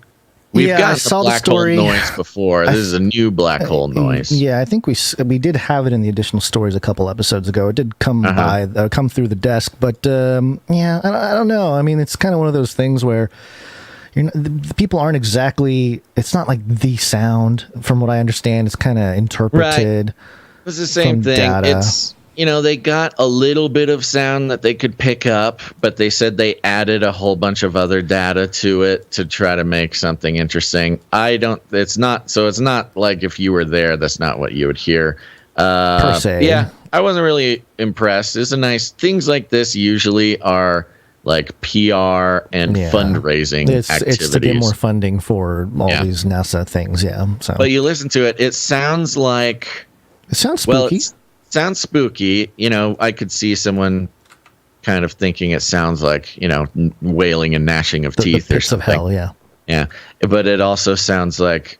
Speaker 1: We've got the black hole noise before. This is a new black hole noise.
Speaker 3: Yeah, I think we did have it in the additional stories a couple episodes ago. It did come come through the desk, but yeah, I don't know. I mean, it's kind of one of those things where the people aren't exactly. It's not like the sound, from what I understand. It's kind of interpreted.
Speaker 1: Right. It's the same thing. Data. It's they got a little bit of sound that they could pick up, but they said they added a whole bunch of other data to it to try to make something interesting. It's not like if you were there, that's not what you would hear.
Speaker 3: Per se.
Speaker 1: Yeah, I wasn't really impressed. It's a nice, things like this usually are like PR and fundraising activities.
Speaker 3: It's to get more funding for all these NASA things, So.
Speaker 1: But you listen to it, it sounds like...
Speaker 3: It sounds spooky.
Speaker 1: Sounds spooky. I could see someone kind of thinking it sounds like, wailing and gnashing of teeth or something.
Speaker 3: The pits of hell, yeah.
Speaker 1: Yeah. But it also sounds like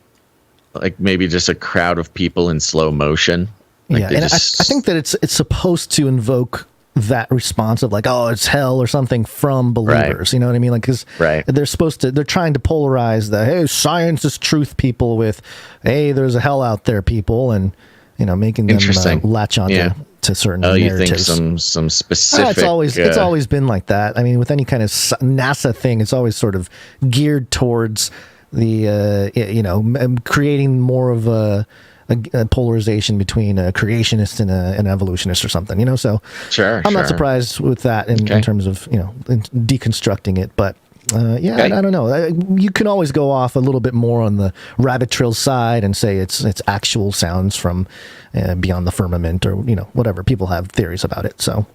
Speaker 1: maybe just a crowd of people in slow motion.
Speaker 3: And I think that it's supposed to invoke that response of like, oh, it's hell or something from believers. Right. You know what I mean? Like, because they're trying to polarize the, hey, science is truth people with, hey, there's a hell out there people, and making them latch on to certain narratives.
Speaker 1: You think some specific...
Speaker 3: It's always been like that. I mean, with any kind of NASA thing, it's always sort of geared towards the, creating more of a polarization between a creationist and an evolutionist or something, So I'm not surprised with that in terms of, deconstructing it, but... I don't know. You can always go off a little bit more on the rabbit trail side and say it's actual sounds from beyond the firmament or whatever. People have theories about it. So,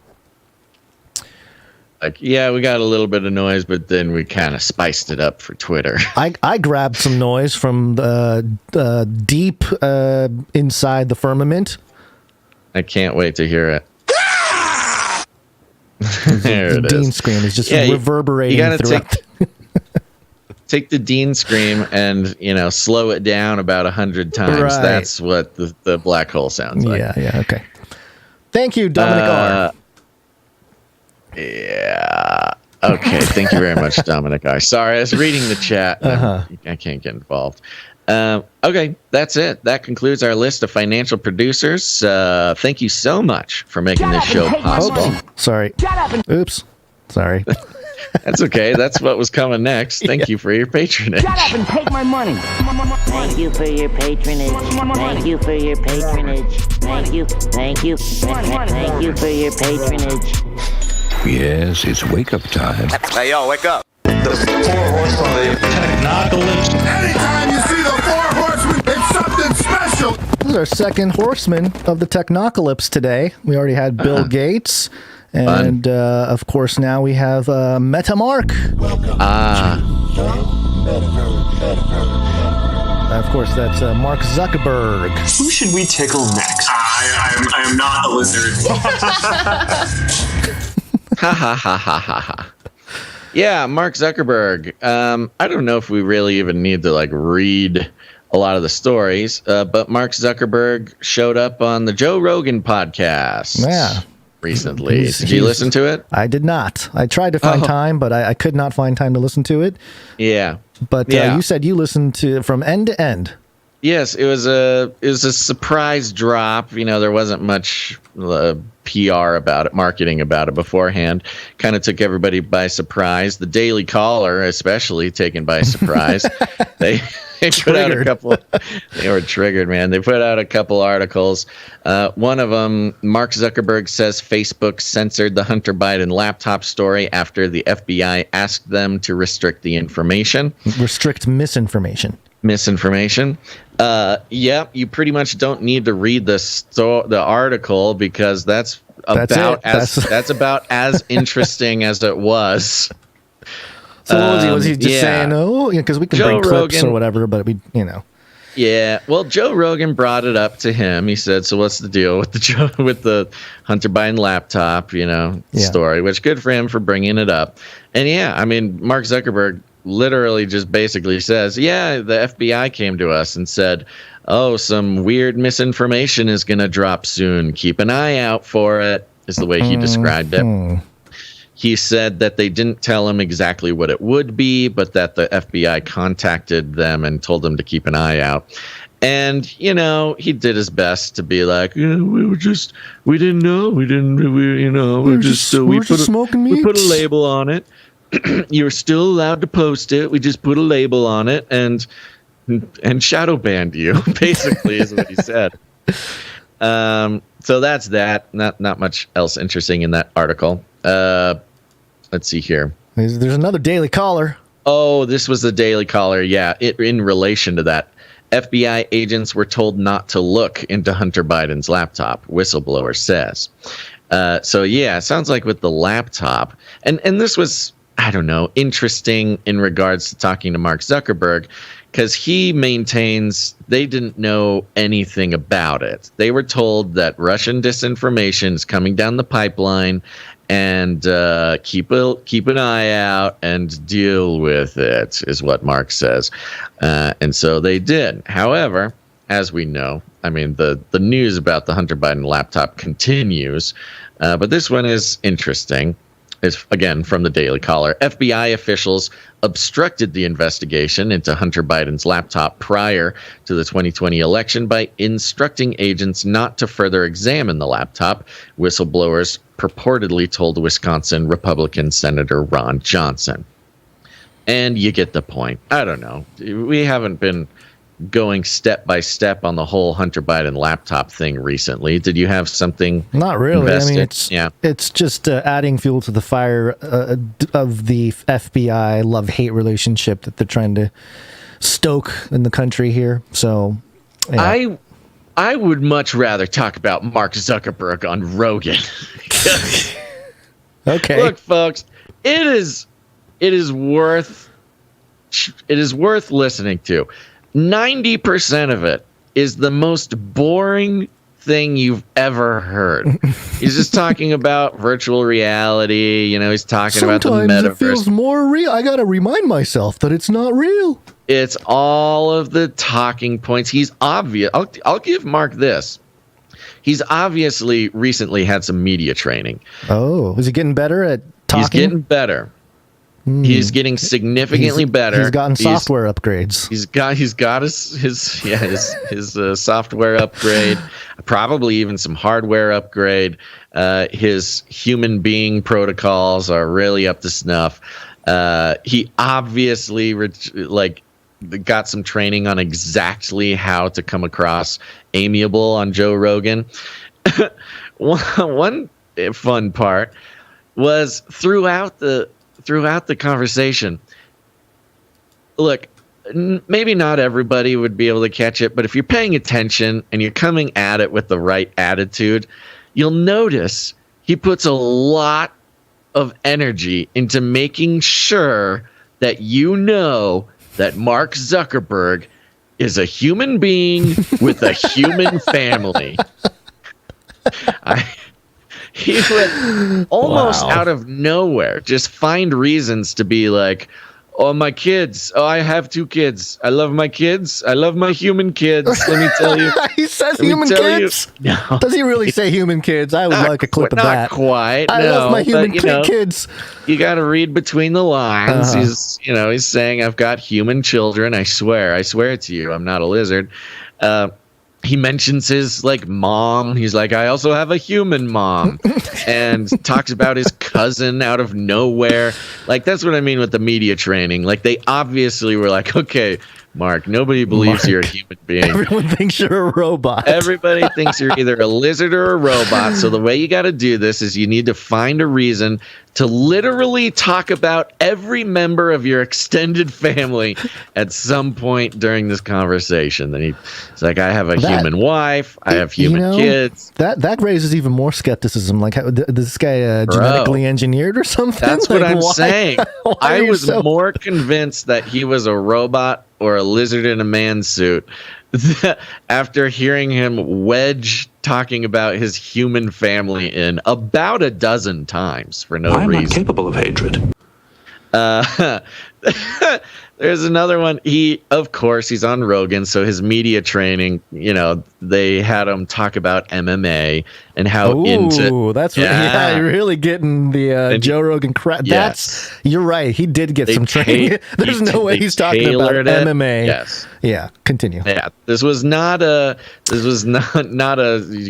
Speaker 1: we got a little bit of noise, but then we kind of spiced it up for Twitter.
Speaker 3: I grabbed some noise from the deep inside the firmament.
Speaker 1: I can't wait to hear it. There it
Speaker 3: Dean
Speaker 1: is.
Speaker 3: Scream is just reverberating throughout.
Speaker 1: Take the Dean Scream and slow it down about 100 times. Right. That's what the black hole sounds like.
Speaker 3: Yeah. Okay. Thank you, Dominic R.
Speaker 1: Yeah. Okay. Thank you very much, Dominic R. Sorry, I was reading the chat. I can't get involved. Okay, that's it. That concludes our list of financial producers. Thank you so much for making this show possible.
Speaker 3: Sorry. Oops. Sorry.
Speaker 1: That's okay. That's what was coming next. Thank you for your patronage.
Speaker 11: Shut up and take my money.
Speaker 13: Thank you for your patronage. Thank you for your patronage. Thank you. Thank you. Thank you for your patronage.
Speaker 14: Yes, it's wake up time.
Speaker 15: Hey, yo, wake up.
Speaker 4: The four horsemen of the technocalypse.
Speaker 5: Anytime you see the four horsemen, it's something special.
Speaker 3: This is our second horseman of the technocalypse today. We already had Bill Gates. And, of course, now we have MetaMark. Of course, that's Mark Zuckerberg.
Speaker 16: Who should we tickle next?
Speaker 17: I am not a lizard.
Speaker 1: Ha ha ha ha ha ha. Yeah, Mark Zuckerberg. I don't know if we really even need to read a lot of the stories. But Mark Zuckerberg showed up on the Joe Rogan podcast.
Speaker 3: Yeah.
Speaker 1: Recently. Did you listen to it?
Speaker 3: I did not. I tried to find time, but I could not find time to listen to it.
Speaker 1: Yeah.
Speaker 3: But you said you listened to from end to end.
Speaker 1: Yes, it was a surprise drop. There wasn't much PR about it, marketing about it beforehand. Kind of took everybody by surprise. The Daily Caller, especially, taken by surprise. They put out a couple. They were triggered, man. They put out a couple articles. One of them, Mark Zuckerberg says Facebook censored the Hunter Biden laptop story after the FBI asked them to restrict the information.
Speaker 3: Restrict misinformation.
Speaker 1: You pretty much don't need to read the article because that's about as interesting as it was.
Speaker 3: So what was he just saying? Oh, because we can
Speaker 1: Joe
Speaker 3: bring clips
Speaker 1: Rogan,
Speaker 3: or whatever, but
Speaker 1: Yeah, well, Joe Rogan brought it up to him. He said, "So what's the deal with the Hunter Biden laptop, story?" Which good for him for bringing it up. And Mark Zuckerberg literally just basically says, the FBI came to us and said, oh, some weird misinformation is going to drop soon. Keep an eye out for it, is the way he described it. He said that they didn't tell him exactly what it would be, but that the FBI contacted them and told them to keep an eye out. And, he did his best to be like, we didn't know. We put a label on it. You're still allowed to post it. We just put a label on it and shadow banned you, basically, is what he said. So that's that. Not much else interesting in that article. Let's see here.
Speaker 3: There's another Daily Caller.
Speaker 1: Oh, this was the Daily Caller. Yeah, in relation to that. FBI agents were told not to look into Hunter Biden's laptop, whistleblower says. It sounds like with the laptop. And this was, I don't know, interesting in regards to talking to Mark Zuckerberg, because he maintains they didn't know anything about it. They were told that Russian disinformation is coming down the pipeline and keep an eye out and deal with it, is what Mark says. And so they did. However, as we know, the news about the Hunter Biden laptop continues, but this one is interesting. It's, again, from the Daily Caller. FBI officials obstructed the investigation into Hunter Biden's laptop prior to the 2020 election by instructing agents not to further examine the laptop, whistleblowers purportedly told Wisconsin Republican Senator Ron Johnson. And you get the point. I don't know. We haven't been going step by step on the whole Hunter Biden laptop thing recently. Did you have something?
Speaker 3: Not really.
Speaker 1: Invested?
Speaker 3: It's just adding fuel to the fire of the FBI love-hate relationship that they're trying to stoke in the country here. So, yeah.
Speaker 1: I would much rather talk about Mark Zuckerberg on Rogan.
Speaker 3: Okay.
Speaker 1: Look, folks, it is worth listening to. 90% of it is the most boring thing you've ever heard. He's just talking about virtual reality. He's talking about the metaverse.
Speaker 3: Sometimes it feels more real. I got to remind myself that it's not real.
Speaker 1: It's all of the talking points. He's obvious. I'll give Mark this. He's obviously recently had some media training.
Speaker 3: Oh, is he getting better at talking?
Speaker 1: He's getting better. He's getting significantly better.
Speaker 3: He's gotten software upgrades.
Speaker 1: He's got his software upgrade, probably even some hardware upgrade. His human being protocols are really up to snuff. He obviously got some training on exactly how to come across amiable on Joe Rogan. One fun part was throughout the conversation. Look, maybe not everybody would be able to catch it, but if you're paying attention and you're coming at it with the right attitude, you'll notice he puts a lot of energy into making sure that that Mark Zuckerberg is a human being with a human family. He would almost out of nowhere just find reasons to be like, Oh, my kids. Oh, I have 2 kids. I love my kids. I love my human kids. Let me tell you.
Speaker 3: He says human kids?
Speaker 1: No.
Speaker 3: Does he really say human kids? I would like a clip of that.
Speaker 1: Not quite.
Speaker 3: I love my human kids.
Speaker 1: You got to read between the lines. He's saying, I've got human children. I swear to you, I'm not a lizard. He mentions his mom. He's like, I also have a human mom, and talks about his cousin out of nowhere. That's what I mean with the media training. They obviously were like, okay, Mark, nobody believes you're a human being.
Speaker 3: Everyone thinks you're a robot.
Speaker 1: Everybody thinks you're either a lizard or a robot. So the way you got to do this is you need to find a reason to literally talk about every member of your extended family at some point during this conversation. Then he's like, I have a human wife. I have human kids.
Speaker 3: That raises even more skepticism. This guy genetically engineered or something?
Speaker 1: That's what I'm saying. I was more convinced that he was a robot or a lizard in a man suit after hearing him wedge talking about his human family in about a dozen times for no reason.
Speaker 16: I'm not capable of hatred.
Speaker 1: There's another one. Of course, he's on Rogan, so his media training, they had him talk about MMA and how
Speaker 3: that's right. You're really getting the Joe Rogan crap.
Speaker 1: Yes.
Speaker 3: You're right. He did get some training. There's no way he's talking about MMA.
Speaker 1: Yes.
Speaker 3: Yeah. Continue.
Speaker 1: Yeah. This was not a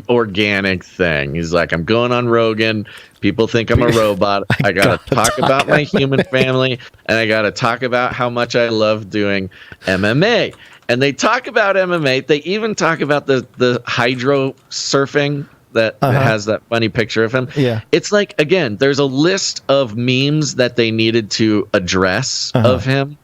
Speaker 1: organic thing. He's like, I'm going on Rogan. People think I'm a robot. I got to talk about my human family, and I got to talk about how much I love doing MMA. And they talk about MMA. They even talk about the hydro surfing that has that funny picture of him.
Speaker 3: Yeah.
Speaker 1: It's again, there's a list of memes that they needed to address of him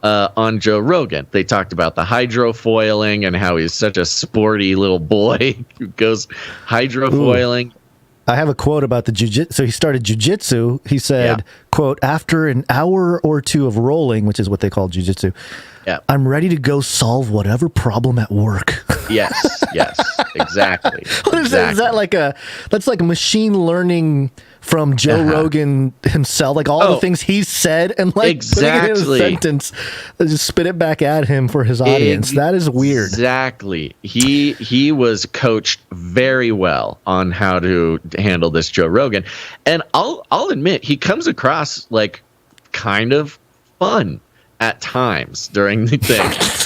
Speaker 1: on Joe Rogan. They talked about the hydrofoiling and how he's such a sporty little boy who goes hydrofoiling.
Speaker 3: I have a quote about the jiu-jitsu. So he started jiu-jitsu. He said, quote, after an hour or 2 of rolling, which is what they call jiu-jitsu, I'm ready to go solve whatever problem at work.
Speaker 1: Yes, exactly.
Speaker 3: What is that? Is that that's like machine learning from Joe Rogan himself? All the things he's said and putting it in a sentence, just spit it back at him for his audience. That is weird.
Speaker 1: Exactly. He was coached very well on how to handle this Joe Rogan. And I'll admit, he comes across kind of fun at times during the thing,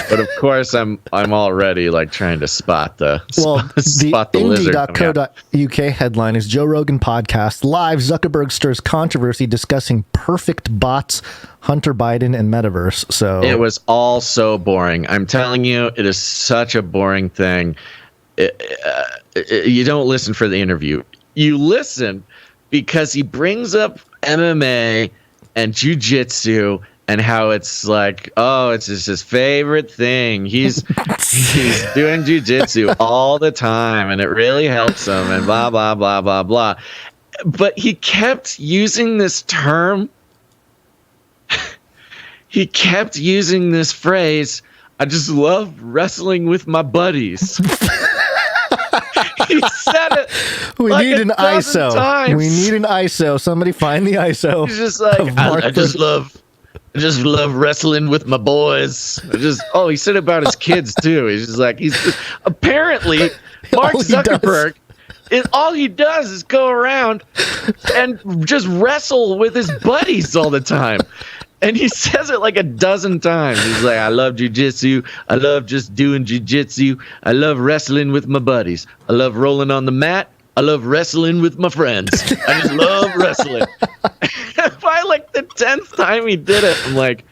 Speaker 1: but of course I'm already trying to spot the spot the lizard.
Speaker 3: Indie.co.uk headline is Joe Rogan podcast live. Zuckerberg stirs controversy discussing perfect bots, Hunter Biden, and metaverse. So
Speaker 1: it was all so boring. I'm telling you, it is such a boring thing. You don't listen for the interview. You listen because he brings up MMA and jiu-jitsu and how it's it's just his favorite thing. He's doing jiu-jitsu all the time, and it really helps him, and blah, blah, blah, blah, blah. But he kept using this term. He kept using this phrase, I just love wrestling with my buddies. He said it.
Speaker 3: We need an ISO.
Speaker 1: Times.
Speaker 3: We need an ISO. Somebody find the ISO.
Speaker 1: He's just I just love wrestling with my boys. He said about his kids too. He's just apparently Mark Zuckerberg all he does is go around and just wrestle with his buddies all the time. And he says it a dozen times. He's like, I love jiu-jitsu. I love just doing jiu-jitsu. I love wrestling with my buddies. I love rolling on the mat. I love wrestling with my friends. I just love wrestling. By the 10th time he did it, I'm like,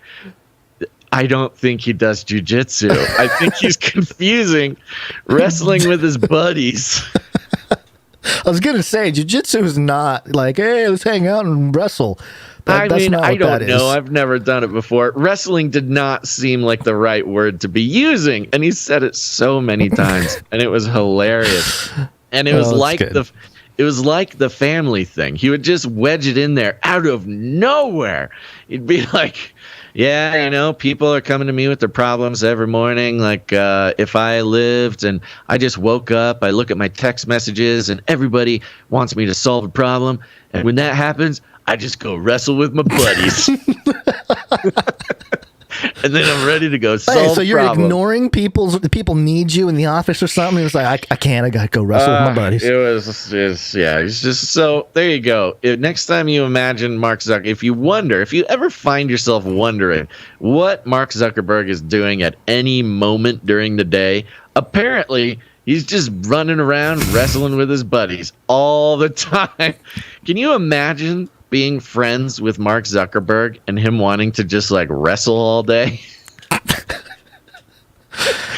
Speaker 1: I don't think he does jiu-jitsu. I think he's confusing wrestling with his buddies.
Speaker 3: I was going to say, jiu-jitsu is not hey, let's hang out and wrestle.
Speaker 1: I don't know. I've never done it before. Wrestling did not seem like the right word to be using, and he said it so many times, and it was hilarious. And it was the family thing. He would just wedge it in there out of nowhere. He'd be like, yeah, people are coming to me with their problems every morning. If I lived and I just woke up, I look at my text messages and everybody wants me to solve a problem. And when that happens, I just go wrestle with my buddies. And then I'm ready to go solve
Speaker 3: so you're
Speaker 1: problems.
Speaker 3: ignoring people need you in the office or something. It's like I can't. I gotta go wrestle with my buddies.
Speaker 1: It's just so. There you go. Next time you imagine Mark Zuckerberg, if you ever find yourself wondering what Mark Zuckerberg is doing at any moment during the day, apparently he's just running around wrestling with his buddies all the time. Can you imagine being friends with Mark Zuckerberg and him wanting to just like wrestle all day?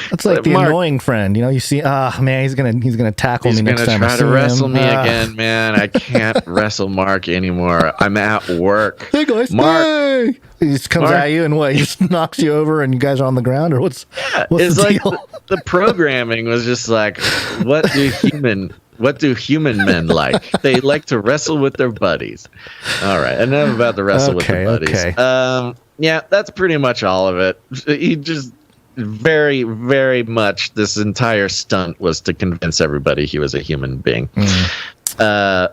Speaker 3: That's like the annoying friend, you see, man, he's gonna tackle me next time.
Speaker 1: He's gonna try to wrestle me again, man. I can't wrestle Mark anymore. I'm at work.
Speaker 3: Hey guys,
Speaker 1: Mark.
Speaker 3: Hey! He just comes at you and he just knocks you over and you guys are on the ground, or what's
Speaker 1: it's
Speaker 3: the
Speaker 1: like
Speaker 3: deal?
Speaker 1: the programming was just like, what do human men like? They like to wrestle with their buddies. All right, enough about the wrestle with the buddies.
Speaker 3: Okay.
Speaker 1: Yeah, that's pretty much all of it. He just very, very much this entire stunt was to convince everybody he was a human being. I'd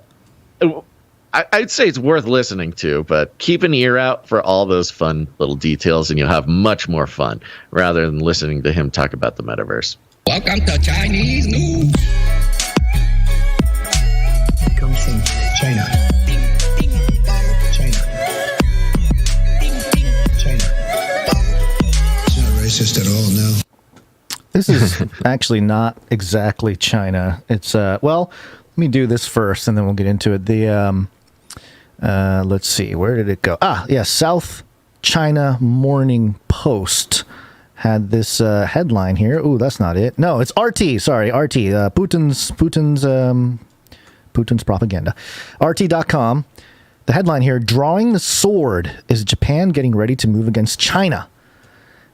Speaker 1: say it's worth listening to, but keep an ear out for all those fun little details, and you'll have much more fun rather than listening to him talk about the metaverse.
Speaker 11: Welcome to Chinese news.
Speaker 15: It comes from China. It's not racist at all, no.
Speaker 3: This is actually not exactly China. It's let me do this first, and then we'll get into it. Let's see, where did it go? South China Morning Post had this headline here. Ooh, that's not it. No, it's RT. Sorry, RT. Putin's propaganda. RT.com. The headline here: Drawing the sword. Is Japan getting ready to move against China?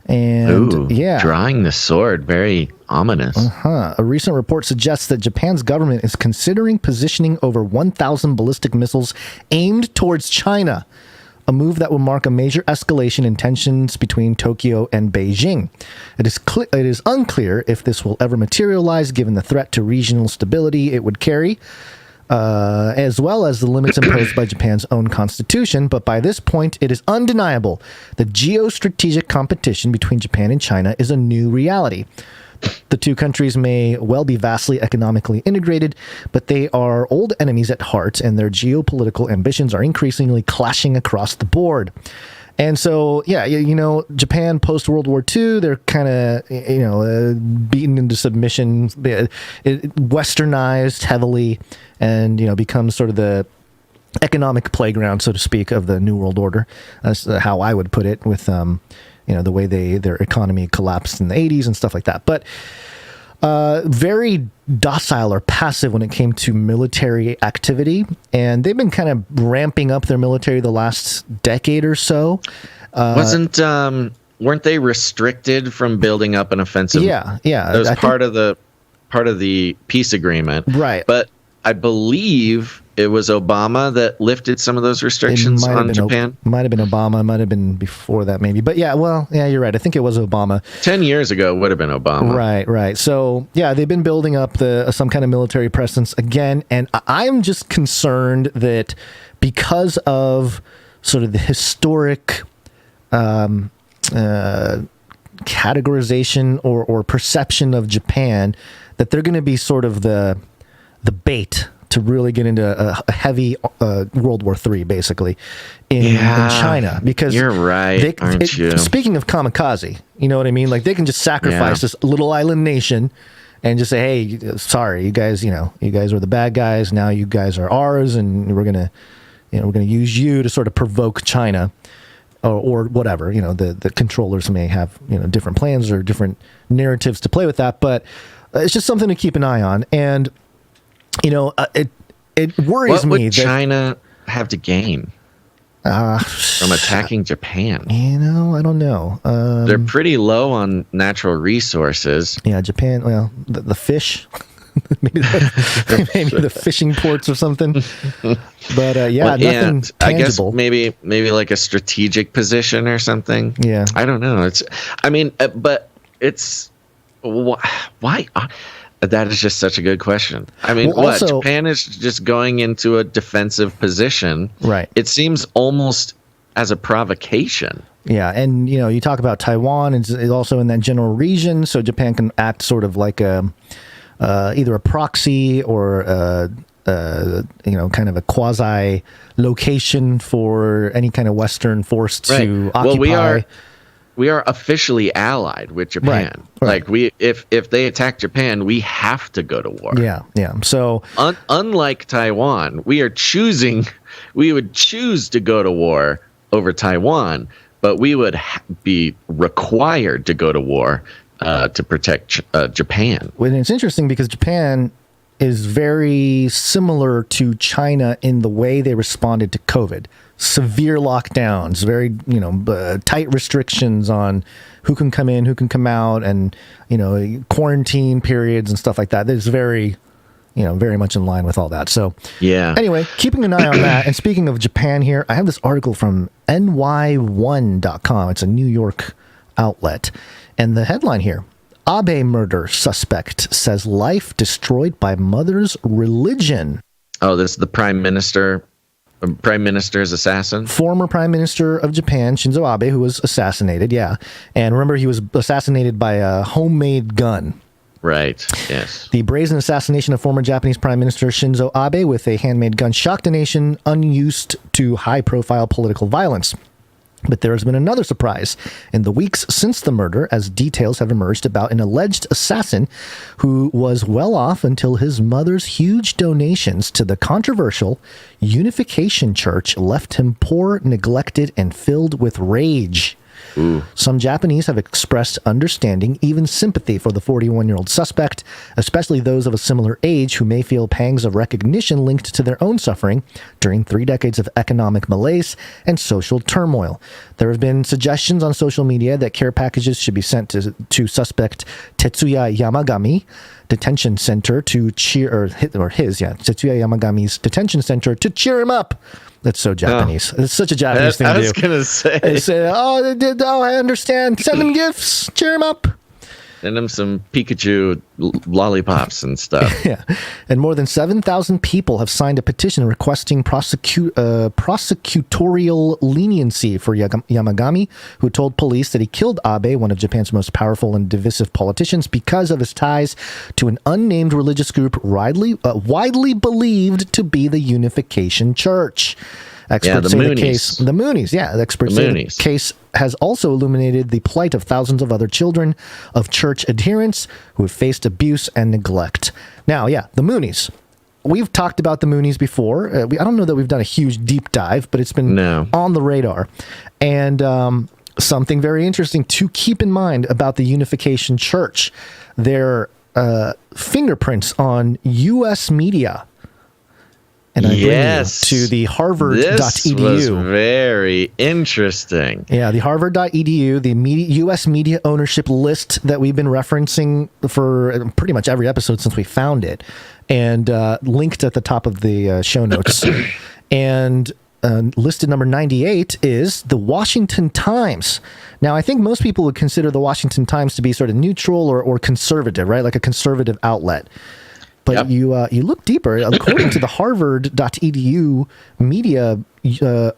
Speaker 3: And
Speaker 1: drawing the sword, very ominous.
Speaker 3: A recent report suggests that Japan's government is considering positioning over 1,000 ballistic missiles aimed towards China, a move that will mark a major escalation in tensions between Tokyo and Beijing. It is unclear if this will ever materialize, given the threat to regional stability it would carry, as well as the limits imposed by Japan's own constitution. But by this point, it is undeniable that geostrategic competition between Japan and China is a new reality. The two countries may well be vastly economically integrated, but they are old enemies at heart, and their geopolitical ambitions are increasingly clashing across the board. And so, Japan post-World War II, they're kind of, beaten into submission, westernized heavily, and, becomes sort of the economic playground, so to speak, of the New World Order. That's how I would put it, with, the way their economy collapsed in the 80s and stuff like that. But very docile or passive when it came to military activity, and they've been kind of ramping up their military the last decade or so.
Speaker 1: Weren't they restricted from building up an offensive?
Speaker 3: Yeah.
Speaker 1: That was part of the peace agreement,
Speaker 3: right?
Speaker 1: But I believe it was Obama that lifted some of those restrictions on Japan.
Speaker 3: Might have been Obama. Might have been before that, maybe. But you're right. I think it was Obama.
Speaker 1: 10 years ago, it would have been Obama.
Speaker 3: Right. So, they've been building up some kind of military presence again. And I'm just concerned that because of sort of the historic categorization or perception of Japan, that they're going to be sort of the bait to really get into a heavy World War III, basically, in China. Because
Speaker 1: you're right, aren't you?
Speaker 3: Speaking of kamikaze, you know what I mean? Like, they can just sacrifice this little island nation and just say, hey, sorry, you guys are the bad guys. Now you guys are ours, and we're gonna use you to sort of provoke China. Or whatever, the controllers may have, different plans or different narratives to play with that, but it's just something to keep an eye on. And it worries me.
Speaker 1: What would China have to gain from attacking Japan?
Speaker 3: I don't know.
Speaker 1: They're pretty low on natural resources.
Speaker 3: Yeah, Japan. Well, the fish. maybe the fishing ports or something. But nothing tangible.
Speaker 1: I guess maybe like a strategic position or something.
Speaker 3: Yeah,
Speaker 1: I don't know. But it's why. That is just such a good question. I mean,
Speaker 3: Well, also-
Speaker 1: Japan is just going into a defensive position.
Speaker 3: Right.
Speaker 1: It seems almost as a provocation.
Speaker 3: Yeah, and you talk about Taiwan, it's also in that general region, so Japan can act sort of like either a proxy or kind of a quasi location for any kind of Western force to occupy.
Speaker 1: Well, we are officially allied with Japan.
Speaker 3: Right.
Speaker 1: Like if they attack Japan, we have to go to war.
Speaker 3: Yeah. So
Speaker 1: unlike Taiwan, we would choose to go to war over Taiwan, but we would be required to go to war to protect Japan.
Speaker 3: Well, it's interesting because Japan is very similar to China in the way they responded to COVID. Severe lockdowns, very tight restrictions on who can come in, who can come out, and quarantine periods and stuff like that. It's very much in line with all that. So
Speaker 1: yeah.
Speaker 3: Anyway, keeping an eye on that. And speaking of Japan here, I have this article from ny1.com. It's a New York outlet. And the headline here, Abe murder suspect says life destroyed by mother's religion.
Speaker 1: Oh, this is the prime minister's assassin?
Speaker 3: Former prime minister of Japan, Shinzo Abe, who was assassinated, yeah. And remember, he was assassinated by a homemade gun.
Speaker 1: Right, yes.
Speaker 3: The brazen assassination of former Japanese Prime Minister Shinzo Abe with a handmade gun shocked a nation unused to high-profile political violence. But there has been another surprise in the weeks since the murder, as details have emerged about an alleged assassin who was well off until his mother's huge donations to the controversial Unification Church left him poor, neglected, and filled with rage.
Speaker 1: Ooh.
Speaker 3: Some Japanese have expressed understanding, even sympathy for the 41-year-old suspect, especially those of a similar age who may feel pangs of recognition linked to their own suffering during 3 decades of economic malaise and social turmoil. There have been suggestions on social media that care packages should be sent to suspect Tetsuya Yamagami detention center to Tetsuya Yamagami's detention center to cheer him up. That's so Japanese. It's such a Japanese thing to do.
Speaker 1: I was going to say.
Speaker 3: They say, I understand. Send them gifts. Cheer them up.
Speaker 1: Send them some Pikachu lollipops and stuff.
Speaker 3: Yeah. And more than 7,000 people have signed a petition requesting prosecutorial leniency for Yamagami, who told police that he killed Abe, one of Japan's most powerful and divisive politicians, because of his ties to an unnamed religious group widely believed to be the Unification Church. Experts say the Moonies. Yeah, the experts say the case has also illuminated the plight of thousands of other children of church adherents who have faced abuse and neglect. Now, yeah, the Moonies. We've talked about the Moonies before. I don't know that we've done a huge deep dive, but it's been on the radar. And something very interesting to keep in mind about the Unification Church, their fingerprints on U.S. media. And I bring you to the Harvard.edu.
Speaker 1: This was very interesting.
Speaker 3: Yeah, the Harvard.edu, the U.S. media ownership list that we've been referencing for pretty much every episode since we found it, and linked at the top of the show notes. And listed number 98 is the Washington Times. Now, I think most people would consider the Washington Times to be sort of neutral or conservative, right? Like a conservative outlet. But you look deeper, according to the Harvard.edu media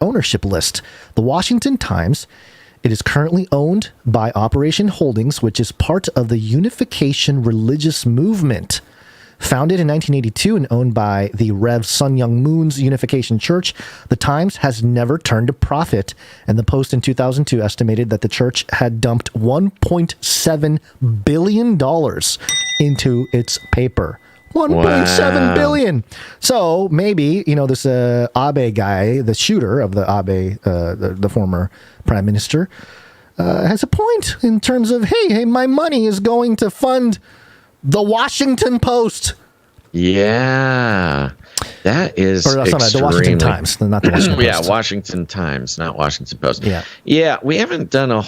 Speaker 3: ownership list, the Washington Times, it is currently owned by Operation Holdings, which is part of the Unification Religious Movement. Founded in 1982 and owned by the Rev. Sun Young Moon's Unification Church, the Times has never turned a profit, and the Post in 2002 estimated that the church had dumped $1.7 billion into its paper. 1.7 billion. So maybe, this Abe guy, the shooter of the Abe, the former prime minister, has a point in terms of, hey, my money is going to fund the Washington Post.
Speaker 1: Yeah. That is
Speaker 3: the Washington Times, not the Washington Post.
Speaker 1: Yeah, Washington Times, not Washington Post.
Speaker 3: Yeah,
Speaker 1: we haven't brought a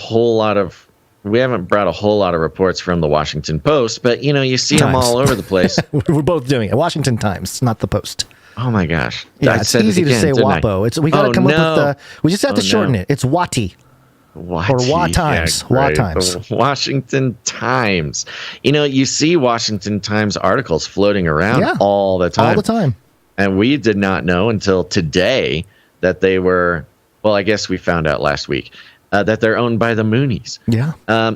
Speaker 1: whole lot of reports from the Washington Post, but you see them all over the place.
Speaker 3: We're both doing it. Washington Times, not the Post.
Speaker 1: Oh my gosh!
Speaker 3: Yeah, it's easy to say Wapo. We got to come up with we just have to shorten it. It's Wati. Wa Times. Wa Times.
Speaker 1: The Washington Times. You know, you see Washington Times articles floating around all the time.
Speaker 3: All the time.
Speaker 1: And we did not know until today that they were, well, I guess we found out last week, that they're owned by the Moonies.
Speaker 3: Yeah.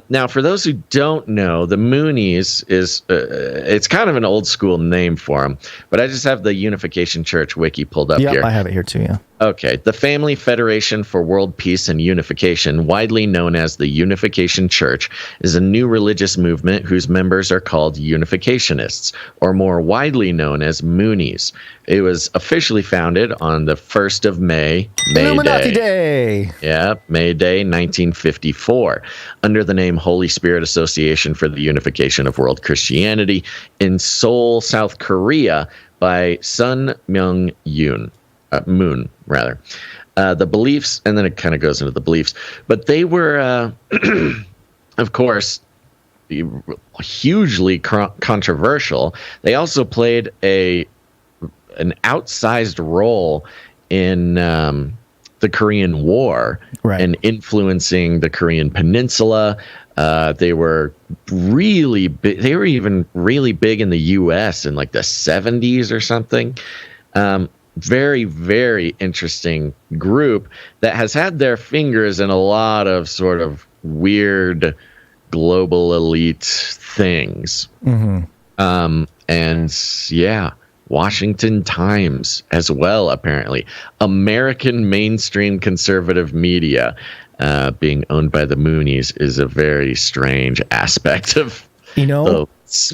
Speaker 1: Now, for those who don't know, the Moonies is, it's kind of an old school name for them, but I just have the Unification Church wiki pulled up here.
Speaker 3: Yeah, I have it here too, yeah.
Speaker 1: Okay. The Family Federation for World Peace and Unification, widely known as the Unification Church, is a new religious movement whose members are called Unificationists, or more widely known as Moonies. It was officially founded on the 1st of May,
Speaker 3: Illuminati Day.
Speaker 1: Yeah, May Day, 1954, under the name Holy Spirit Association for the Unification of World Christianity in Seoul, South Korea, by Sun Myung Moon, rather. The beliefs, and then it kind of goes into the beliefs, but they were, of course, hugely controversial. They also played an outsized role in the Korean War and influencing the Korean Peninsula. They were really big. They were even really big in the U.S. in like the 70s or something. Very, very interesting group that has had their fingers in a lot of sort of weird global elite things. Mm-hmm. And yeah, Washington Times as well, apparently. American mainstream conservative media being owned by the Moonies is a very strange aspect of the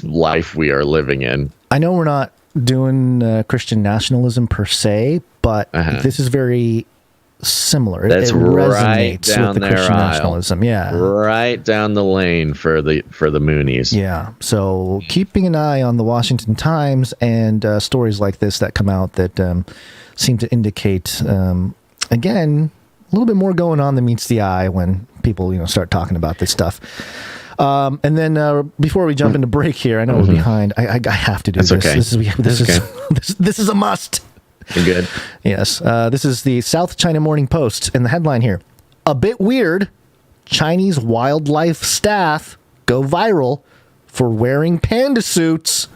Speaker 1: life we are living in.
Speaker 3: I know we're not doing Christian nationalism per se, but this is very similar.
Speaker 1: That's
Speaker 3: it
Speaker 1: right
Speaker 3: resonates
Speaker 1: down
Speaker 3: with the
Speaker 1: their
Speaker 3: Christian
Speaker 1: aisle.
Speaker 3: nationalism. Yeah,
Speaker 1: right down the lane for the Moonies.
Speaker 3: Yeah, so keeping an eye on the Washington Times and stories like this that come out that seem to indicate, again, a little bit more going on than meets the eye when people start talking about this stuff. And then before we jump into break here, I know we're behind. I have to do this.
Speaker 1: Okay.
Speaker 3: This is a must.
Speaker 1: You're good.
Speaker 3: Yes. This is the South China Morning Post, and the headline here: a bit weird. Chinese wildlife staff go viral for wearing panda suits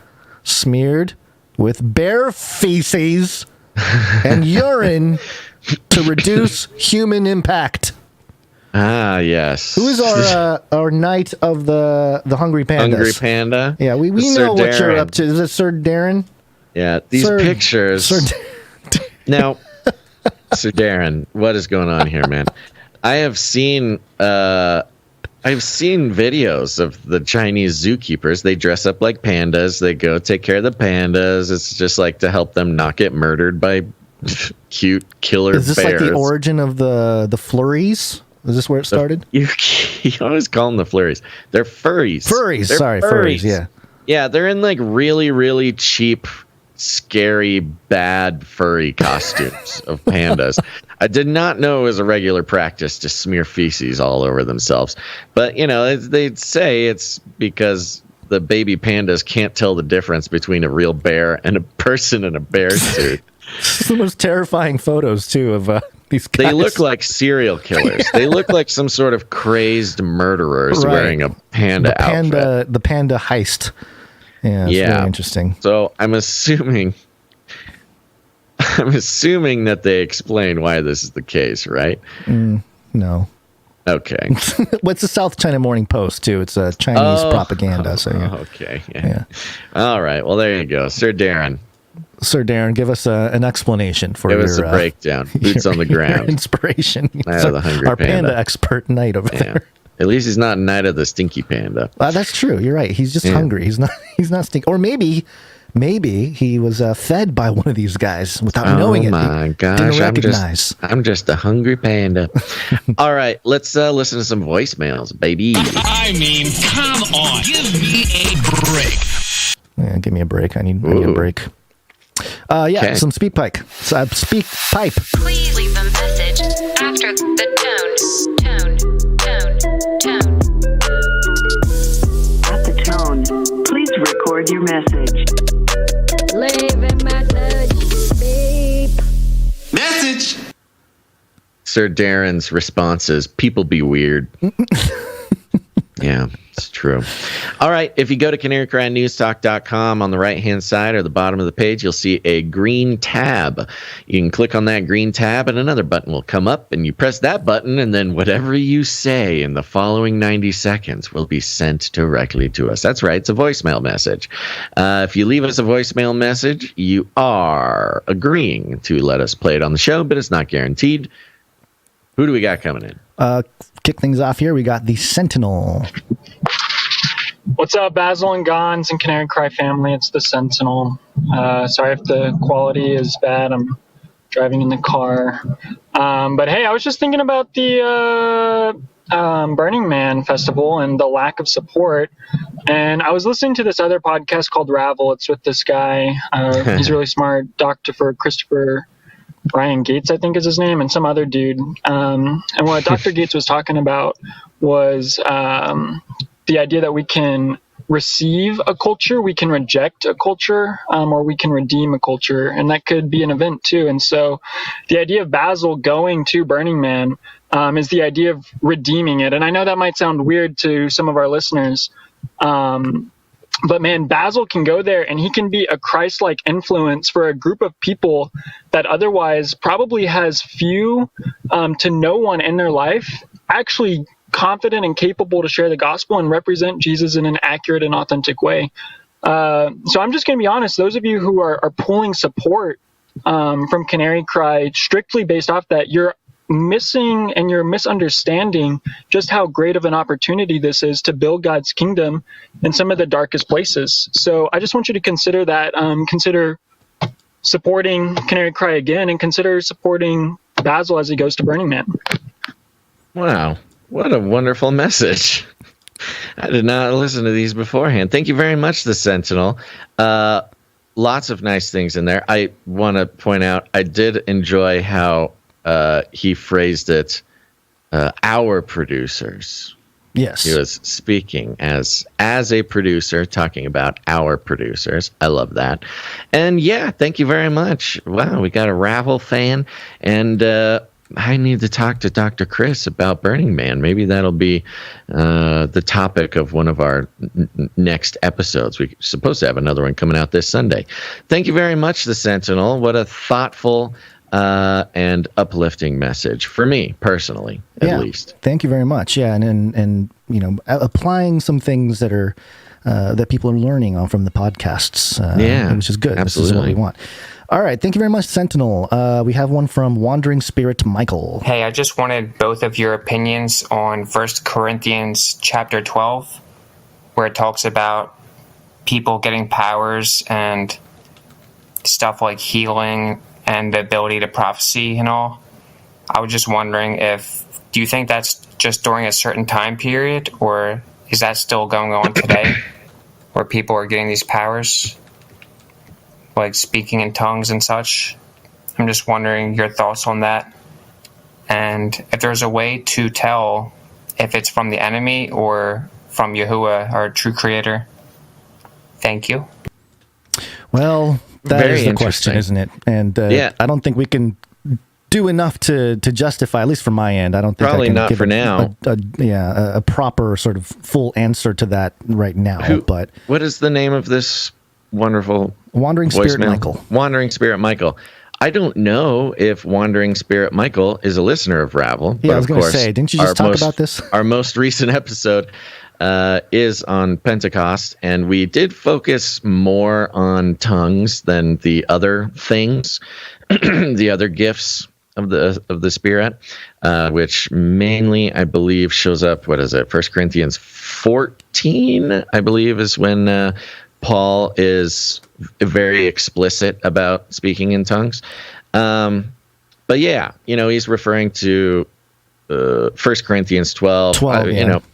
Speaker 3: smeared with bear feces and urine to reduce human impact.
Speaker 1: Ah, yes.
Speaker 3: Who is our knight of the Hungry Pandas?
Speaker 1: Hungry Panda?
Speaker 3: Yeah, we know what you're up to. Is it Sir Darren?
Speaker 1: Yeah, these pictures. Now, Sir Darren, what is going on here, man? I've seen videos of the Chinese zookeepers. They dress up like pandas. They go take care of the pandas. It's just like to help them not get murdered by cute killer bears.
Speaker 3: Is this like the origin of the flurries? Is this where it started?
Speaker 1: You always call them the flurries. They're furries.
Speaker 3: Furries, yeah.
Speaker 1: Yeah, they're in like really, really cheap, scary, bad furry costumes of pandas. I did not know it was a regular practice to smear feces all over themselves. But, they'd say it's because the baby pandas can't tell the difference between a real bear and a person in a bear suit.
Speaker 3: It's the most terrifying photos, too, of these guys.
Speaker 1: They look like serial killers. They look like some sort of crazy murderers wearing a panda outfit.
Speaker 3: The panda heist. Yeah, it's very interesting.
Speaker 1: So I'm assuming that they explain why this is the case, right?
Speaker 3: No.
Speaker 1: Okay.
Speaker 3: What's the South China Morning Post, too? It's a Chinese propaganda. So yeah.
Speaker 1: Okay. Yeah. All right. Well, there you go. Sir Darren,
Speaker 3: give us an explanation for
Speaker 1: Give us a breakdown. Boots on the ground.
Speaker 3: Inspiration.
Speaker 1: The hungry
Speaker 3: our panda expert knight over there.
Speaker 1: At least he's not Knight of the Stinky Panda.
Speaker 3: That's true. You're right. He's just hungry. He's not stinky. Or maybe he was fed by one of these guys without knowing it.
Speaker 1: Oh my gosh! I'm just a hungry panda. All right, let's listen to some voicemails, baby.
Speaker 11: I mean, come on, give me a break.
Speaker 3: Yeah, give me a break. I need a break. Some speak pipe. Speak pipe.
Speaker 18: Please leave a message after the tone.
Speaker 19: At the tone, please record your message.
Speaker 18: Leave a message. Beep.
Speaker 11: Message.
Speaker 1: Sir Darren's responses. People be weird. Yeah, it's true. All right. If you go to canarycrynewstalk.com, on the right-hand side or the bottom of the page, you'll see a green tab. You can click on that green tab and another button will come up, and you press that button, and then whatever you say in the following 90 seconds will be sent directly to us. That's right. It's a voicemail message. If you leave us a voicemail message, you are agreeing to let us play it on the show, but it's not guaranteed. Who do we got coming in?
Speaker 3: Kick things off here. We got the Sentinel.
Speaker 20: What's up, Basil and Gons and Canary Cry family? It's the Sentinel. Sorry if the quality is bad. I'm driving in the car. But hey, I was just thinking about the Burning Man festival and the lack of support. And I was listening to this other podcast called Ravel. It's with this guy. He's really smart, Dr. Christopher Ryan Gates, I think is his name, and some other dude. And what Dr. Gates was talking about was the idea that we can receive a culture, we can reject a culture, or we can redeem a culture. And that could be an event too. And so the idea of Basil going to Burning Man is the idea of redeeming it. And I know that might sound weird to some of our listeners, but man, Basil can go there and he can be a Christ-like influence for a group of people that otherwise probably has few to no one in their life, actually confident and capable to share the gospel and represent Jesus in an accurate and authentic way. So I'm just going to be honest, those of you who are pulling support from Canary Cry strictly based off that, you're missing and you're misunderstanding just how great of an opportunity this is to build God's kingdom in some of the darkest places. So I just want you to consider that, consider supporting Canary Cry again, and consider supporting Basil as he goes to Burning Man.
Speaker 1: Wow, what a wonderful message. I did not listen to these beforehand. Thank you very much, The Sentinel. Lots of nice things in there. I want to point out, I did enjoy how he phrased it, our producers.
Speaker 3: Yes.
Speaker 1: He was speaking as a producer, talking about our producers. I love that. And yeah, thank you very much. Wow, we got a Ravel fan. And I need to talk to Dr. Chris about Burning Man. Maybe that'll be the topic of one of our next episodes. We're supposed to have another one coming out this Sunday. Thank you very much, The Sentinel. What a thoughtful and uplifting message for me personally, at least.
Speaker 3: Thank you very much. Yeah, and you know, applying some things that are that people are learning from the podcasts. Which is good.
Speaker 1: Absolutely.
Speaker 3: This is what we want. All right, thank you very much, Sentinel. We have one from Wandering Spirit Michael.
Speaker 21: Hey, I just wanted both of your opinions on 1 Corinthians chapter 12, where it talks about people getting powers and stuff like healing and the ability to prophecy and all. I was just wondering do you think that's just during a certain time period, or is that still going on today, where people are getting these powers, like speaking in tongues and such? I'm just wondering your thoughts on that, and if there's a way to tell if it's from the enemy or from Yahuwah, our true creator. Thank you.
Speaker 3: Well, that is the question, isn't it? And I don't think we can do enough to justify, at least from my end. I don't think
Speaker 1: probably
Speaker 3: I can
Speaker 1: not
Speaker 3: give
Speaker 1: for now.
Speaker 3: A proper sort of full answer to that right now. But
Speaker 1: what is the name of this wonderful
Speaker 3: Wandering
Speaker 1: voicemail?
Speaker 3: Spirit Michael?
Speaker 1: Wandering Spirit Michael. I don't know if Wandering Spirit Michael is a listener of Ravel.
Speaker 3: Yeah,
Speaker 1: but
Speaker 3: I was going to say, didn't you just talk about this?
Speaker 1: Our most recent episode is on Pentecost, and we did focus more on tongues than the other things, the other gifts of the Spirit, which mainly, I believe, shows up, 1 Corinthians 14, I believe, is when Paul is very explicit about speaking in tongues. But yeah, he's referring to 1 Corinthians 12,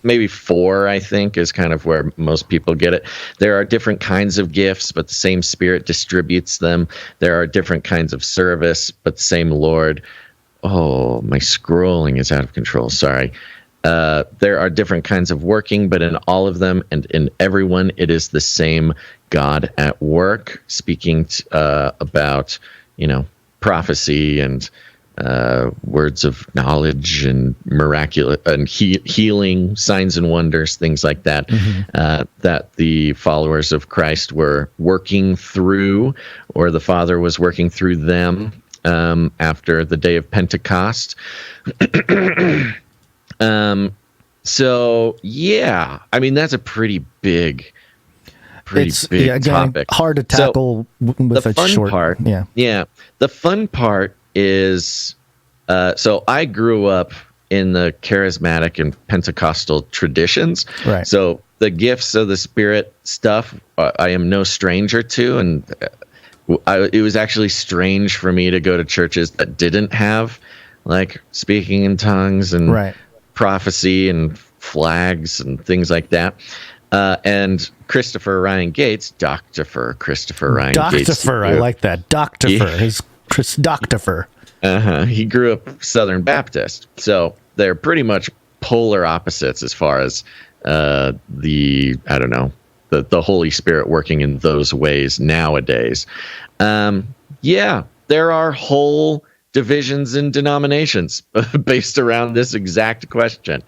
Speaker 1: maybe 4, I think, is kind of where most people get it. There are different kinds of gifts, but the same Spirit distributes them. There are different kinds of service, but the same Lord. Oh, my scrolling is out of control. Sorry. There are different kinds of working, but in all of them and in everyone, it is the same God at work, speaking about, prophecy and words of knowledge and miraculous and healing, signs and wonders, things like that, that the followers of Christ were working through, or the Father was working through them after the day of Pentecost. So yeah, I mean, that's a pretty big topic.
Speaker 3: Hard to tackle with
Speaker 1: the
Speaker 3: a
Speaker 1: fun
Speaker 3: short
Speaker 1: part.
Speaker 3: Yeah.
Speaker 1: The fun part is, so I grew up in the charismatic and Pentecostal traditions.
Speaker 3: Right.
Speaker 1: So the gifts of the Spirit stuff, I am no stranger to, and it was actually strange for me to go to churches that didn't have like speaking in tongues and prophecy and flags and things like that. And Christopher Ryan Gates, Christopher Ryan Gates.
Speaker 3: I like that. His Chris Doctopher.
Speaker 1: He grew up Southern Baptist. So they're pretty much polar opposites as far as the Holy Spirit working in those ways nowadays. There are whole divisions and denominations based around this exact question.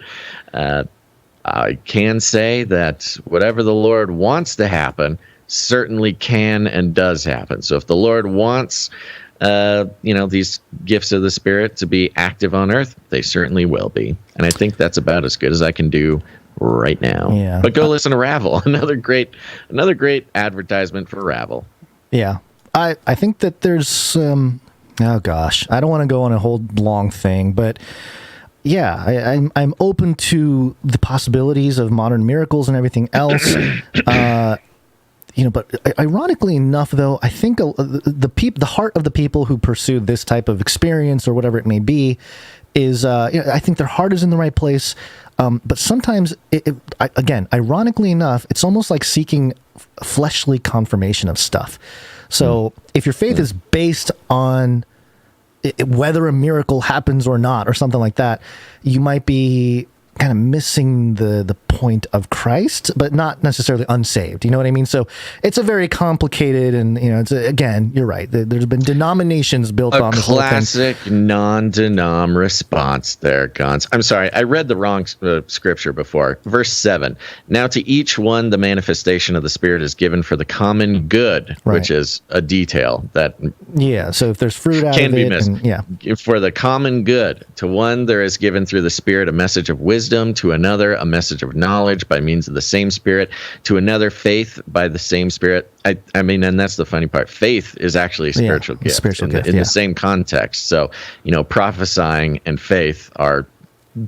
Speaker 1: I can say that whatever the Lord wants to happen certainly can and does happen. So if the Lord wants, these gifts of the Spirit to be active on earth, they certainly will be. And I think that's about as good as I can do right now.
Speaker 3: Yeah.
Speaker 1: But go listen to Ravel. Another great advertisement for Ravel.
Speaker 3: Yeah. I think that there's, oh gosh, I don't want to go on a whole long thing, but yeah, I'm open to the possibilities of modern miracles and everything else. But ironically enough, though, I think the heart of the people who pursue this type of experience or whatever it may be is, I think their heart is in the right place. But sometimes, again, ironically enough, it's almost like seeking fleshly confirmation of stuff. So if your faith is based on whether a miracle happens or not, or something like that, you might be kind of missing the point of Christ, but not necessarily unsaved. You know what I mean? So it's a very complicated, and again, you're right. There's been denominations built on this
Speaker 1: classic non-denom response there, Gons. I'm sorry, I read the wrong scripture before. Verse 7. Now to each one the manifestation of the Spirit is given for the common good, which is a detail that
Speaker 3: so if there's fruit out
Speaker 1: can
Speaker 3: of
Speaker 1: be
Speaker 3: it,
Speaker 1: missed. For the common good, to one there is given through the Spirit a message of wisdom, to another a message of knowledge by means of the same Spirit, to another faith by the same Spirit. I mean, and that's the funny part. Faith is actually a spiritual gift in the same context. So, prophesying and faith are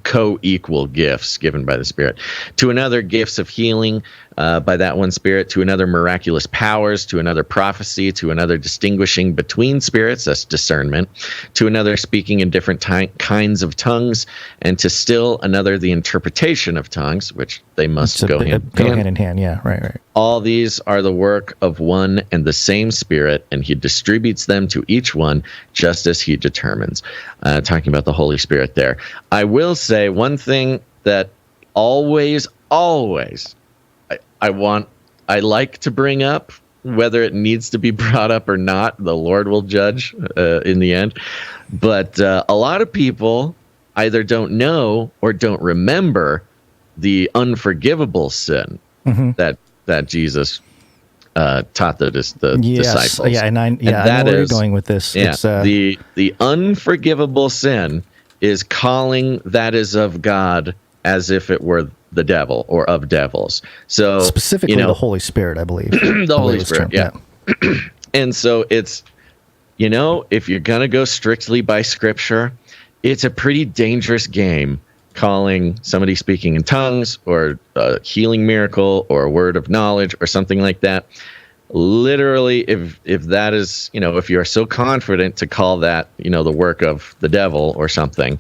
Speaker 1: co-equal gifts given by the Spirit. To another, gifts of healing by that one Spirit. To another, miraculous powers. To another, prophecy. To another, distinguishing between spirits, that's discernment. To another, speaking in different kinds of tongues. And to still another, the interpretation of tongues, which they must go hand
Speaker 3: in hand. Yeah, right.
Speaker 1: All these are the work of one and the same Spirit, and he distributes them to each one just as he determines. Talking about the Holy Spirit there. I will say one thing that always I like to bring up, whether it needs to be brought up or not, the Lord will judge in the end. But a lot of people either don't know or don't remember the unforgivable sin that Jesus taught the disciples.
Speaker 3: Yeah, and I know where you're going with this.
Speaker 1: Yeah,
Speaker 3: it's,
Speaker 1: the unforgivable sin is calling that is of God as if it were the devil or of devils. So
Speaker 3: specifically the Holy Spirit, I believe.
Speaker 1: The Holy Spirit, yeah. And so it's, if you're going to go strictly by Scripture, it's a pretty dangerous game calling somebody speaking in tongues or a healing miracle or a word of knowledge or something like that. Literally, if that is, if you're so confident to call that, the work of the devil or something,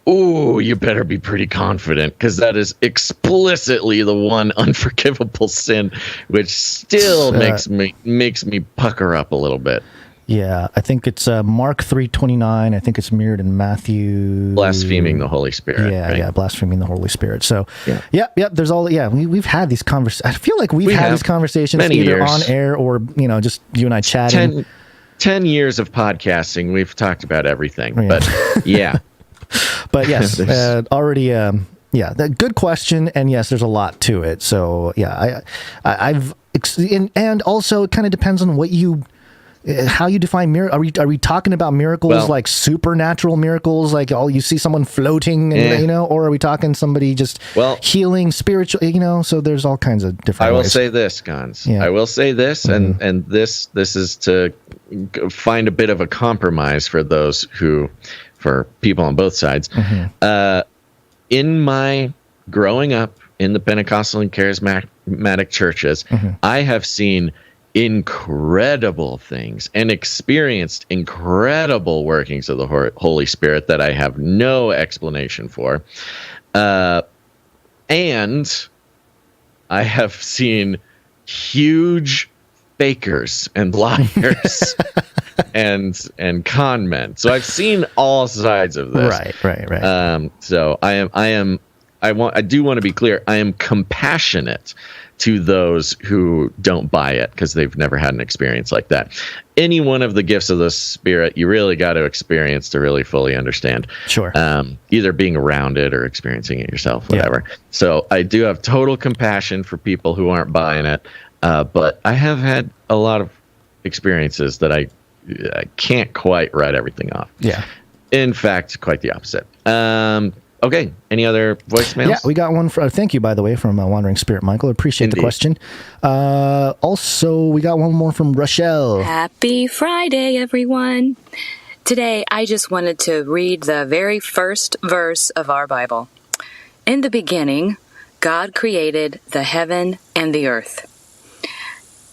Speaker 1: you better be pretty confident, because that is explicitly the one unforgivable sin, which still makes me pucker up a little bit.
Speaker 3: Yeah, I think it's Mark 3:29. I think it's mirrored in Matthew.
Speaker 1: Blaspheming the Holy Spirit.
Speaker 3: Yeah,
Speaker 1: right?
Speaker 3: yeah, blaspheming the Holy Spirit. So, yep. There's all. Yeah, we've had these conversations. I feel like we've had these conversations either on air or just you and I chatting.
Speaker 1: 10 years of podcasting, we've talked about everything.
Speaker 3: Yeah.
Speaker 1: But yeah.
Speaker 3: But yes, already, good question. And yes, there's a lot to it. So yeah, and also it kind of depends on how you define miracle. Are we talking about miracles like supernatural miracles, like you see someone floating, and, or are we talking somebody just healing spiritual, so there's all kinds of different
Speaker 1: I will
Speaker 3: ways.
Speaker 1: say this, Gons.
Speaker 3: Yeah.
Speaker 1: I will say this, and this is to find a bit of a compromise for people on both sides. In my growing up in the Pentecostal and charismatic churches, I have seen incredible things and experienced incredible workings of the Holy Spirit that I have no explanation for. And I have seen huge fakers and liars and con men. So I've seen all sides of this.
Speaker 3: Right.
Speaker 1: So I do want to be clear. I am compassionate to those who don't buy it because they've never had an experience like that. Any one of the gifts of the Spirit, you really got to experience to really fully understand.
Speaker 3: Sure.
Speaker 1: Either being around it or experiencing it yourself, whatever.
Speaker 3: Yeah.
Speaker 1: So I do have total compassion for people who aren't buying it. But I have had a lot of experiences that I can't quite write everything off.
Speaker 3: Yeah.
Speaker 1: In fact, quite the opposite. Okay. Any other voicemails?
Speaker 3: Yeah, we got one. Thank you, by the way, from Wandering Spirit Michael. Appreciate the question. Also, we got one more from Rochelle.
Speaker 2: Happy Friday, everyone. Today, I just wanted to read the very first verse of our Bible. In the beginning, God created the heaven and the earth.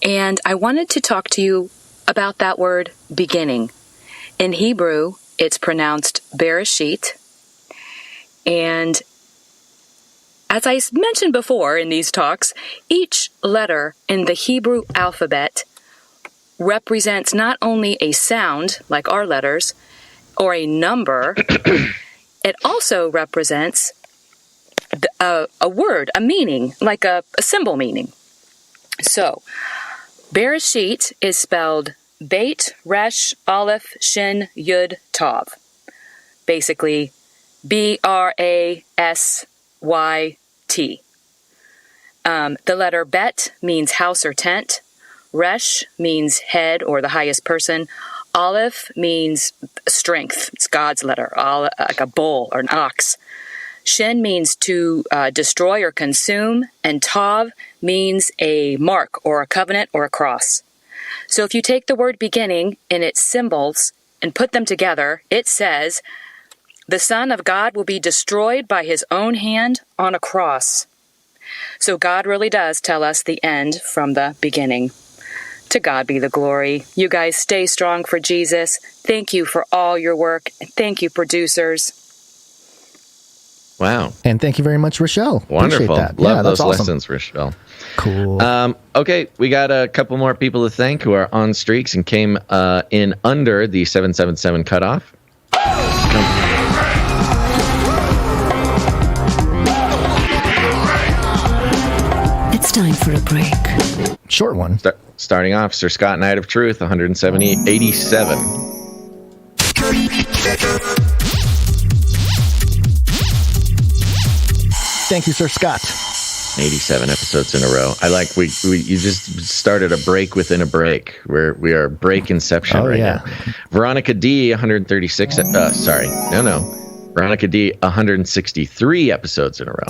Speaker 2: And I wanted to talk to you about that word beginning. In Hebrew, it's pronounced Bereshit. And as I mentioned before in these talks, each letter in the Hebrew alphabet represents not only a sound, like our letters, or a number, it also represents a word, a meaning, like a symbol meaning. So, Bereshit is spelled Beit, Resh, Aleph, Shin, Yud, Tav. Basically, Brasyt. The letter Bet means house or tent. Resh means head or the highest person. Aleph means strength. It's God's letter, like a bull or an ox. Shin means to destroy or consume. And Tav means a mark or a covenant or a cross. So if you take the word beginning and its symbols and put them together, it says, the Son of God will be destroyed by his own hand on a cross. So God really does tell us the end from the beginning. To God be the glory. You guys stay strong for Jesus. Thank you for all your work. Thank you, producers.
Speaker 1: Wow.
Speaker 3: And thank you very much, Rochelle.
Speaker 1: Wonderful.
Speaker 3: Appreciate that.
Speaker 1: Love those
Speaker 3: awesome.
Speaker 1: lessons, Rochelle.
Speaker 3: Cool.
Speaker 1: Okay, we got a couple more people to thank who are on streaks and came in under the 777 cutoff.
Speaker 12: It's time for a break.
Speaker 3: Short one.
Speaker 1: Starting off, Sir Scott Knight of Truth, 187.
Speaker 3: Thank you, Sir Scott.
Speaker 1: 87 episodes in a row. I like you just started a break within a break. We are break inception now. Veronica D, 136. Veronica D, 163 episodes in a row.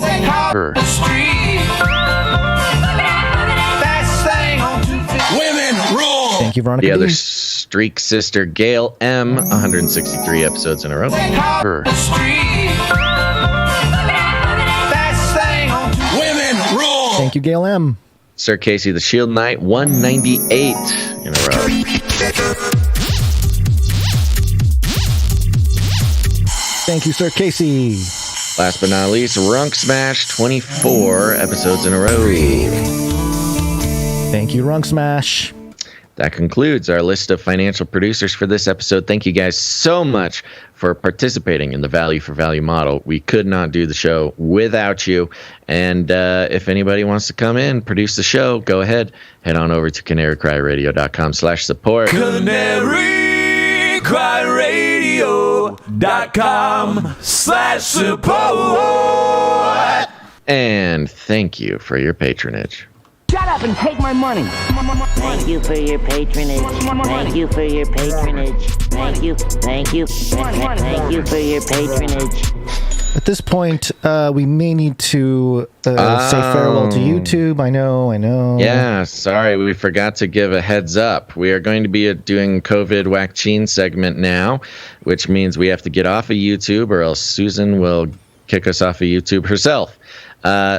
Speaker 5: Women rule.
Speaker 3: Thank you, Veronica
Speaker 1: The
Speaker 3: D.
Speaker 1: other streak sister, Gail M, 163 episodes in a row.
Speaker 5: Women rule.
Speaker 3: Thank you, Gail M.
Speaker 1: Sir Casey the Shield Knight, 198 in a row.
Speaker 3: Thank you, Sir Casey.
Speaker 1: Last but not least, Runk Smash, 24 episodes in a row.
Speaker 3: Thank you, Runk Smash.
Speaker 1: That concludes our list of financial producers for this episode. Thank you guys so much for participating in the value for value model. We could not do the show without you. And if anybody wants to come in, produce the show, go ahead. Head on over to canarycryradio.com/support.
Speaker 5: Canary.
Speaker 1: GenericCryRadio.com/support. And thank you for your patronage.
Speaker 13: Shut up and take my money. Thank you for your patronage. Thank you for your patronage. Thank you for your patronage.
Speaker 3: At this point, we may need to say farewell to YouTube. I know.
Speaker 1: Yeah, sorry, we forgot to give a heads up. We are going to be doing COVID Waccine segment now, which means we have to get off of YouTube, or else Susan will kick us off of YouTube herself.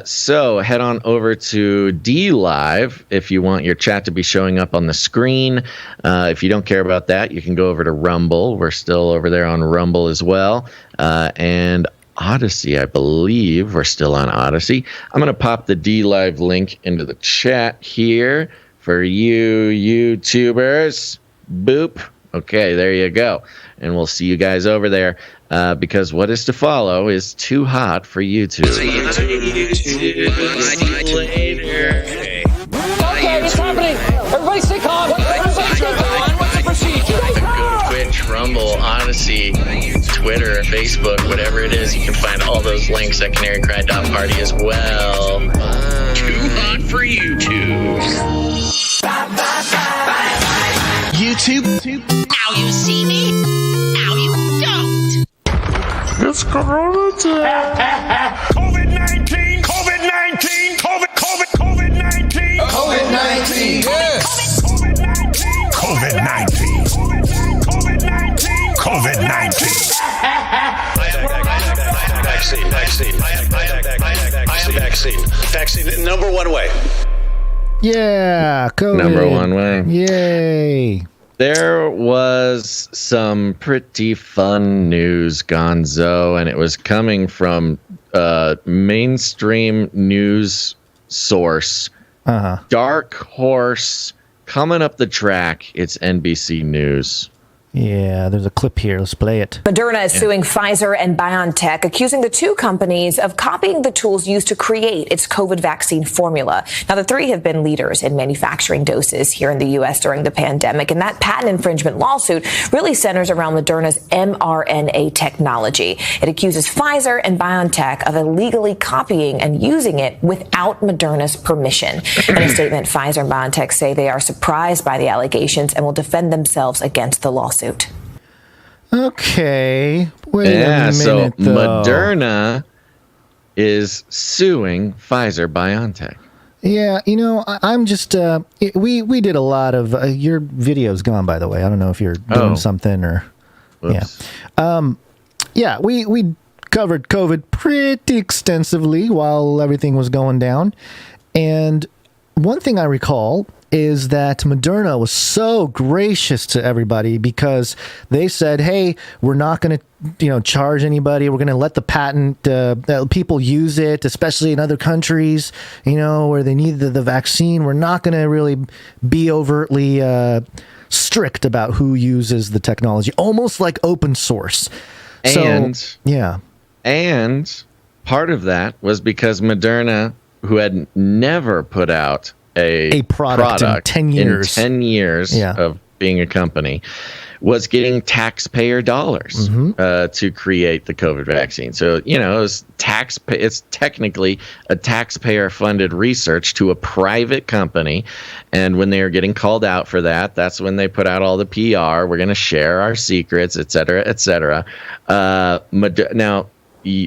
Speaker 1: So head on over to DLive if you want your chat to be showing up on the screen. If you don't care about that, you can go over to Rumble. We're still over there on Rumble as well. And Odyssey, I believe we're still on Odyssey. I'm going to pop the DLive link into the chat here for you YouTubers. Boop. Okay, there you go. And we'll see you guys over there. Because what is to follow is too hot for YouTube.
Speaker 8: Okay, it's happening. Everybody stay calm. Everybody stay calm. What's the procedure?
Speaker 1: Go to Twitch, Rumble, Odyssey, Twitter, Facebook, whatever it is. You can find all those links at canarycry.party as well.
Speaker 11: Too hot for YouTube.
Speaker 8: YouTube. Now you see me. Now you don't.
Speaker 5: It's Corona time. COVID-19. COVID-19. COVID-19. COVID-19. Yes. COVID-19. COVID-19.
Speaker 6: Vaccine. Number one way.
Speaker 3: Yeah, COVID.
Speaker 1: Number one way.
Speaker 3: Yay.
Speaker 1: There was some pretty fun news, Gonzo, and it was coming from mainstream news source. Dark Horse, coming up the track. It's NBC News.
Speaker 3: Yeah, there's a clip here. Let's play it.
Speaker 22: Moderna is suing Pfizer and BioNTech, accusing the two companies of copying the tools used to create its COVID vaccine formula. Now, the three have been leaders in manufacturing doses here in the U.S. during the pandemic, and that patent infringement lawsuit really centers around Moderna's mRNA technology. It accuses Pfizer and BioNTech of illegally copying and using it without Moderna's permission. In a statement, Pfizer and BioNTech say they are surprised by the allegations and will defend themselves against the lawsuit.
Speaker 3: Okay. Wait a minute,
Speaker 1: so
Speaker 3: though.
Speaker 1: Moderna is suing Pfizer BioNTech.
Speaker 3: Yeah, I'm just we did a lot of your video's gone, by the way. I don't know if you're doing something or
Speaker 1: Oops.
Speaker 3: yeah. We covered COVID pretty extensively while everything was going down. And one thing I recall is that Moderna was so gracious to everybody because they said, hey, we're not going to charge anybody. We're going to let the patent people use it, especially in other countries, where they need the vaccine. We're not going to really be overtly strict about who uses the technology, almost like open source. And
Speaker 1: part of that was because Moderna, who had never put out a product
Speaker 3: in 10 years,
Speaker 1: of being a company, was getting taxpayer dollars to create the COVID vaccine. So, it's technically a taxpayer-funded research to a private company. And when they are getting called out for that, that's when they put out all the PR. We're going to share our secrets, et cetera, et cetera. Now,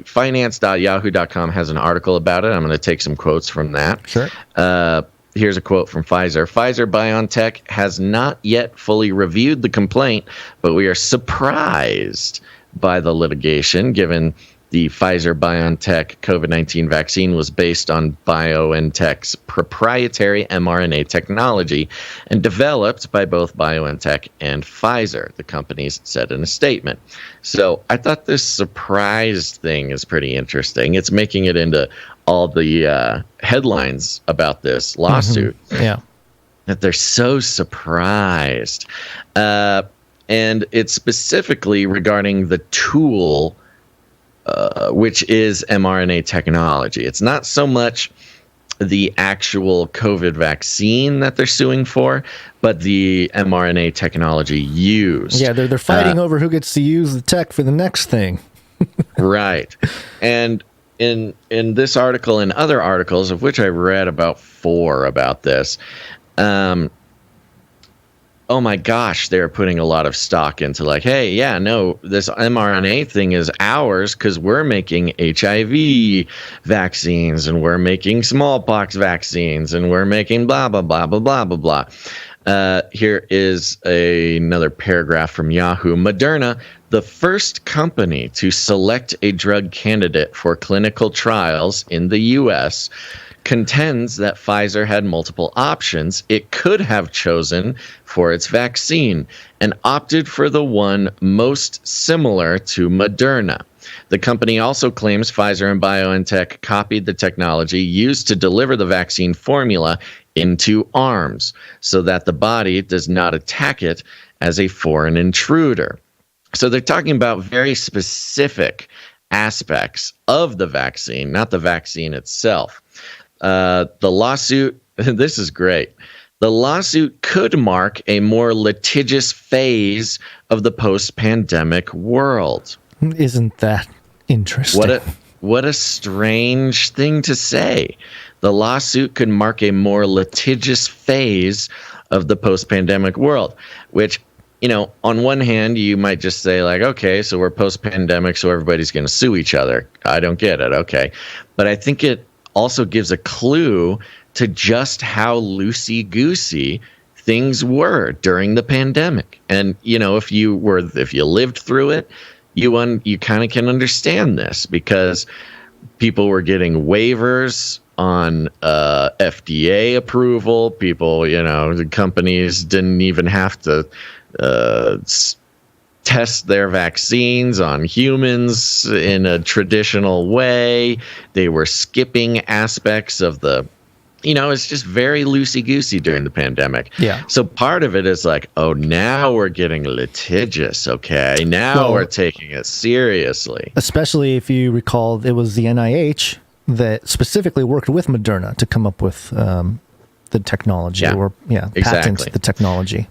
Speaker 1: finance.yahoo.com has an article about it. I'm going to take some quotes from that.
Speaker 3: Sure.
Speaker 1: Here's a quote from Pfizer. Pfizer BioNTech has not yet fully reviewed the complaint, but we are surprised by the litigation, given the Pfizer BioNTech COVID-19 vaccine was based on BioNTech's proprietary mRNA technology and developed by both BioNTech and Pfizer, the companies said in a statement. So I thought this surprised thing is pretty interesting. It's making it into all the headlines about this lawsuit.
Speaker 3: Yeah.
Speaker 1: That they're so surprised. And it's specifically regarding the tool, which is mRNA technology. It's not so much the actual COVID vaccine that they're suing for, but the mRNA technology used.
Speaker 3: Yeah, they're fighting over who gets to use the tech for the next thing.
Speaker 1: Right. And in this article and other articles, of which I read about 4 about this, oh my gosh, they're putting a lot of stock into like, hey, yeah, no, this mRNA thing is ours because we're making HIV vaccines and we're making smallpox vaccines and we're making blah, blah, blah, blah, blah, blah, blah. Here is another paragraph from Yahoo. Moderna, the first company to select a drug candidate for clinical trials in the U.S., contends that Pfizer had multiple options it could have chosen for its vaccine and opted for the one most similar to Moderna. The company also claims Pfizer and BioNTech copied the technology used to deliver the vaccine formula into arms so that the body does not attack it as a foreign intruder. So they're talking about very specific aspects of the vaccine, not the vaccine itself. The lawsuit, this is great. The lawsuit could mark a more litigious phase of the post-pandemic world.
Speaker 3: Isn't that interesting?
Speaker 1: What a strange thing to say. The lawsuit could mark a more litigious phase of the post-pandemic world, which, you know, on one hand, you might just say like, okay, so we're post-pandemic, so everybody's going to sue each other. I don't get it. Okay. But I think it also gives a clue to just how loosey-goosey things were during the pandemic. And, you know, if you lived through it, you kind of can understand this because people were getting waivers on FDA approval. People, you know, the companies didn't even have to test their vaccines on humans in a traditional way. They were skipping aspects of the, you know, it's just very loosey-goosey during the pandemic.
Speaker 3: Yeah.
Speaker 1: So part of it is like, oh, now we're getting litigious, okay? Now we're taking it seriously.
Speaker 3: Especially if you recall, it was the NIH that specifically worked with Moderna to come up with the technology patents the technology.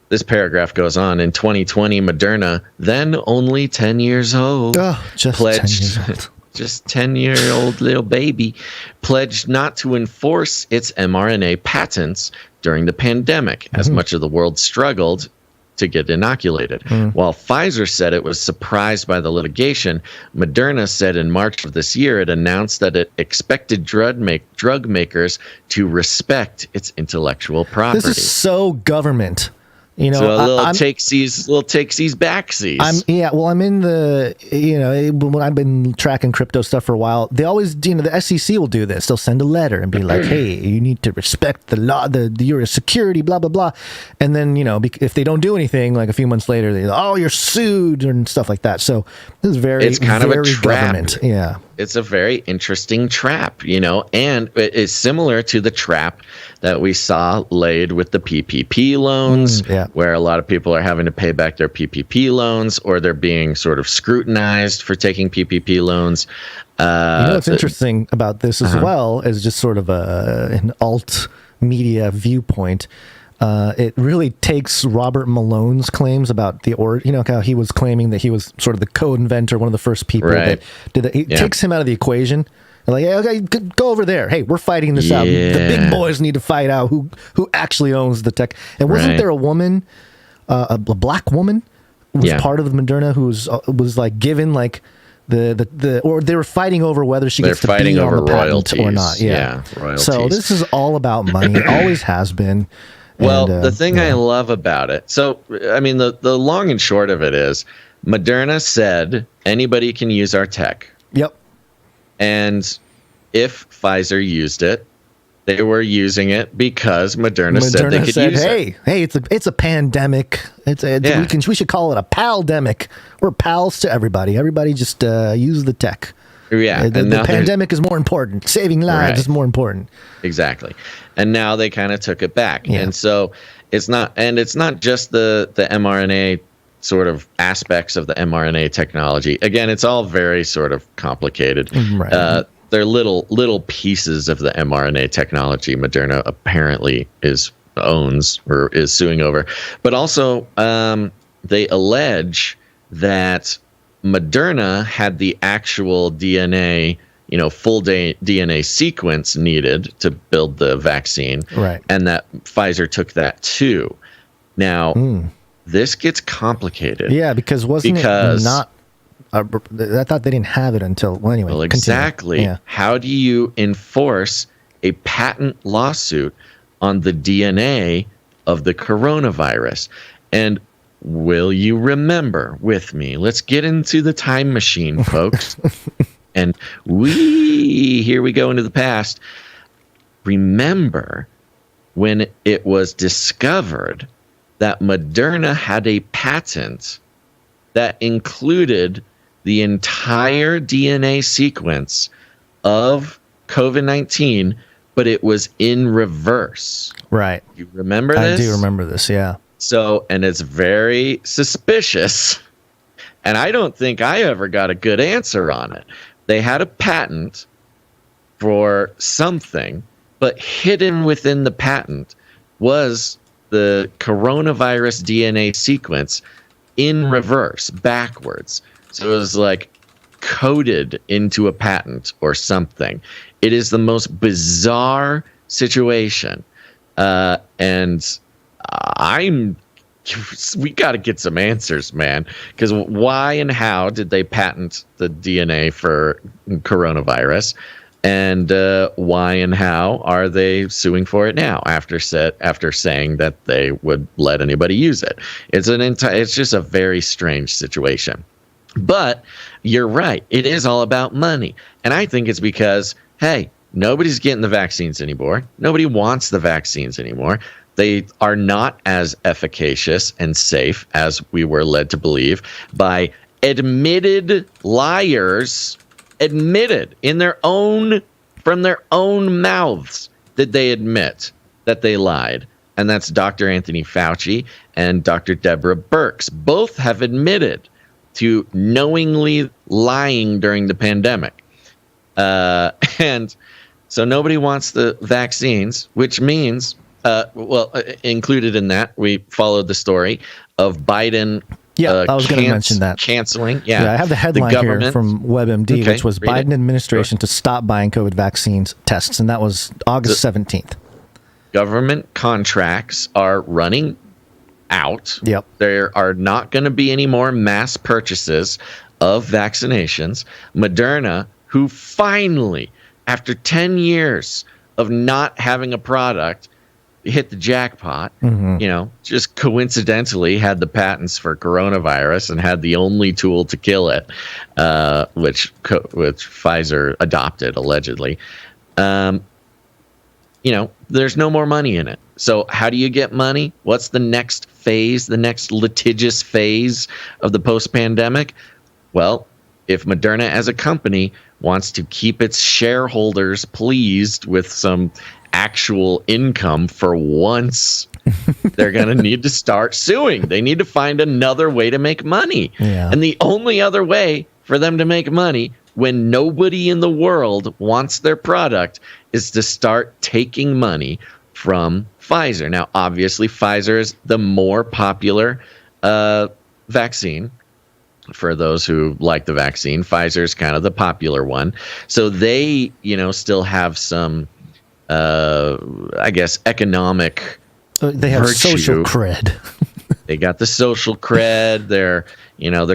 Speaker 1: This paragraph goes on. In 2020, Moderna, then only 10 years old, pledged
Speaker 3: 10 years old.
Speaker 1: Just 10-year-old little baby, pledged not to enforce its mRNA patents during the pandemic, as much of the world struggled to get inoculated. While Pfizer said it was surprised by the litigation, Moderna said in March of this year it announced that it expected drug makers to respect its intellectual property.
Speaker 3: This is so government. You know,
Speaker 1: so a little takesies backsies.
Speaker 3: I'm in the, you know, when I've been tracking crypto stuff for a while, they always, you know, the SEC will do this. They'll send a letter and be like, hey, you need to respect the law, your security, blah, blah, blah. And then, you know, if they don't do anything, like a few months later, you're sued and stuff like that. So this is it's kind of a trap. Government. Yeah.
Speaker 1: It's a very interesting trap, you know, and it's similar to the trap that we saw laid with the PPP loans, where a lot of people are having to pay back their PPP loans or they're being sort of scrutinized for taking PPP loans.
Speaker 3: You know what's interesting about this as well is just sort of an alt media viewpoint. It really takes Robert Malone's claims about how he was claiming that he was sort of the co-inventor, one of the first people that did that. It takes him out of the equation. Like, hey, okay, go over there. Hey, we're fighting this out. The big boys need to fight out who actually owns the tech. And wasn't there a woman, a black woman, who was part of Moderna who was like given like the or they were fighting over whether she gets to be on the patent or not. Yeah, royalties. So this is all about money. It always has been.
Speaker 1: Well, the thing I love about it, so, I mean, the long and short of it is, Moderna said anybody can use our tech.
Speaker 3: Yep.
Speaker 1: And if Pfizer used it, they were using it because Moderna said they could use it.
Speaker 3: Hey, it's a pandemic. We should call it a pandemic. We're pals to everybody. Everybody just use the tech.
Speaker 1: Yeah,
Speaker 3: the pandemic is more important. Saving lives is more important.
Speaker 1: Exactly. And now they kind of took it back. Yeah. And so it's not just the mRNA sort of aspects of the mRNA technology. Again, it's all very sort of complicated.
Speaker 3: Right.
Speaker 1: they're little pieces of the mRNA technology Moderna apparently owns or is suing over. But also, they allege that Moderna had the actual DNA, full DNA sequence needed to build the vaccine,
Speaker 3: right?
Speaker 1: And that Pfizer took that too. Now, this gets complicated.
Speaker 3: Yeah, because it not? I thought they didn't have it until anyway.
Speaker 1: Well, exactly.
Speaker 3: Yeah.
Speaker 1: How do you enforce a patent lawsuit on the DNA of the coronavirus? And will you remember with me? Let's get into the time machine, folks. And here we go into the past. Remember when it was discovered that Moderna had a patent that included the entire DNA sequence of COVID-19, but it was in reverse.
Speaker 3: Right.
Speaker 1: You remember this?
Speaker 3: I do remember this, yeah.
Speaker 1: So, and it's very suspicious. And I don't think I ever got a good answer on it. They had a patent for something, but hidden within the patent was the coronavirus DNA sequence in reverse, backwards. So it was like coded into a patent or something. It is the most bizarre situation. And we got to get some answers, man. Because why and how did they patent the DNA for coronavirus? And why and how are they suing for it now after saying that they would let anybody use it? It's just a very strange situation. But you're right. It is all about money. And I think it's because, hey, nobody's getting the vaccines anymore. Nobody wants the vaccines anymore. They are not as efficacious and safe as we were led to believe by admitted liars. Admitted from their own mouths did they admit that they lied. And that's Dr. Anthony Fauci and Dr. Deborah Birx. Both have admitted to knowingly lying during the pandemic. And so nobody wants the vaccines, which means, included in that, we followed the story of Biden.
Speaker 3: Yeah, I was going to mention that.
Speaker 1: Canceling. Yeah,
Speaker 3: I have the headline here from WebMD, which was Biden administration to stop buying COVID vaccines tests, and that was August 17th.
Speaker 1: Government contracts are running out.
Speaker 3: Yep.
Speaker 1: There are not going to be any more mass purchases of vaccinations. Moderna, who finally, after 10 years of not having a product, hit the jackpot, just coincidentally had the patents for coronavirus and had the only tool to kill it, which Pfizer adopted allegedly. There's no more money in it. So how do you get money? What's the next phase, the next litigious phase of the post-pandemic? Well, if Moderna as a company wants to keep its shareholders pleased with some actual income for once, they're going to need to start suing. They need to find another way to make money.
Speaker 3: Yeah.
Speaker 1: And the only other way for them to make money when nobody in the world wants their product is to start taking money from Pfizer. Now, obviously, Pfizer is the more popular vaccine. For those who like the vaccine, Pfizer is kind of the popular one. So they, still have some, I guess, economic
Speaker 3: they have
Speaker 1: virtue.
Speaker 3: Social cred.
Speaker 1: They got the social cred. They're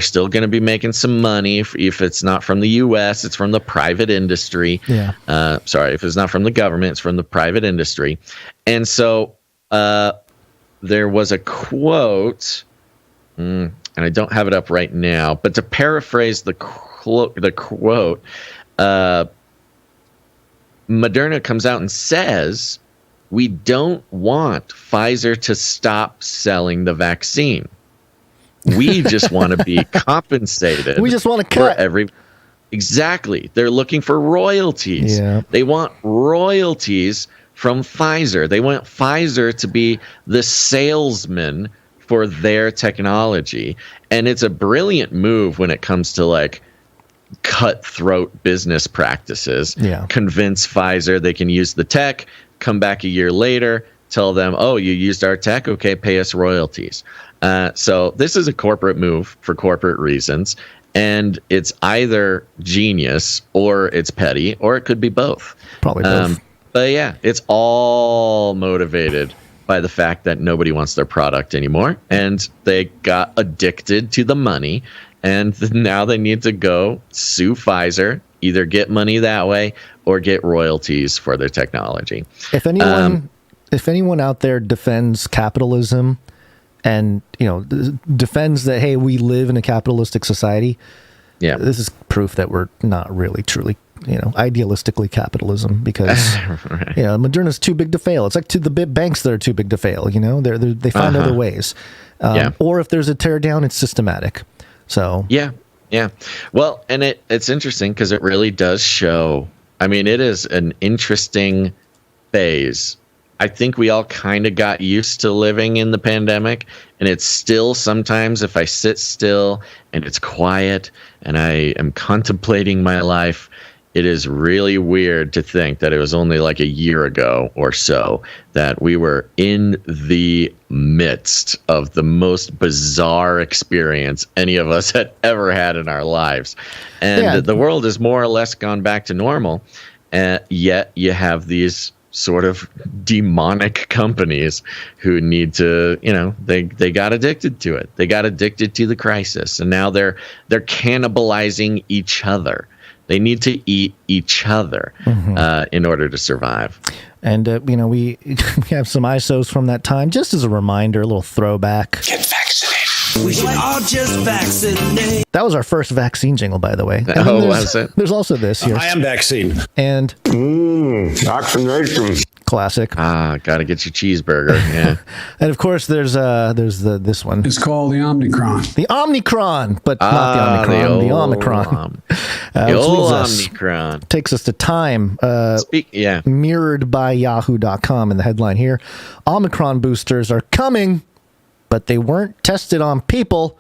Speaker 1: still going to be making some money. If it's not from the U.S., it's from the private industry.
Speaker 3: Yeah.
Speaker 1: If it's not from the government, it's from the private industry. And so there was a quote, and I don't have it up right now, but to paraphrase the quote, Moderna comes out and says, we don't want Pfizer to stop selling the vaccine. We just want to be compensated.
Speaker 3: We just want to cut.
Speaker 1: Exactly. They're looking for royalties.
Speaker 3: Yeah.
Speaker 1: They want royalties from Pfizer. They want Pfizer to be the salesman for their technology. And it's a brilliant move when it comes to cutthroat business practices.
Speaker 3: Yeah.
Speaker 1: Convince Pfizer they can use the tech, come back a year later, tell them, oh, you used our tech? Okay, pay us royalties. So this is a corporate move for corporate reasons. And it's either genius or it's petty, or it could be both.
Speaker 3: Probably both.
Speaker 1: But yeah, it's all motivated by the fact that nobody wants their product anymore. And they got addicted to the money. And now they need to go sue Pfizer, either get money that way or get royalties for their technology.
Speaker 3: If anyone out there defends capitalism and, defends that, hey, we live in a capitalistic society, this is proof that we're not really truly, idealistically capitalism, because,
Speaker 1: right.
Speaker 3: Moderna's too big to fail. It's like to the big banks that are too big to fail, they find other ways. Or if there's a tear down, it's systematic. So
Speaker 1: yeah. Well, and it's interesting because it really does show. I mean, it is an interesting phase. I think we all kind of got used to living in the pandemic, and it's still sometimes if I sit still and it's quiet and I am contemplating my life, it is really weird to think that it was only like a year ago or so that we were in the midst of the most bizarre experience any of us had ever had in our lives. And the world has more or less gone back to normal. And yet you have these sort of demonic companies who need to, they got addicted to it. They got addicted to the crisis. And now they're cannibalizing each other. They need to eat each other in order to survive.
Speaker 3: And, we have some ISOs from that time, just as a reminder, a little throwback.
Speaker 11: Get vaccinated.
Speaker 6: We should all just vaccinate.
Speaker 3: That was our first vaccine jingle, by the way.
Speaker 1: Was it?
Speaker 3: There's also this here.
Speaker 9: I am vaccine.
Speaker 3: And
Speaker 9: vaccination.
Speaker 3: Classic.
Speaker 1: Got to get your cheeseburger. Yeah.
Speaker 3: And of course, there's this one.
Speaker 6: It's called the Omicron.
Speaker 3: The Omicron, but not the Omicron. The Omicron.
Speaker 1: The old Omicron
Speaker 3: takes us to time. Mirrored by Yahoo.com in the headline here. Omicron boosters are coming, but they weren't tested on people.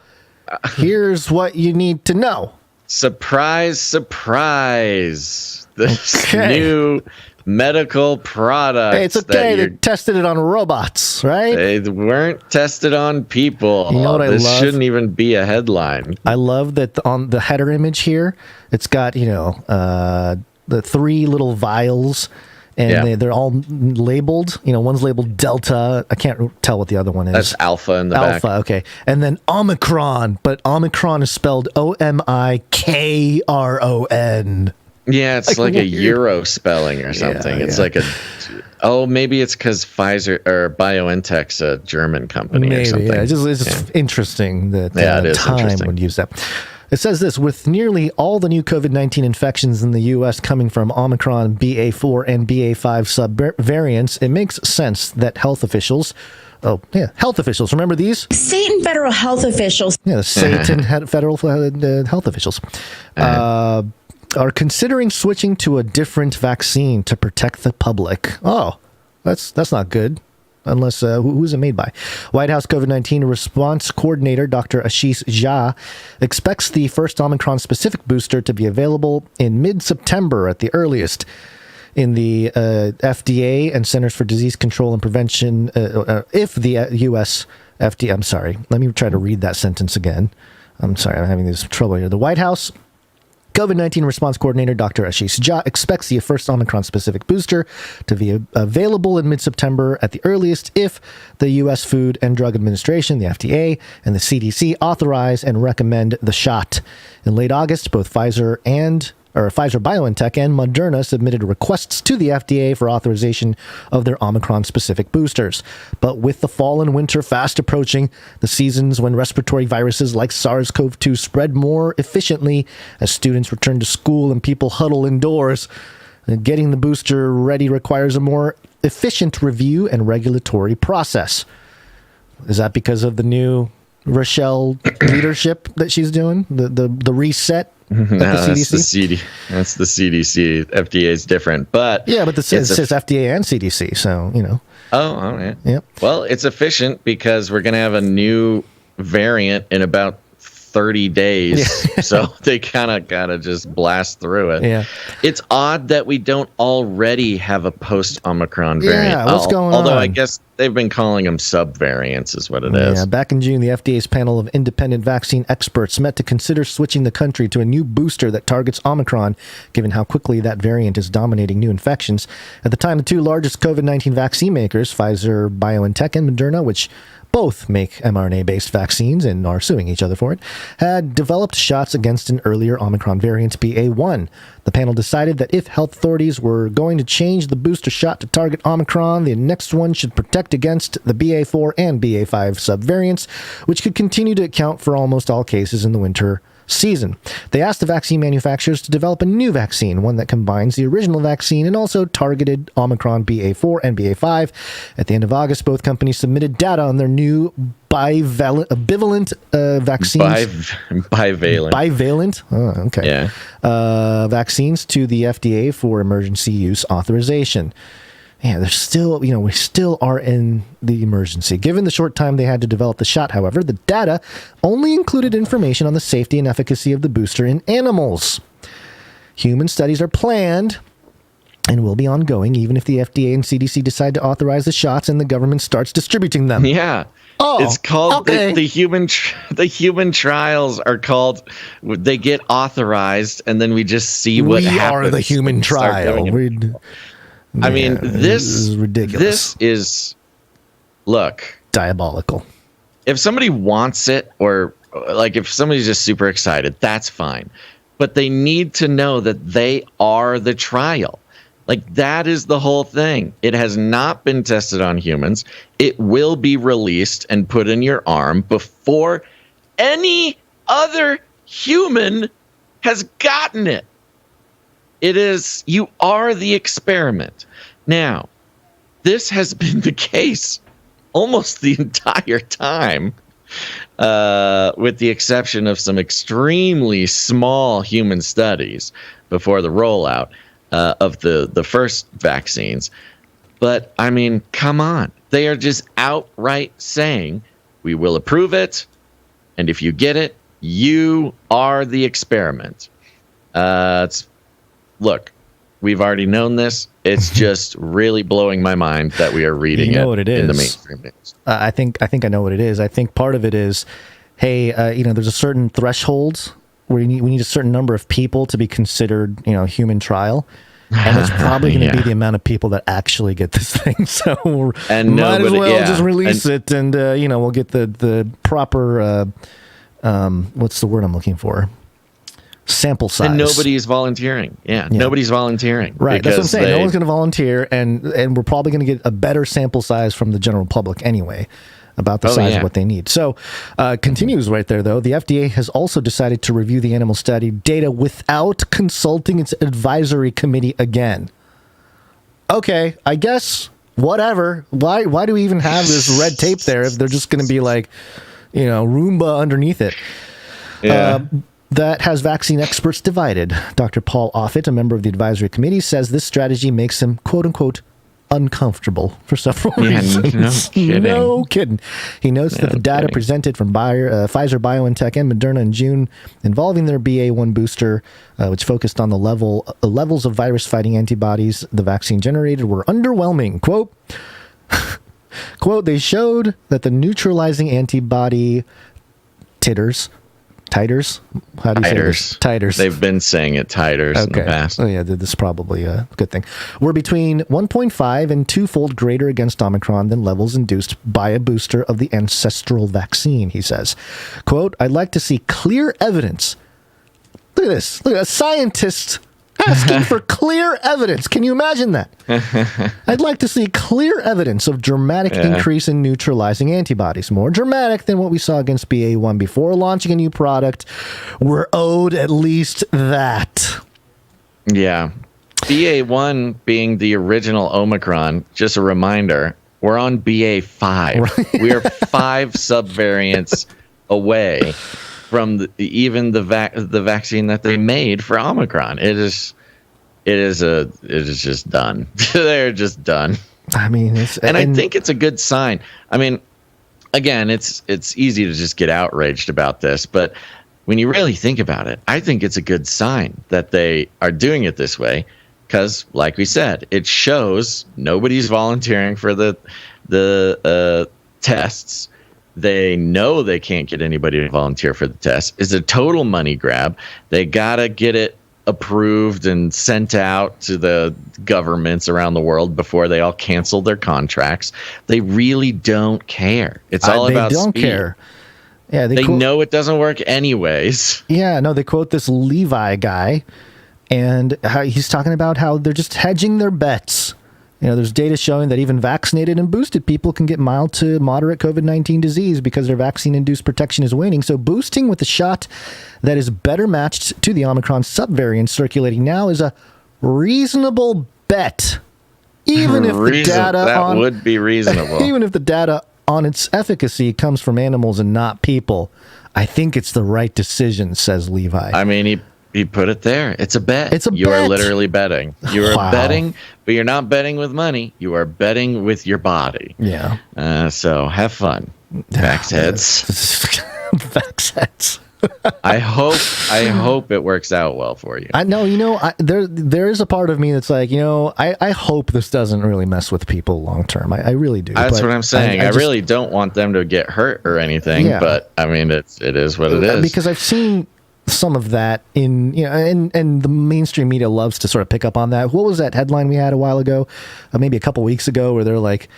Speaker 3: Here's what you need to know.
Speaker 1: Surprise, surprise. This new medical product.
Speaker 3: Hey, it's okay. They tested it on robots, right?
Speaker 1: They weren't tested on people.
Speaker 3: You know what
Speaker 1: this
Speaker 3: I love?
Speaker 1: Shouldn't even be a headline.
Speaker 3: I love that on the header image here, it's got, the 3 little vials, and they're all labeled. One's labeled Delta. I can't tell what the other one is.
Speaker 1: That's Alpha in the back.
Speaker 3: Alpha, okay. And then Omicron, but Omicron is spelled Omikron.
Speaker 1: Yeah, it's like a Euro spelling or something. It's like maybe it's because Pfizer or BioNTech's a German company or something.
Speaker 3: It's just interesting that
Speaker 1: it is
Speaker 3: Time would use that. It says this: with nearly all the new COVID-19 infections in the U.S. coming from Omicron BA4 and BA5 subvariants, it makes sense that health officials, remember these?
Speaker 8: State federal health officials.
Speaker 3: Yeah, the state and federal health officials. Are considering switching to a different vaccine to protect the public. Oh, that's not good. Unless, who's it made by? White House COVID-19 response coordinator, Dr. Ashish Jha, expects the first Omicron-specific booster to be available in mid-September at the earliest. In the FDA and Centers for Disease Control and Prevention, if the U.S. FDA, I'm sorry, let me try to read that sentence again. I'm sorry, I'm having this trouble here. The White House COVID-19 response coordinator Dr. Ashish Jha expects the first Omicron-specific booster to be available in mid-September at the earliest if the U.S. Food and Drug Administration, the FDA, and the CDC authorize and recommend the shot. In late August, both Pfizer BioNTech and Moderna submitted requests to the FDA for authorization of their Omicron-specific boosters. But with the fall and winter fast approaching, the seasons when respiratory viruses like SARS-CoV-2 spread more efficiently as students return to school and people huddle indoors, getting the booster ready requires a more efficient review and regulatory process. Is that because of the new Rochelle leadership that she's doing? The reset?
Speaker 1: No, that's the CDC. FDA is different, but
Speaker 3: but it says FDA and CDC, so
Speaker 1: Oh, all right.
Speaker 3: Yep.
Speaker 1: Well, it's efficient because we're going to have a new variant in about 30 days, so they kind of gotta just blast through it.
Speaker 3: Yeah,
Speaker 1: it's odd that we don't already have a post-Omicron variant.
Speaker 3: Yeah, what's going
Speaker 1: Although
Speaker 3: on?
Speaker 1: I guess they've been calling them sub-variants is what it is.
Speaker 3: Yeah, back in June, the FDA's panel of independent vaccine experts met to consider switching the country to a new booster that targets Omicron, given how quickly that variant is dominating new infections. At the time, the two largest COVID-19 vaccine makers, Pfizer, BioNTech, and Moderna, which both make mRNA-based vaccines and are suing each other for it, had developed shots against an earlier Omicron variant, BA.1. The panel decided that if health authorities were going to change the booster shot to target Omicron, the next one should protect against the BA.4 and BA.5 subvariants, which could continue to account for almost all cases in the winter season. They asked the vaccine manufacturers to develop a new vaccine, one that combines the original vaccine and also targeted Omicron BA.4 and BA.5. At the end of August, both companies submitted data on their new bivalent vaccines. Bivalent? Oh, okay.
Speaker 1: Yeah.
Speaker 3: Vaccines to the FDA for emergency use authorization. Yeah, there's still, we still are in the emergency. Given the short time they had to develop the shot, however, the data only included information on the safety and efficacy of the booster in animals. Human studies are planned and will be ongoing, even if the FDA and CDC decide to authorize the shots and the government starts distributing them.
Speaker 1: Yeah.
Speaker 3: Oh,
Speaker 1: it's called
Speaker 3: okay.
Speaker 1: the human trials are called. They get authorized, and then we just see what happens.
Speaker 3: We are the human trial.
Speaker 1: I mean, this
Speaker 3: is ridiculous.
Speaker 1: This is, look,
Speaker 3: diabolical.
Speaker 1: If somebody wants it, or like if somebody's just super excited, that's fine. But they need to know that they are the trial. Like, that is the whole thing. It has not been tested on humans. It will be released and put in your arm before any other human has gotten it. It is, you are the experiment. Now, this has been the case almost the entire time, with the exception of some extremely small human studies before the rollout of the first vaccines. But, I mean, come on. They are just outright saying, we will approve it, and if you get it, you are the experiment. Look, we've already known this. It's just really blowing my mind that we are reading
Speaker 3: you know what it is.
Speaker 1: In the mainstream news.
Speaker 3: I think I know what it is. I think part of it is, hey, there's a certain threshold where we need a certain number of people to be considered, human trial. And it's probably going to be the amount of people that actually get this thing. So might as well just release it, and we'll get the proper what's the word I'm looking for? Sample size.
Speaker 1: And nobody's volunteering. Yeah, nobody's volunteering.
Speaker 3: Right, that's what I'm saying. No one's going to volunteer, and we're probably going to get a better sample size from the general public anyway, about the size of what they need. So, continues right there, though. The FDA has also decided to review the animal study data without consulting its advisory committee again. Okay, I guess, whatever. Why do we even have this red tape there if they're just going to be like, Roomba underneath it?
Speaker 1: Yeah.
Speaker 3: That has vaccine experts divided. Dr. Paul Offit, a member of the advisory committee, says this strategy makes him, quote unquote, uncomfortable for several reasons. No kidding. He notes that the data presented from Pfizer, BioNTech, and Moderna in June involving their BA.1 booster, which focused on the levels of virus-fighting antibodies the vaccine generated, were underwhelming. Quote, they showed that the neutralizing antibody titers. How do you say this? Titers.
Speaker 1: They've been saying it titers in the past.
Speaker 3: Oh, yeah, this is probably a good thing. We're between 1.5 and 2-fold greater against Omicron than levels induced by a booster of the ancestral vaccine, he says. Quote, I'd like to see clear evidence. Look at this. Look at a scientist asking for clear evidence. Can you imagine that? I'd like to see clear evidence of dramatic increase in neutralizing antibodies. More dramatic than what we saw against BA.1 before launching a new product. We're owed at least that.
Speaker 1: Yeah. BA.1 being the original Omicron, just a reminder, we're on BA.5. Right. We are 5 subvariants away from the vaccine that they made for Omicron. It is just done. They're just done.
Speaker 3: I mean,
Speaker 1: I think it's a good sign. I mean, again, it's easy to just get outraged about this, but when you really think about it, I think it's a good sign that they are doing it this way, because, like we said, it shows nobody's volunteering for the tests. They know they can't get anybody to volunteer for the test. It's a total money grab. They gotta get it approved and sent out to the governments around the world before they all cancel their contracts. They really don't care. It's all about speed. They don't care. Yeah, they know it doesn't work anyways.
Speaker 3: Yeah, no, they quote this Levi guy, and how he's talking about how they're just hedging their bets. You know, there's data showing that even vaccinated and boosted people can get mild to moderate COVID-19 disease because their vaccine-induced protection is waning. So boosting with a shot that is better matched to the Omicron subvariant circulating now is a reasonable bet. Even if the data
Speaker 1: would be reasonable.
Speaker 3: Even if the data on its efficacy comes from animals and not people, I think it's the right decision, says Levi.
Speaker 1: I mean, he put it there. It's a bet.
Speaker 3: It's a bet.
Speaker 1: You are literally betting. You are betting, but you're not betting with money. You are betting with your body.
Speaker 3: Yeah.
Speaker 1: So have fun, vax heads.
Speaker 3: Vax heads.
Speaker 1: I hope it works out well for you.
Speaker 3: I know, there is a part of me that's like, I hope this doesn't really mess with people long term. I really do.
Speaker 1: That's what I'm saying. I really don't want them to get hurt or anything. Yeah. But I mean, it is what it is.
Speaker 3: Because I've seen some of that in, and the mainstream media loves to sort of pick up on that. What was that headline we had a while ago, maybe a couple weeks ago, where they're like,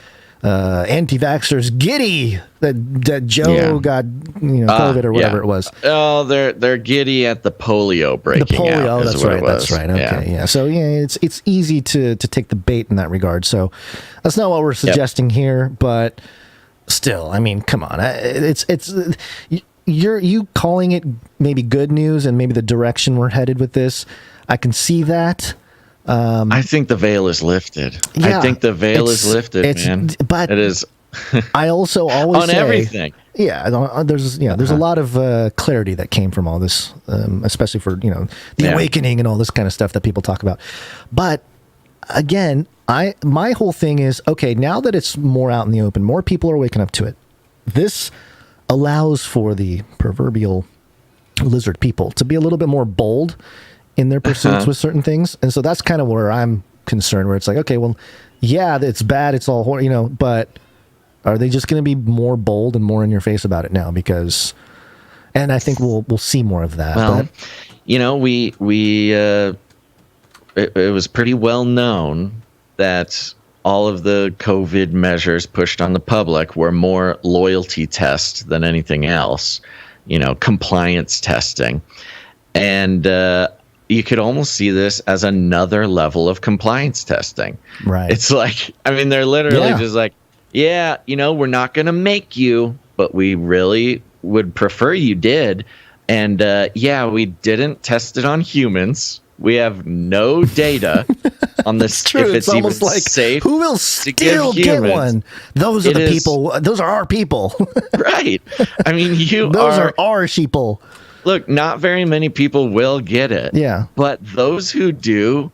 Speaker 3: anti-vaxxers giddy that Joe got COVID or whatever it was.
Speaker 1: Oh, they're giddy at the polio breaking.
Speaker 3: The polio,
Speaker 1: out
Speaker 3: that's right. That's right. Okay, yeah. So it's easy to take the bait in that regard. So that's not what we're suggesting here, but still, I mean, come on, it's you calling it maybe good news and maybe the direction we're headed with this. I can see that.
Speaker 1: I think the veil is lifted.
Speaker 3: Yeah,
Speaker 1: I think the veil is lifted, man.
Speaker 3: But
Speaker 1: it is.
Speaker 3: I also always
Speaker 1: on
Speaker 3: say,
Speaker 1: everything.
Speaker 3: Yeah, there's a lot of clarity that came from all this, especially for the awakening and all this kind of stuff that people talk about. But again, my whole thing is, okay, now that it's more out in the open, more people are waking up to it. This allows for the proverbial lizard people to be a little bit more bold in their pursuits with certain things. And so that's kind of where I'm concerned, where it's like, okay, well, yeah, it's bad. It's all, but are they just going to be more bold and more in your face about it now? And I think we'll see more of that.
Speaker 1: Well, it was pretty well known that all of the COVID measures pushed on the public were more loyalty tests than anything else, compliance testing. And, you could almost see this as another level of compliance testing.
Speaker 3: Right.
Speaker 1: It's like, I mean, they're literally just like, we're not going to make you, but we really would prefer you did. And we didn't test it on humans. We have no data on this.
Speaker 3: True.
Speaker 1: If it's
Speaker 3: almost
Speaker 1: even
Speaker 3: like,
Speaker 1: safe,
Speaker 3: who will still get one? Those are the people. Those are our people.
Speaker 1: Right. I mean,
Speaker 3: those are our sheeple.
Speaker 1: Look, not very many people will get it.
Speaker 3: Yeah.
Speaker 1: But those who do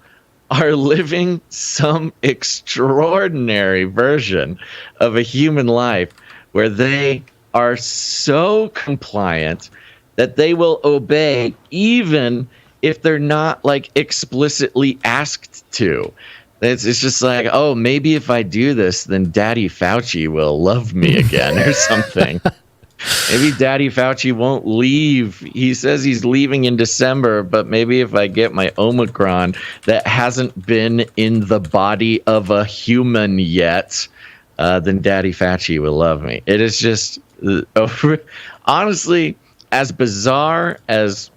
Speaker 1: are living some extraordinary version of a human life where they are so compliant that they will obey even if they're not like explicitly asked to. It's just like, oh, maybe if I do this, then Daddy Fauci will love me again or something. Maybe Daddy Fauci won't leave. He says he's leaving in December, but maybe if I get my Omicron that hasn't been in the body of a human yet, then Daddy Fauci will love me. It is just, honestly, as bizarre as,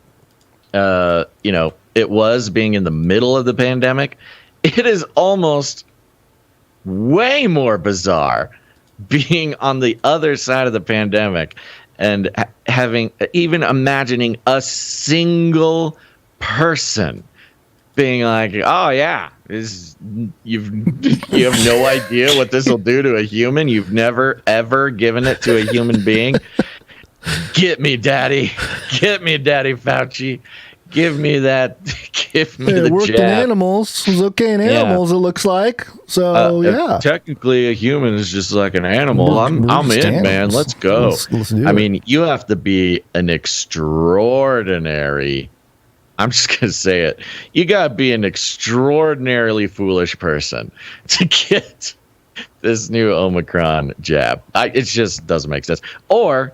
Speaker 1: it was being in the middle of the pandemic, it is almost way more bizarre being on the other side of the pandemic and even imagining a single person being like, oh yeah, you have no idea what this will do to a human. You've never ever given it to a human being. Get me, Daddy Fauci. Give me that. Give me the
Speaker 3: It worked
Speaker 1: jab.
Speaker 3: in animals. It was okay in animals, it looks like. So, yeah.
Speaker 1: Technically, a human is just like an animal. I'm in, man. Let's go.
Speaker 3: Let's do
Speaker 1: I
Speaker 3: it.
Speaker 1: mean, you have to be an extraordinary. I'm just going to say it. You got to be an extraordinarily foolish person to get this new Omicron jab. It just doesn't make sense. Or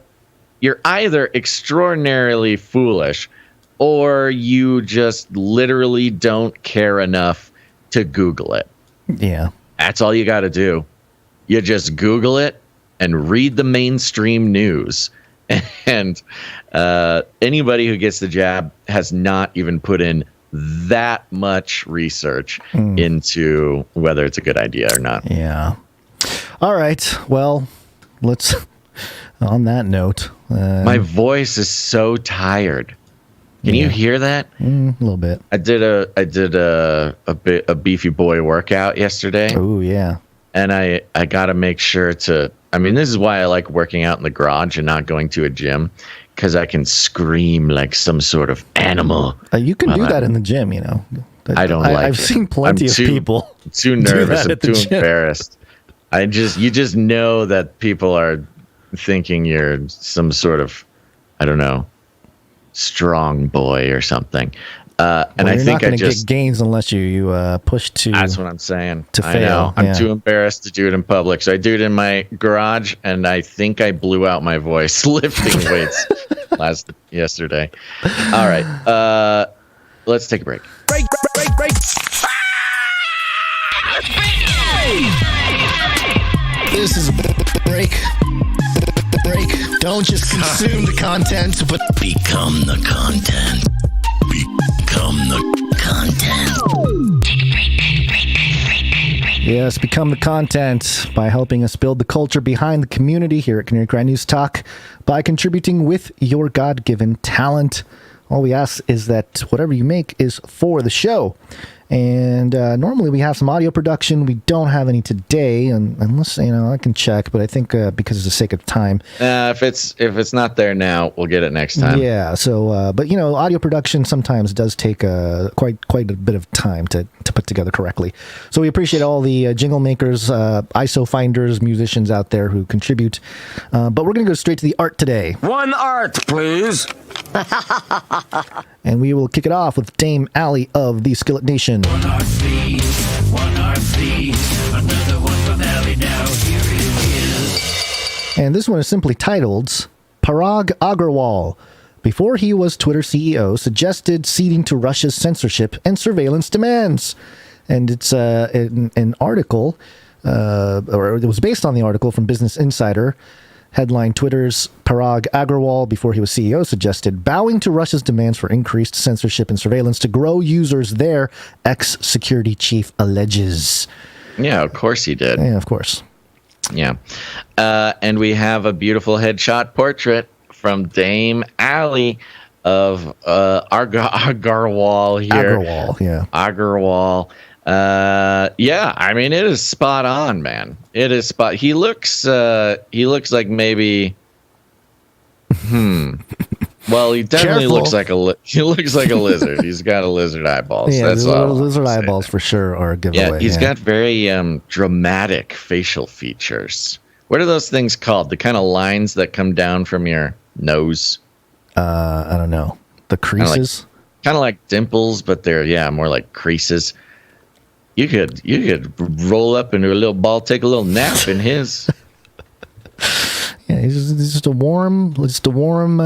Speaker 1: you're either extraordinarily foolish or you just literally don't care enough to Google it.
Speaker 3: Yeah.
Speaker 1: That's all you got to do. You just Google it and read the mainstream news. And anybody who gets the jab has not even put in that much research into whether it's a good idea or not.
Speaker 3: Yeah. All right. Well, let's, on that note.
Speaker 1: My voice is so tired. Can you hear that?
Speaker 3: A little bit.
Speaker 1: I did a beefy boy workout yesterday.
Speaker 3: Oh, yeah.
Speaker 1: And I got to make sure to, I mean, this is why I like working out in the garage and not going to a gym, because I can scream like some sort of animal.
Speaker 3: You can do that in the gym, you know.
Speaker 1: I don't like it.
Speaker 3: I've seen plenty of people.
Speaker 1: Too nervous. I'm too
Speaker 3: gym.
Speaker 1: embarrassed. You just know that people are thinking you're some sort of, I don't know, strong boy or something. And I think
Speaker 3: I just get gains unless you push to.
Speaker 1: That's what I'm saying.
Speaker 3: To fail.
Speaker 1: I know. I'm too embarrassed to do it in public, so I do it in my garage, and I think I blew out my voice lifting weights yesterday. All right, let's take a break.
Speaker 6: Break.
Speaker 3: This is a break. Don't just consume the content, but
Speaker 11: become the content. Become the content.
Speaker 3: Yes, become the content by helping us build the culture behind the community here at Canary Cry News Talk by contributing with your God-given talent. All we ask is that whatever you make is for the show. And normally we have some audio production. We don't have any today, unless I can check. But I think because of the sake of time,
Speaker 1: if it's not there now, we'll get it next time.
Speaker 3: Yeah. So, but audio production sometimes does take quite a bit of time to put together correctly. So we appreciate all the jingle makers, ISO finders, musicians out there who contribute. But we're going to go straight to the art today.
Speaker 6: One art, please.
Speaker 3: And we will kick it off with Dame Allie of the Skillet Nation.
Speaker 6: One art, please. Another one from Allie now. Here it is.
Speaker 3: And this one is simply titled Parag Agrawal, before he was Twitter CEO, suggested ceding to Russia's censorship and surveillance demands. And it's an article, or it was based on the article from Business Insider. Headline: Twitter's Parag Agrawal, before he was CEO, suggested bowing to Russia's demands for increased censorship and surveillance to grow users there, ex-security chief alleges.
Speaker 1: Yeah, of course he did.
Speaker 3: Yeah, of course.
Speaker 1: Yeah. And we have a beautiful headshot portrait from Dame Allie of Agrawal here.
Speaker 3: Agrawal, yeah.
Speaker 1: Agrawal. Yeah, I mean, it is spot on, man. It is spot. He looks like maybe. Well, he definitely looks like a lizard. He's got a lizard eyeballs.
Speaker 3: Yeah,
Speaker 1: that's all.
Speaker 3: Lizard eyeballs for sure are a giveaway.
Speaker 1: Yeah, he's got very dramatic facial features. What are those things called? The kind of lines that come down from your nose.
Speaker 3: I don't know. The creases.
Speaker 1: Kind of like dimples, but they're more like creases. You could roll up into a little ball, take a little nap in his.
Speaker 3: Yeah, he's just a warm. He's from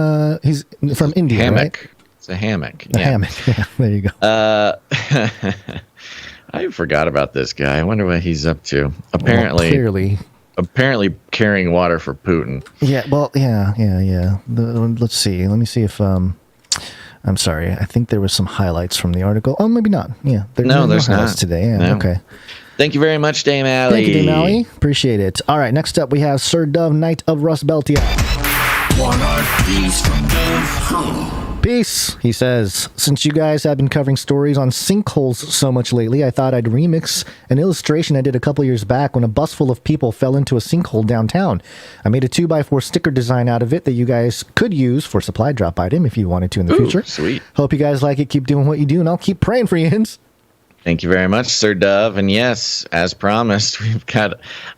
Speaker 3: India,
Speaker 1: hammock.
Speaker 3: Right?
Speaker 1: It's a hammock.
Speaker 3: A hammock. Yeah, there you go.
Speaker 1: I forgot about this guy. I wonder what he's up to. Apparently carrying water for Putin.
Speaker 3: Yeah. Well, yeah. Let's see. Let me see if I'm sorry. I think there was some highlights from the article. Oh, maybe not. Yeah.
Speaker 1: There's
Speaker 3: no highlights
Speaker 1: not
Speaker 3: today. Yeah.
Speaker 1: No.
Speaker 3: Okay.
Speaker 1: Thank you very much, Dame Allie.
Speaker 3: Thank you, Dame Allie. Appreciate it. All right. Next up, we have Sir Dove, Knight of Rust Beltia.
Speaker 6: One art piece from Dove.
Speaker 3: Peace. He says, since you guys have been covering stories on sinkholes so much lately, I thought I'd remix an illustration I did a couple years back when a bus full of people fell into a sinkhole downtown. I made a 2x4 sticker design out of it that you guys could use for supply drop item if you wanted to in the future.
Speaker 1: Sweet.
Speaker 3: Hope you guys like it. Keep doing what you do, and I'll keep praying for you, Hins.
Speaker 1: Thank you very much, Sir Dove. And yes, as promised,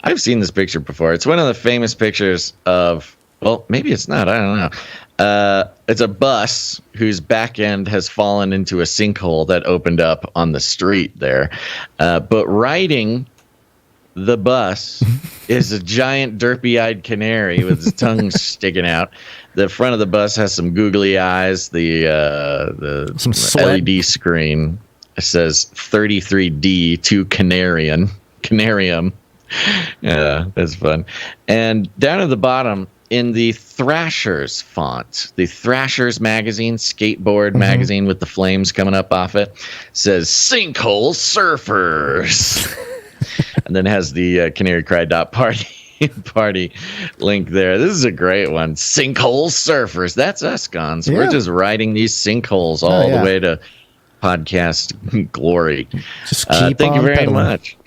Speaker 1: I've seen this picture before. It's one of the famous pictures of, well, maybe it's not, I don't know. It's a bus whose back end has fallen into a sinkhole that opened up on the street there. But riding the bus is a giant derpy-eyed canary with his tongue sticking out. The front of the bus has some googly eyes. The LED screen says 33D to Canarium. Yeah, that's fun. And down at the bottom, in the Thrashers font, the Thrashers magazine, skateboard magazine with the flames coming up off it, says Sinkhole Surfers. And then has the Canary Cry party link there. This is a great one. Sinkhole Surfers. That's us, Gons. Yeah. We're just riding these sinkholes all the way to podcast glory.
Speaker 3: Just keep
Speaker 1: thank you very
Speaker 3: pedaling.
Speaker 1: much.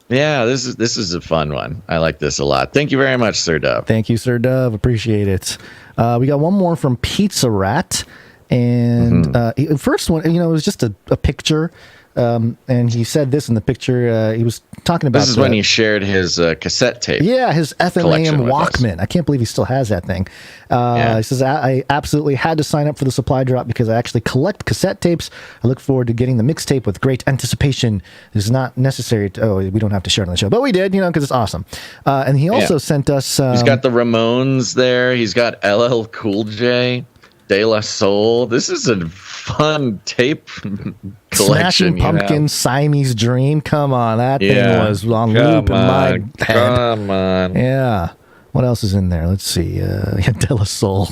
Speaker 1: Yeah, this is a fun one. I like this a lot. Thank you very much, Sir Dove.
Speaker 3: Thank you, Sir Dove. Appreciate it. We got one more from Pizza Rat. And first one, it was just a picture. And he said this in the picture. He was talking about...
Speaker 1: This is when he shared his cassette tape.
Speaker 3: Yeah, his FMAM Walkman. I can't believe he still has that thing. He says, I absolutely had to sign up for the supply drop because I actually collect cassette tapes. I look forward to getting the mixtape with great anticipation. It's not necessary to... Oh, we don't have to share it on the show. But we did, because it's awesome. And he also sent us...
Speaker 1: he's got the Ramones there. He's got LL Cool J. De La Soul. This is a fun tape collection.
Speaker 3: Smashing Pumpkins, Siamese Dream. Come on, that thing was on loop in my head.
Speaker 1: Come on.
Speaker 3: Yeah. What else is in there? Let's see. De La Soul.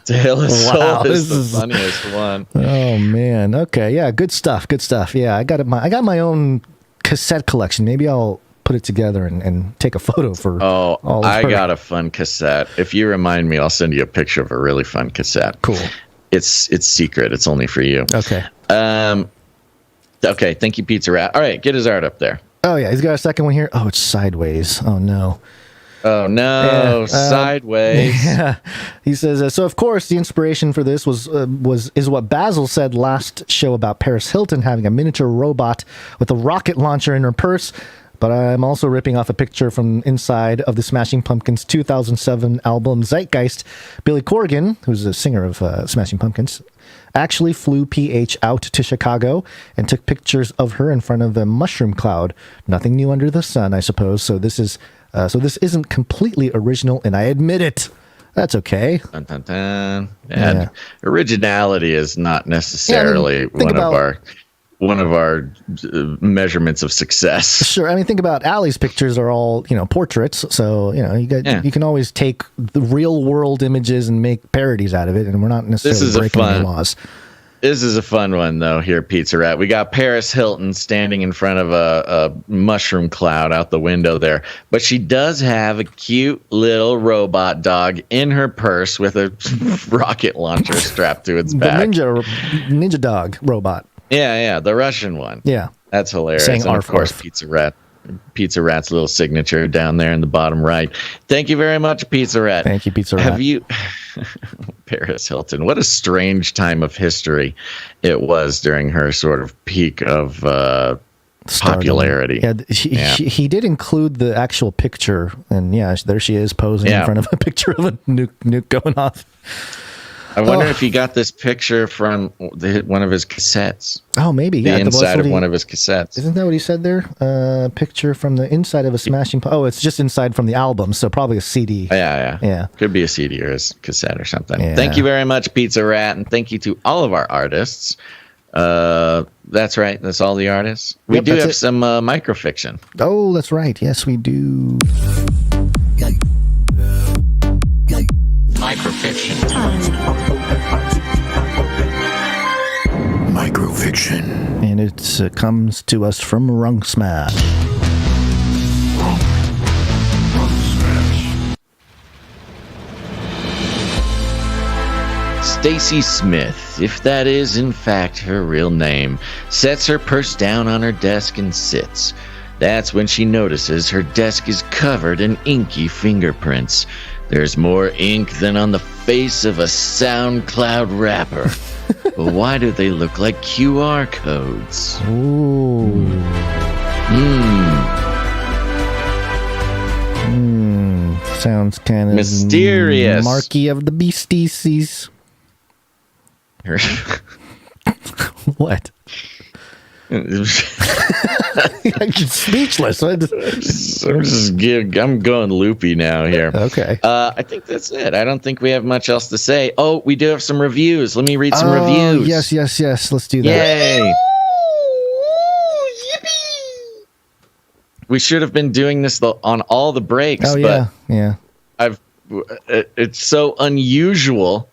Speaker 1: De La Soul
Speaker 3: Wow,
Speaker 1: is the funniest one.
Speaker 3: Oh man. Okay. Yeah. Good stuff. Good stuff. Yeah. I got my own cassette collection. Maybe I'll put it together and take a photo for all
Speaker 1: I got a fun cassette. If you remind me, I'll send you a picture of a really fun cassette.
Speaker 3: Cool.
Speaker 1: It's secret. It's only for you.
Speaker 3: Okay.
Speaker 1: Okay. Thank you, Pizza Rat. All right, get his art up there.
Speaker 3: Oh yeah, he's got a second one here. Oh, it's sideways. Oh no.
Speaker 1: Oh no, sideways.
Speaker 3: Yeah. He says so. Of course, the inspiration for this is what Basil said last show about Paris Hilton having a miniature robot with a rocket launcher in her purse. But I'm also ripping off a picture from inside of the Smashing Pumpkins 2007 album Zeitgeist. Billy Corgan, who's a singer of Smashing Pumpkins, actually flew PH out to Chicago and took pictures of her in front of the mushroom cloud. Nothing new under the sun, I suppose. So this isn't completely original, and I admit it. That's okay.
Speaker 1: Dun, dun, dun. And originality is not necessarily one of our measurements of success.
Speaker 3: Sure. I mean, think about Allie's pictures are all, portraits. So, you can always take the real world images and make parodies out of it. And we're not necessarily breaking any laws.
Speaker 1: This is a fun one, though, here, Pizza Rat. We got Paris Hilton standing in front of a mushroom cloud out the window there. But she does have a cute little robot dog in her purse with a rocket launcher strapped to its back.
Speaker 3: The ninja dog robot.
Speaker 1: Yeah, the Russian one.
Speaker 3: Yeah.
Speaker 1: That's hilarious.
Speaker 3: Saying
Speaker 1: and of course, Pizza Rat's little signature down there in the bottom right. Thank you very much, Pizza Rat.
Speaker 3: Thank you, Pizza Rat.
Speaker 1: Have you... Paris Hilton. What a strange time of history it was during her sort of peak of popularity.
Speaker 3: Yeah, he did include the actual picture. And there she is posing in front of a picture of a nuke going off.
Speaker 1: I wonder if he got this picture from one of his cassettes.
Speaker 3: Oh, maybe.
Speaker 1: The inside of one of his cassettes.
Speaker 3: Isn't that what he said there? Picture from the inside of a Smashing... Oh, it's just inside from the album, so probably a CD.
Speaker 1: Yeah. Could be a CD or a cassette or something. Yeah. Thank you very much, Pizza Rat, and thank you to all of our artists. That's right. That's all the artists. We do have some microfiction.
Speaker 3: Oh, that's right. Yes, we do.
Speaker 6: Microfiction.
Speaker 14: Microfiction.
Speaker 3: And it comes to us from Runksmash.
Speaker 1: Stacy Smith, if that is in fact her real name, sets her purse down on her desk and sits. That's when she notices her desk is covered in inky fingerprints. There's more ink than on the face of a SoundCloud rapper. But why do they look like QR codes?
Speaker 3: Ooh. Sounds kind of
Speaker 1: mysterious.
Speaker 3: Marky of the Beasties. What?
Speaker 1: I'm
Speaker 3: just speechless.
Speaker 1: I'm going loopy now here.
Speaker 3: Okay.
Speaker 1: I think that's it. I don't think we have much else to say. Oh, we do have some reviews. Let me read some reviews.
Speaker 3: Yes. Let's do that.
Speaker 1: Yay. We should have been doing this on all the breaks.
Speaker 3: Oh, yeah. Yeah.
Speaker 1: It's so unusual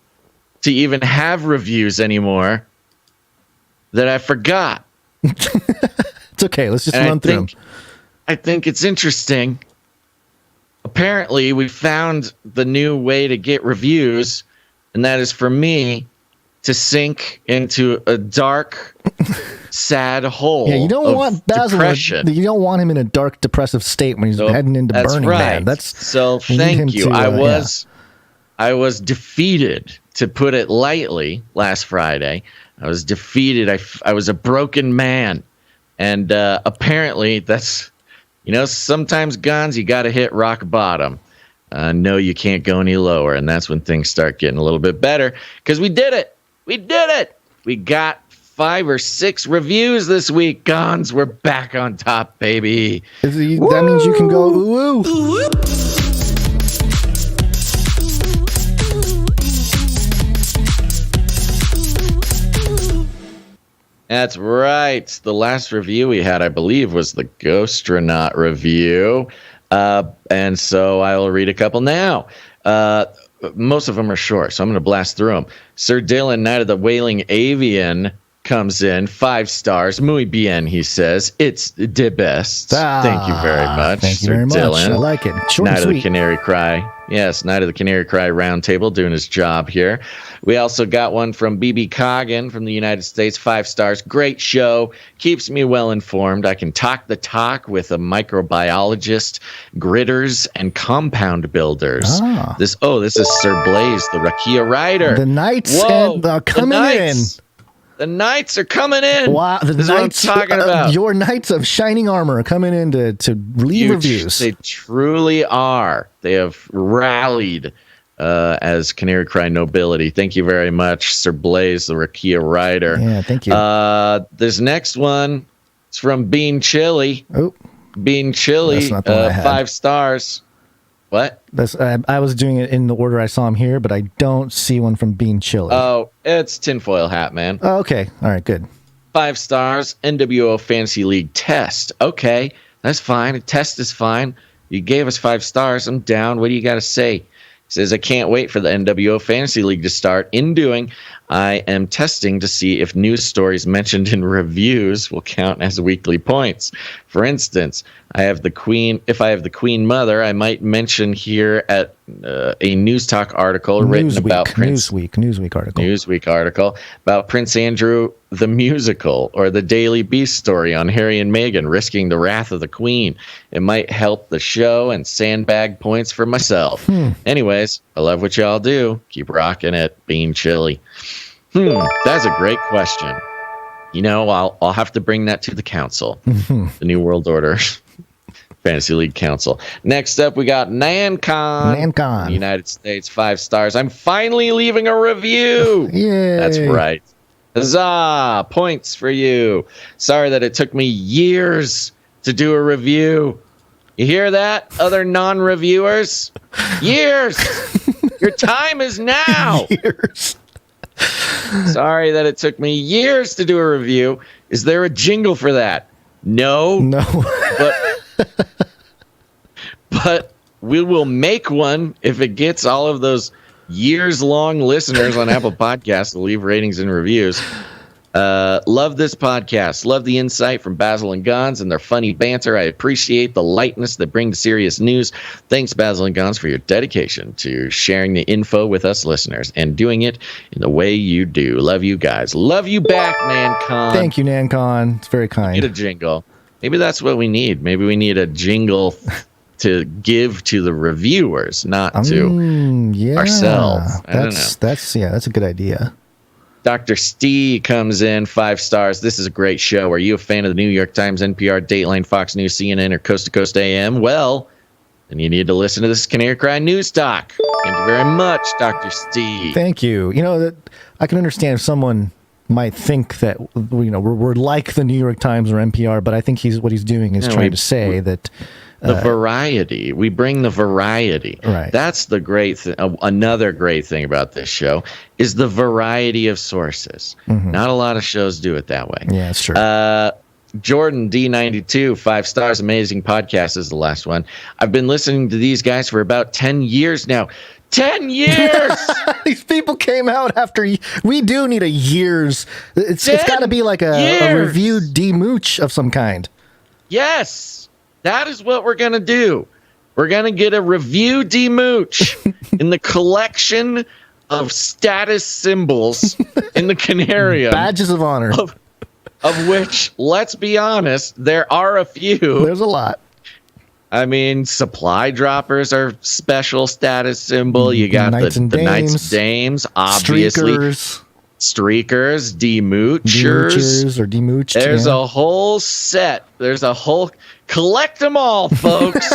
Speaker 1: to even have reviews anymore that I forgot.
Speaker 3: It's okay. Let's just run through them.
Speaker 1: I think it's interesting. Apparently, we found the new way to get reviews, and that is for me to sink into a dark, sad hole.
Speaker 3: Yeah, you don't want Basil.
Speaker 1: Depression.
Speaker 3: You don't want him in a dark, depressive state when he's heading into Burning Man.
Speaker 1: Thank you. I was defeated, to put it lightly, last Friday. I was defeated. I was a broken man. And apparently that's, sometimes, Gons, you got to hit rock bottom. No, you can't go any lower. And that's when things start getting a little bit better. Because we did it. We did it. We got 5 or 6 reviews this week, Gons. We're back on top, baby.
Speaker 3: That means you can go ooh, ooh.
Speaker 1: That's right. The last review we had, I believe, was the Ghostronaut review. And so I will read a couple now. Most of them are short, so I'm going to blast through them. Sir Dylan, Knight of the Wailing Avian, comes in 5 stars. Muy bien, he says. It's the best. Thank you very much,
Speaker 3: Thank you
Speaker 1: Sir
Speaker 3: very
Speaker 1: Dylan.
Speaker 3: much. I like it. Short
Speaker 1: Knight
Speaker 3: and
Speaker 1: of the
Speaker 3: sweet.
Speaker 1: Canary Cry. Yes, Knight of the Canary Cry Roundtable doing his job here. We also got one from BB Coggin from the United States, 5 stars. Great show. Keeps me well informed. I can talk the talk with a microbiologist, gritters, and compound builders. This is Sir Blaze, the Rakia Rider.
Speaker 3: The Knights are coming in.
Speaker 1: The Knights are coming in.
Speaker 3: Wow, the
Speaker 1: this
Speaker 3: Knights,
Speaker 1: is what I'm talking about.
Speaker 3: Your Knights of Shining Armor are coming in to leave reviews.
Speaker 1: They truly are. They have rallied as Canary Cry nobility. Thank you very much, Sir Blaze, the Rakia Rider.
Speaker 3: Yeah, thank you.
Speaker 1: This next one is from Bean Chili.
Speaker 3: Oh,
Speaker 1: Bean Chili,
Speaker 3: that's not the one I had.
Speaker 1: 5 stars. What?
Speaker 3: I was doing it in the order I saw him here, but I don't see one from Bean Chili.
Speaker 1: Oh, it's Tinfoil Hat, man.
Speaker 3: Oh, okay. All right, good.
Speaker 1: 5 stars, NWO Fantasy League test. Okay, that's fine. A test is fine. You gave us 5 stars. I'm down. What do you got to say? He says, I can't wait for the NWO Fantasy League to start. In doing, I am testing to see if news stories mentioned in reviews will count as weekly points. For instance, if I have the Queen Mother, I might mention here at a News Talk article written about Newsweek article about Prince Andrew the musical, or the Daily Beast story on Harry and Meghan risking the wrath of the Queen. It might help the show and sandbag points for myself. Anyways, I love what y'all do. Keep rocking it, Bean Chili. That's a great question. I'll have to bring that to the council, the New World Order Fantasy League Council. Next up, we got Nancon. United States, 5 stars. I'm finally leaving a review.
Speaker 3: Yeah,
Speaker 1: that's right. Huzzah! Points for you. Sorry that it took me years to do a review. You hear that, other non-reviewers? Years. Your time is now.
Speaker 3: Years.
Speaker 1: Sorry that it took me years to do a review. Is there a jingle for that? No. But we will make one if it gets all of those years-long listeners on Apple Podcasts to leave ratings and reviews. Love this podcast. Love the insight from Basil and Gons and their funny banter. I appreciate the lightness that bring to serious news. Thanks, Basil and Gons, for your dedication to sharing the info with us listeners and doing it in the way you do. Love you guys. Love you back, Nancon.
Speaker 3: Thank you, Nancon. It's very kind.
Speaker 1: Need a jingle. Maybe that's what we need. Maybe we need a jingle to give to the reviewers, not to ourselves. I don't know.
Speaker 3: That's a good idea.
Speaker 1: Dr. Steve comes in, 5 stars. This is a great show. Are you a fan of the New York Times, NPR, Dateline, Fox News, CNN, or Coast to Coast AM? Well, then you need to listen to this Canary Cry News Talk. Thank you very much, Dr. Steve.
Speaker 3: Thank you. You know, that I can understand if someone might think that, you know, we're like the New York Times or NPR, but I think what he's doing is trying to say that
Speaker 1: the variety. We bring the variety.
Speaker 3: Right.
Speaker 1: That's the great thing. Another great thing about this show is the variety of sources.
Speaker 3: Mm-hmm.
Speaker 1: Not a lot of shows do it that way.
Speaker 3: Yeah, that's true.
Speaker 1: Jordan D92, 5 stars. Amazing podcast is the last one. I've been listening to these guys for about 10 years now. 10 years!
Speaker 3: These people came out after. We do need a year's. It's got to be like a review demooch of some kind.
Speaker 1: Yes. That is what we're going to do. We're going to get a review demooch in the collection of status symbols in the Canarium.
Speaker 3: Badges of honor.
Speaker 1: Of which, let's be honest, there are a few.
Speaker 3: There's a lot.
Speaker 1: I mean, supply droppers are special status symbol. You got the Knights and Dames, obviously. Streakers, demoochers.
Speaker 3: Or demooched.
Speaker 1: There's a whole set. There's a whole... Collect them all, folks.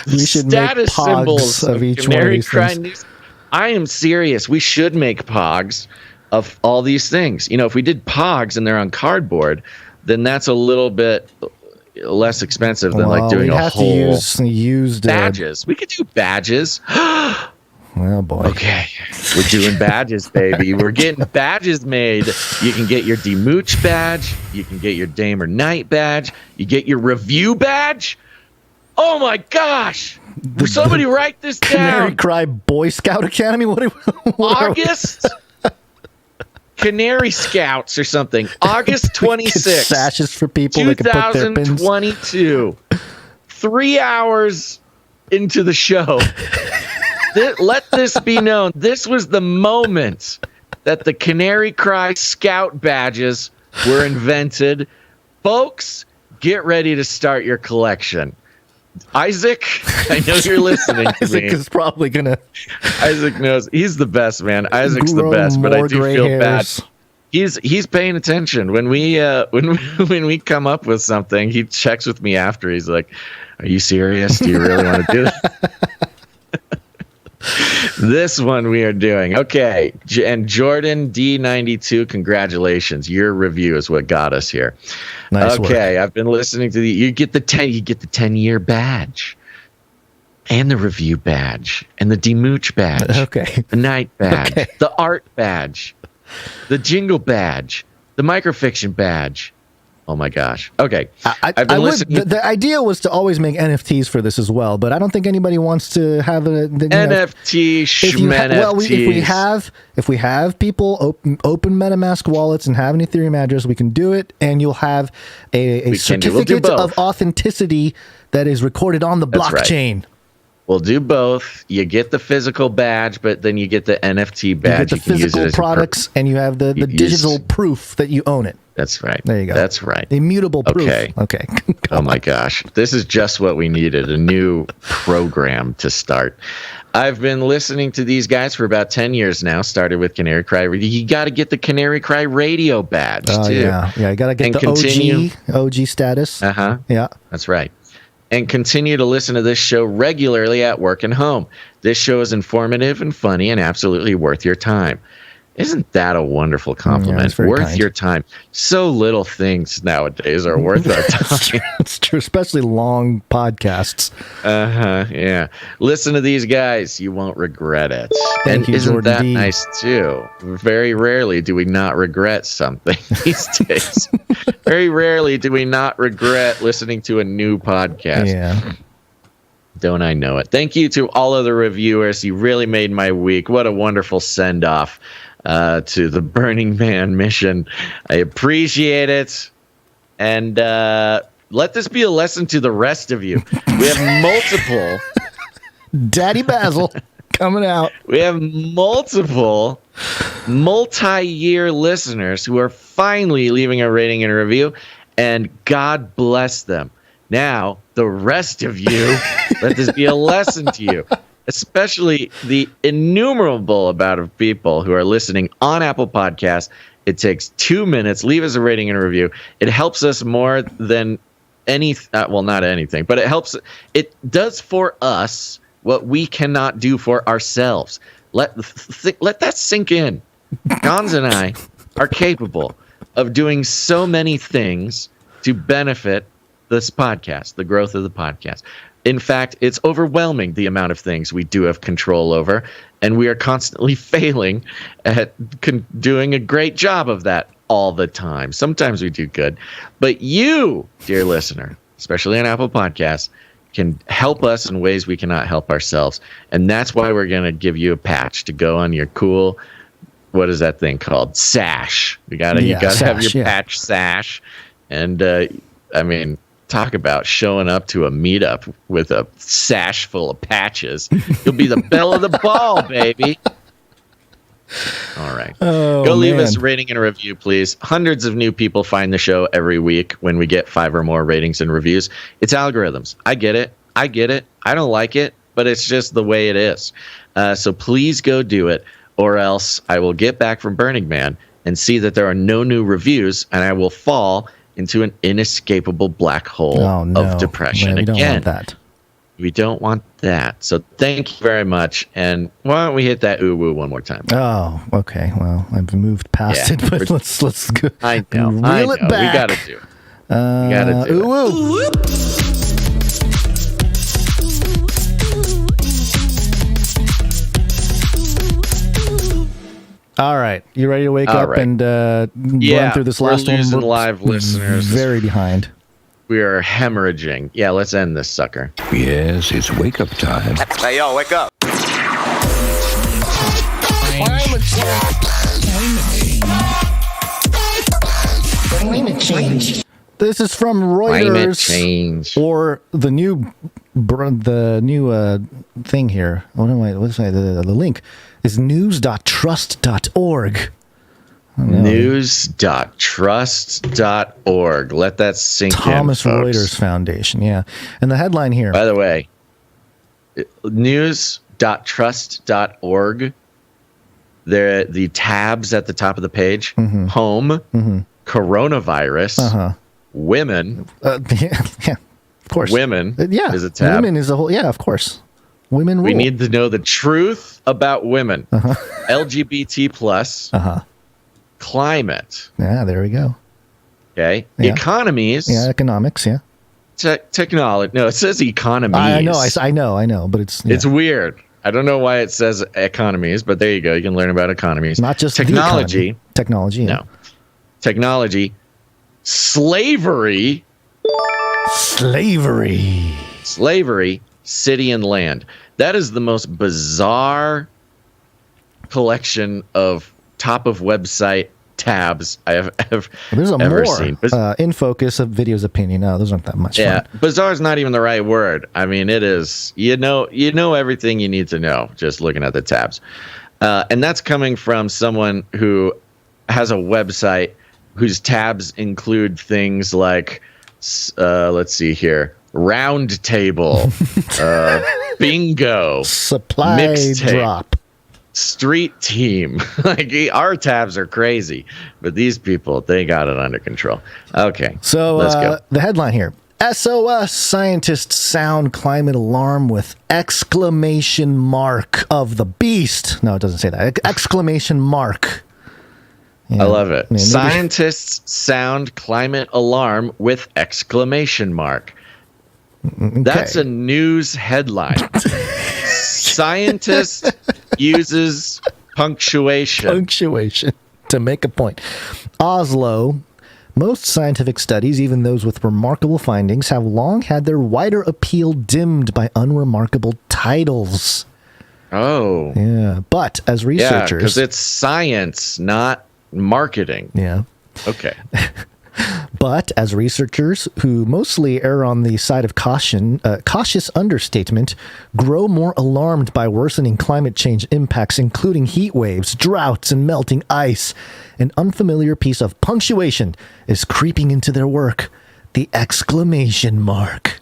Speaker 3: We should
Speaker 1: status
Speaker 3: make
Speaker 1: symbols
Speaker 3: of each one of these things.
Speaker 1: I am serious. We should make pogs of all these things. You know, if we did pogs and they're on cardboard, then that's a little bit less expensive than like doing a whole
Speaker 3: used
Speaker 1: badges. We could do badges.
Speaker 3: Well, boy.
Speaker 1: Okay. We're doing badges, baby. We're getting badges made. You can get your demooch badge. You can get your Dame or Knight badge. You get your review badge. Oh, my gosh. Somebody write this down.
Speaker 3: Canary Cry Boy Scout Academy? What
Speaker 1: August? Canary Scouts or something. August 26th.
Speaker 3: Sashes for people.
Speaker 1: 2022. 3 hours into the show. Let this be known. This was the moment that the Canary Cry Scout badges were invented. Folks, get ready to start your collection. Isaac, I know you're listening to
Speaker 3: Isaac
Speaker 1: me.
Speaker 3: is probably going to...
Speaker 1: Isaac knows. He's the best, man. Isaac's the best, but I do feel bad. He's paying attention. When we come up with something, he checks with me after. He's like, are you serious? Do you really want to do that? This one we are doing. Okay. And Jordan D92, congratulations. Your review is what got us here.
Speaker 3: Nice
Speaker 1: okay.
Speaker 3: work.
Speaker 1: I've been listening to you get the 10-year badge and the review badge and the demooch badge.
Speaker 3: Okay.
Speaker 1: The night badge, the art badge, the jingle badge, the microfiction badge. Oh my gosh. Okay. I've been listening.
Speaker 3: The idea was to always make NFTs for this as well, but I don't think anybody wants to have
Speaker 1: NFT.
Speaker 3: If we have people open MetaMask wallets and have an Ethereum address, we can do it, and you'll have a certificate of authenticity that is recorded on the blockchain.
Speaker 1: Right. We'll do both. You get the physical badge, but then you get the NFT badge.
Speaker 3: You get the physical products, and you have the digital proof that you own it.
Speaker 1: That's right.
Speaker 3: There you go.
Speaker 1: That's right.
Speaker 3: Immutable proof.
Speaker 1: Okay. Oh my gosh. This is just what we needed. A new program to start. I've been listening to these guys for about 10 years now. Started with Canary Cry Radio. You got to get the Canary Cry Radio badge too.
Speaker 3: Yeah. You got to get the OG status. Yeah.
Speaker 1: That's right. And continue to listen to this show regularly at work and home. This show is informative and funny and absolutely worth your time. Isn't that a wonderful compliment?
Speaker 3: Yeah,
Speaker 1: worth
Speaker 3: kind.
Speaker 1: your time. So little things nowadays are worth our time.
Speaker 3: It's true, especially long podcasts.
Speaker 1: Yeah. Listen to these guys. You won't regret it.
Speaker 3: Thank you,
Speaker 1: isn't
Speaker 3: Jordan
Speaker 1: that
Speaker 3: D.
Speaker 1: nice too? Very rarely do we not regret something these days. Very rarely do we not regret listening to a new podcast.
Speaker 3: Yeah.
Speaker 1: Don't I know it? Thank you to all of the reviewers. You really made my week. What a wonderful send-off to the Burning Man mission. I appreciate it. And let this be a lesson to the rest of you. We have multiple...
Speaker 3: Daddy Basil coming out.
Speaker 1: We have multiple multi-year listeners who are finally leaving a rating and a review, and God bless them. Now, the rest of you, let this be a lesson to you, especially the innumerable amount of people who are listening on Apple Podcasts. It takes 2 minutes. Leave us a rating and a review. It helps us more than not anything, but it helps. It does for us what we cannot do for ourselves. Let that sink in. Gons and I are capable of doing so many things to benefit this podcast, the growth of the podcast. In fact, it's overwhelming the amount of things we do have control over, and we are constantly failing at doing a great job of that all the time. Sometimes we do good, but you, dear listener, especially on Apple Podcasts, can help us in ways we cannot help ourselves, and that's why we're going to give you a patch to go on your cool, what is that thing called? Sash. You gotta have your patch sash, and I mean, talk about showing up to a meetup with a sash full of patches. You'll be the belle of the ball, baby. All right. Go leave us a rating and a review, please. Hundreds of new people find the show every week when we get 5 or more ratings and reviews. It's algorithms. I get it. I don't like it, but it's just the way it is. So please go do it, or else I will get back from Burning Man and see that there are no new reviews, and I will fall into an inescapable black hole of depression.
Speaker 3: We don't want that.
Speaker 1: We don't want that. So thank you very much. And why don't we hit that ooh-woo one more time?
Speaker 3: Oh, okay. Well, I've moved past it, but let's go.
Speaker 1: I know.
Speaker 3: Reel it back.
Speaker 1: We got to do it. We got to do
Speaker 3: ooh-woo.
Speaker 1: it.
Speaker 3: All right. You ready to wake up and run through this last one?
Speaker 1: We're losing live listeners.
Speaker 3: Very behind.
Speaker 1: We are hemorrhaging. Yeah, let's end this sucker.
Speaker 14: Yes, it's wake up time.
Speaker 5: Hey, yo, wake up.
Speaker 12: Climate change.
Speaker 3: This is from Reuters, or the new thing here. What's the link is news.trust.org.
Speaker 1: News.trust.org. Let that sink in,
Speaker 3: Thomas
Speaker 1: folks.
Speaker 3: Reuters Foundation, yeah. And the headline here.
Speaker 1: By the way, news.trust.org. The tabs at the top of the page.
Speaker 3: Mm-hmm.
Speaker 1: Home, coronavirus, women.
Speaker 3: Yeah, of course.
Speaker 1: Women is a tab.
Speaker 3: Women is a whole, yeah, of course. Women rule.
Speaker 1: We need to know the truth about women. LGBT plus. Climate.
Speaker 3: Yeah, there we go.
Speaker 1: Okay.
Speaker 3: Yeah.
Speaker 1: Economies.
Speaker 3: Yeah, economics, yeah.
Speaker 1: Technology. No, it says economies.
Speaker 3: I know, but it's... Yeah.
Speaker 1: It's weird. I don't know why it says economies, but there you go. You can learn about economies.
Speaker 3: Not just
Speaker 1: technology.
Speaker 3: Technology, yeah.
Speaker 1: No. Technology. Slavery.
Speaker 3: Slavery.
Speaker 1: City and land. That is the most bizarre collection of top of website tabs I have ever seen.
Speaker 3: In focus of videos opinion. No, those aren't that much fun.
Speaker 1: Bizarre is not even the right word. I mean, it is. You know everything you need to know just looking at the tabs, and that's coming from someone who has a website whose tabs include things like, let's see here, round table, bingo,
Speaker 3: supply
Speaker 1: mixtape,
Speaker 3: drop.
Speaker 1: Street team. Like, our tabs are crazy, but these people, they got it under control. Okay,
Speaker 3: so
Speaker 1: let's go.
Speaker 3: The headline here: SOS, scientists sound climate alarm with exclamation mark of the beast. No, it doesn't say that. Exclamation mark.
Speaker 1: Yeah. I love it. Scientists sound climate alarm with exclamation mark. Okay. That's a news headline. Scientist uses punctuation
Speaker 3: to make a point. Oslo Most scientific studies, even those with remarkable findings, have long had their wider appeal dimmed by unremarkable titles.
Speaker 1: Oh.
Speaker 3: Yeah. But as researchers...
Speaker 1: Yeah, because it's science, not marketing.
Speaker 3: Yeah.
Speaker 1: Okay.
Speaker 3: But as researchers who mostly err on the side of caution, cautious understatement, grow more alarmed by worsening climate change impacts, including heat waves, droughts, and melting ice, an unfamiliar piece of punctuation is creeping into their work. The exclamation mark.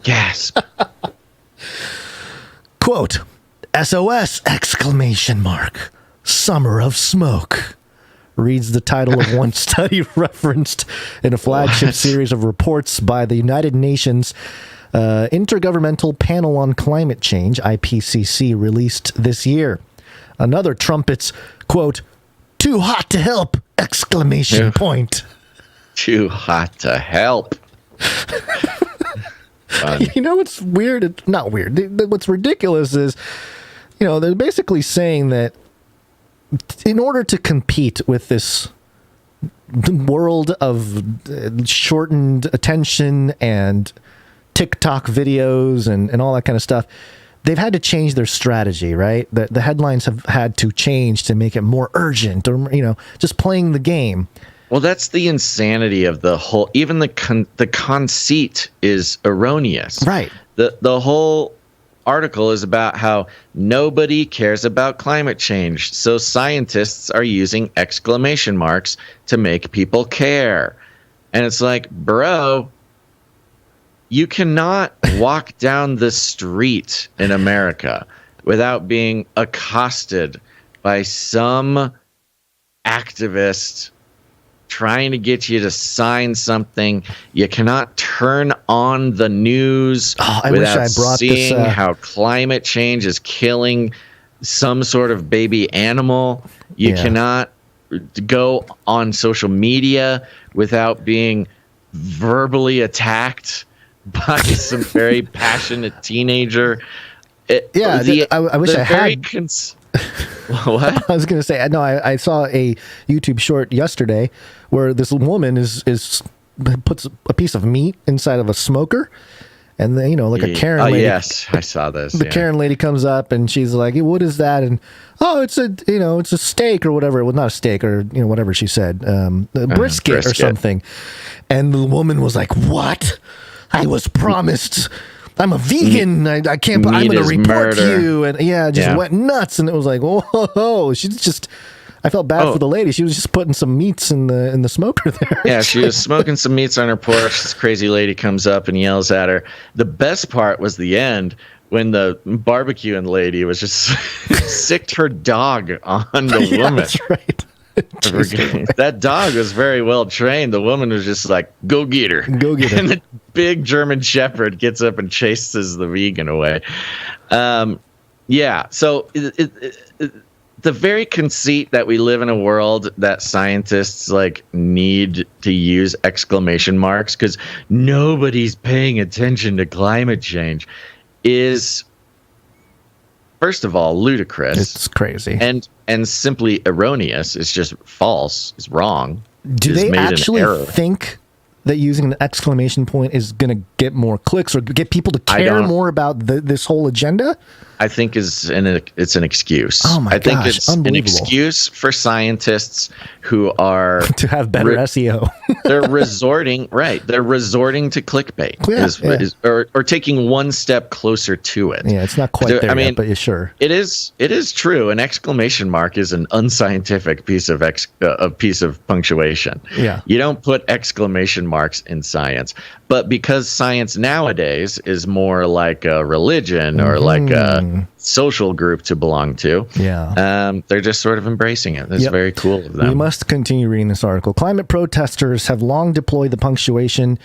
Speaker 1: Gasp.
Speaker 3: Quote, SOS exclamation mark. Summer of smoke. Reads the title of one study referenced in a flagship series of reports by the United Nations Intergovernmental Panel on Climate Change, IPCC, released this year. Another trumpets, quote, too hot to help, exclamation point.
Speaker 1: Too hot to help.
Speaker 3: You know what's weird? It's not weird. What's ridiculous is, they're basically saying that in order to compete with this world of shortened attention and TikTok videos and all that kind of stuff, they've had to change their strategy, right? The headlines have had to change to make it more urgent or, just playing the game.
Speaker 1: Well, that's the insanity of the whole, even the conceit is erroneous.
Speaker 3: Right.
Speaker 1: The whole article is about how nobody cares about climate change. So scientists are using exclamation marks to make people care. And it's like, bro, you cannot walk down the street in America without being accosted by some activist trying to get you to sign something. You cannot turn on the news without seeing how climate change is killing some sort of baby animal. You cannot go on social media without being verbally attacked by some very passionate teenager.
Speaker 3: I wish I had...
Speaker 1: What?
Speaker 3: I was going to say, no, I saw a YouTube short yesterday where this woman puts a piece of meat inside of a smoker, and then, like a Karen lady.
Speaker 1: Yes, I saw this.
Speaker 3: The Karen lady comes up and she's like, hey, what is that? And it's a steak or whatever. Well, not a steak or whatever she said, brisket or something. And the woman was like, what? I was promised. I'm a vegan. I can't. I'm going to report you. And went nuts. And it was like, whoa. She's just. I felt bad for the lady. She was just putting some meats in the smoker there.
Speaker 1: Yeah, she was smoking some meats on her porch. This crazy lady comes up and yells at her. The best part was the end when the barbecuing lady was just sicked her dog on the woman.
Speaker 3: That's right.
Speaker 1: That dog was very well trained. The woman was just like, go get her.
Speaker 3: Go get her.
Speaker 1: And the big German Shepherd gets up and chases the vegan away. So the very conceit that we live in a world that scientists need to use exclamation marks because nobody's paying attention to climate change is, first of all, ludicrous.
Speaker 3: It's crazy.
Speaker 1: And simply erroneous. It's just false. It's wrong.
Speaker 3: Do they actually think that using an exclamation point is going to get more clicks or get people to care more about this whole agenda?
Speaker 1: I think it's an excuse.
Speaker 3: Oh my gosh,
Speaker 1: I think it's an excuse for scientists who are
Speaker 3: to have better SEO.
Speaker 1: They're resorting to clickbait, or taking one step closer to it.
Speaker 3: Yeah, it's not quite there yet, but sure.
Speaker 1: It is true. An exclamation mark is an unscientific piece of punctuation.
Speaker 3: Yeah,
Speaker 1: you don't put exclamation marks in science, but because science nowadays is more like a religion or like a social group to belong to. They're just sort of embracing it. That's very cool of them.
Speaker 3: We must continue reading this article. Climate protesters have long deployed the punctuation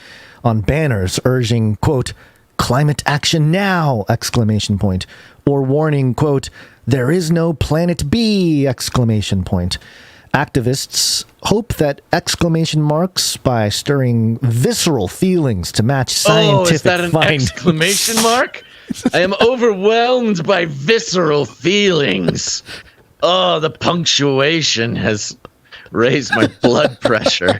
Speaker 3: on banners urging, quote, climate action now, exclamation point, or warning, quote, there is no planet B, exclamation point. Activists hope that exclamation marks by stirring visceral feelings to match scientific
Speaker 1: is that an
Speaker 3: findings.
Speaker 1: Exclamation mark? I am overwhelmed by visceral feelings. Oh, the punctuation has raise my blood pressure.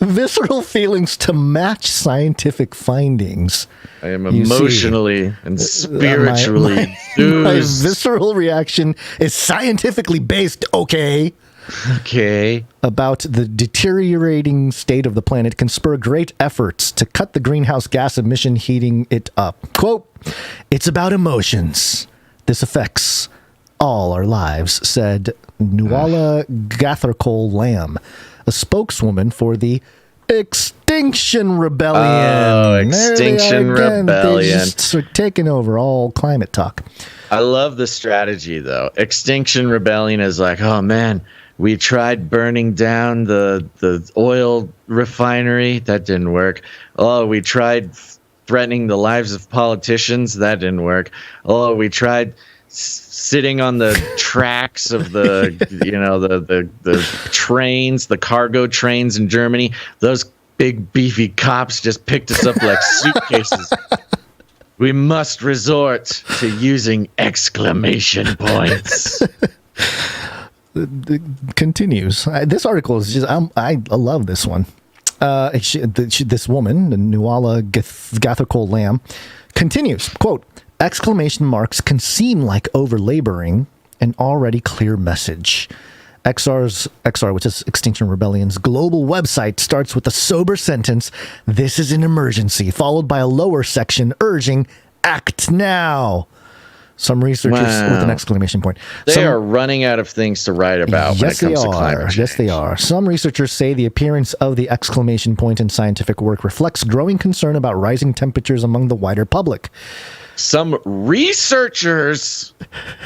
Speaker 3: Visceral feelings to match scientific findings.
Speaker 1: I am emotionally and spiritually
Speaker 3: my
Speaker 1: enthused.
Speaker 3: visceral reaction is scientifically based, okay?
Speaker 1: Okay.
Speaker 3: About the deteriorating state of the planet can spur great efforts to cut the greenhouse gas emission heating it up. Quote, it's about emotions. This affects all our lives, said Nuala Gathercole Lamb, a spokeswoman for the Extinction Rebellion.
Speaker 1: Oh, Extinction Rebellion.
Speaker 3: They just are taking over all climate talk.
Speaker 1: I love the strategy, though. Extinction Rebellion is like, oh, man, we tried burning down the oil refinery. That didn't work. Oh, we tried threatening the lives of politicians. That didn't work. Oh, we tried sitting on the tracks of the the trains, the cargo trains in Germany. Those big beefy cops just picked us up like suitcases. We must resort to using exclamation points.
Speaker 3: Continues. This article is just I love this one. This woman, Nuala Gathercole Lamb, continues, quote, exclamation marks can seem like over-laboring an already clear message. XR, which is Extinction Rebellion's global website, starts with a sober sentence, this is an emergency, followed by a lower section urging, act now. Some researchers with an exclamation point.
Speaker 1: They are running out of things to write about when it comes to climate change.
Speaker 3: Yes, they are. Some researchers say the appearance of the exclamation point in scientific work reflects growing concern about rising temperatures among the wider public.
Speaker 1: Some researchers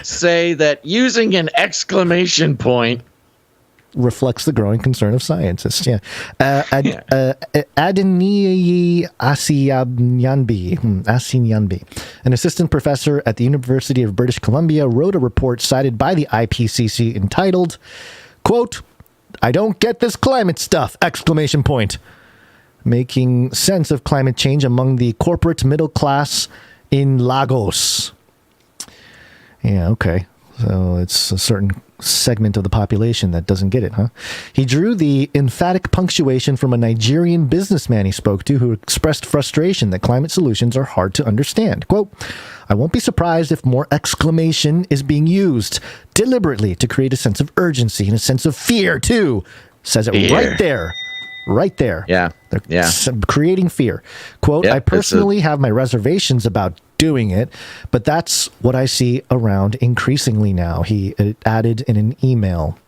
Speaker 1: say that using an exclamation point
Speaker 3: reflects the growing concern of scientists. Yeah. Adeniyi Asinyanbi, an assistant professor at the University of British Columbia, wrote a report cited by the IPCC entitled, quote, I don't get this climate stuff, exclamation point. Making sense of climate change among the corporate middle class in Lagos. Yeah, okay. So it's a certain segment of the population that doesn't get it, huh? He drew the emphatic punctuation from a Nigerian businessman he spoke to who expressed frustration that climate solutions are hard to understand. Quote, I won't be surprised if more exclamation is being used deliberately to create a sense of urgency and a sense of fear, too. Says it right there. Right there.
Speaker 1: Yeah.
Speaker 3: They're creating fear. Quote, I personally have my reservations about doing it, but that's what I see around increasingly now, he added in an email.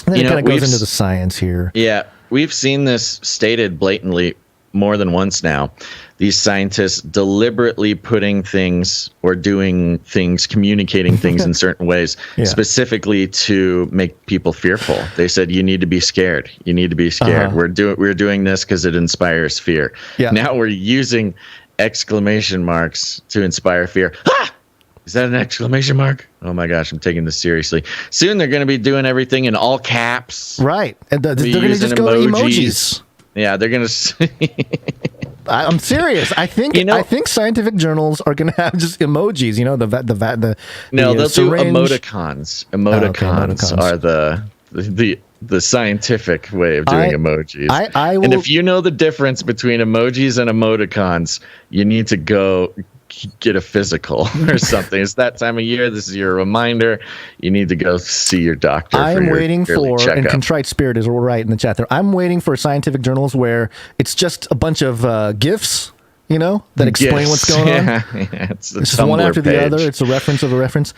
Speaker 3: And then it kind of goes into the science here.
Speaker 1: Yeah, we've seen this stated blatantly more than once now. These scientists deliberately putting things or doing things, communicating things in certain ways, specifically to make people fearful. They said, you need to be scared. You need to be scared. We're doing this because it inspires fear. Yeah. Now we're using exclamation marks to inspire fear. Ah! Is that an exclamation mark? Oh my gosh, I'm taking this seriously. Soon they're going to be doing everything in all caps.
Speaker 3: Right. And they're going to just go to emojis.
Speaker 1: Yeah, they're going to...
Speaker 3: I'm serious. I think scientific journals are going to have just emojis. You know, they'll do
Speaker 1: emoticons. Emoticons are the scientific way of doing emojis. And if you know the difference between emojis and emoticons, you need to go get a physical or something. It's that time of year. This is your reminder. You need to go see your doctor.
Speaker 3: I'm waiting for, and Contrite Spirit is right in the chat there, I'm waiting for scientific journals where it's just a bunch of GIFs, you know, that explain what's going on.
Speaker 1: It's
Speaker 3: just one after the other. It's a reference of a reference.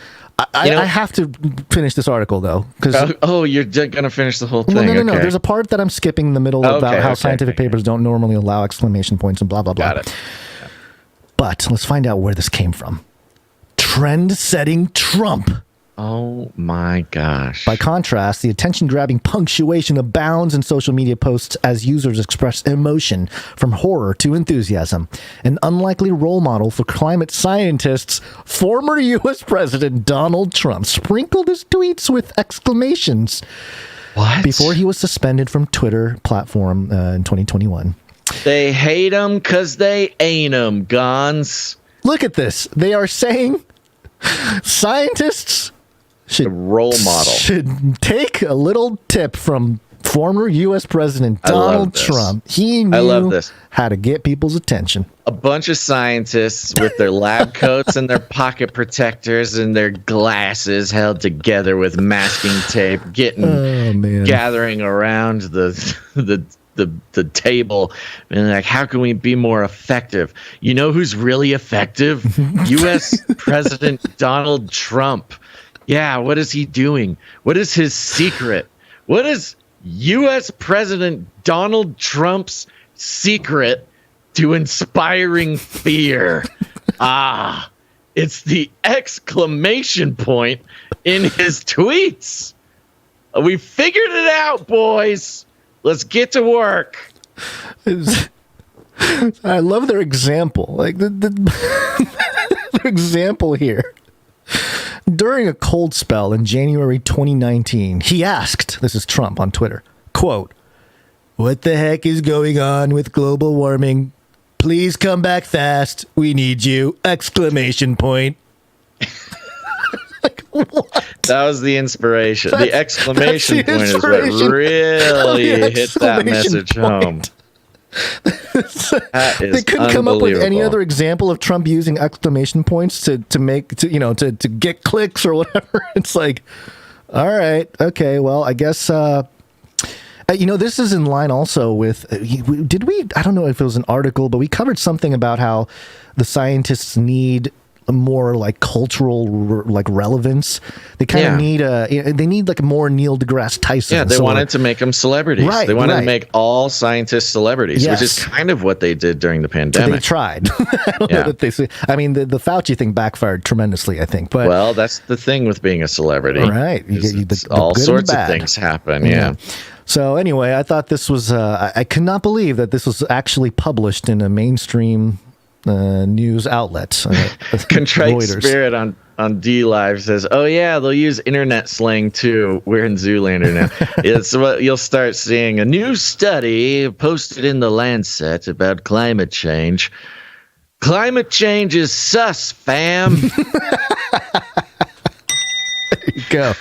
Speaker 3: I have to finish this article, though.
Speaker 1: You're going to finish the whole thing?
Speaker 3: No. There's a part that I'm skipping in the middle about how scientific papers don't normally allow exclamation points and blah, blah, blah.
Speaker 1: Got it.
Speaker 3: But let's find out where this came from. Trend-setting Trump.
Speaker 1: Oh, my gosh.
Speaker 3: By contrast, the attention-grabbing punctuation abounds in social media posts as users express emotion from horror to enthusiasm. An unlikely role model for climate scientists, former U.S. President Donald Trump sprinkled his tweets with exclamations.
Speaker 1: What?
Speaker 3: Before he was suspended from Twitter platform in 2021.
Speaker 1: They hate him because they ain't him, Gons.
Speaker 3: Look at this. They are saying scientists should
Speaker 1: role model
Speaker 3: should take a little tip from Former U.S. President Donald Trump. He knew how to get people's attention.
Speaker 1: A bunch of scientists with their lab coats and their pocket protectors and their glasses held together with masking tape, gathering around the table, and like, how can we be more effective? You know who's really effective? U.S. President Donald Trump. Yeah, what is he doing? What is his secret? What is U.S. President Donald Trump's secret to inspiring fear? It's the exclamation point in his tweets. We figured it out, boys. Let's get to work.
Speaker 3: I love their example. Like their example here. During a cold spell in January 2019, he asked, this is Trump on Twitter, quote, "What the heck is going on with global warming? Please come back fast. We need you!" Exclamation point. Like, what?
Speaker 1: That was the inspiration. The exclamation point is what really hit that message home.
Speaker 3: They couldn't come up with any other example of Trump using exclamation points to get clicks or whatever. It's like, all right, okay, well, I guess this is in line also with I don't know if it was an article, but we covered something about how the scientists need more like cultural relevance. They kind of need they need like more Neil deGrasse Tyson.
Speaker 1: Yeah, they wanted to make them celebrities.
Speaker 3: Right,
Speaker 1: they wanted to make all scientists celebrities, which is kind of what they did during the pandemic.
Speaker 3: They tried. I don't know that they. I mean, the Fauci thing backfired tremendously, I think. But
Speaker 1: well, that's the thing with being a celebrity,
Speaker 3: right?
Speaker 1: All sorts of things happen. Yeah.
Speaker 3: So anyway, I thought this was. I could not believe that this was actually published in a mainstream news outlet.
Speaker 1: Contrite
Speaker 3: Reuters.
Speaker 1: Spirit on D Live says, "Oh yeah, they'll use internet slang too. We're in Zoolander now." It's what you'll start seeing. A new study posted in the Lancet about climate change. Climate change is sus, fam.
Speaker 3: There you go.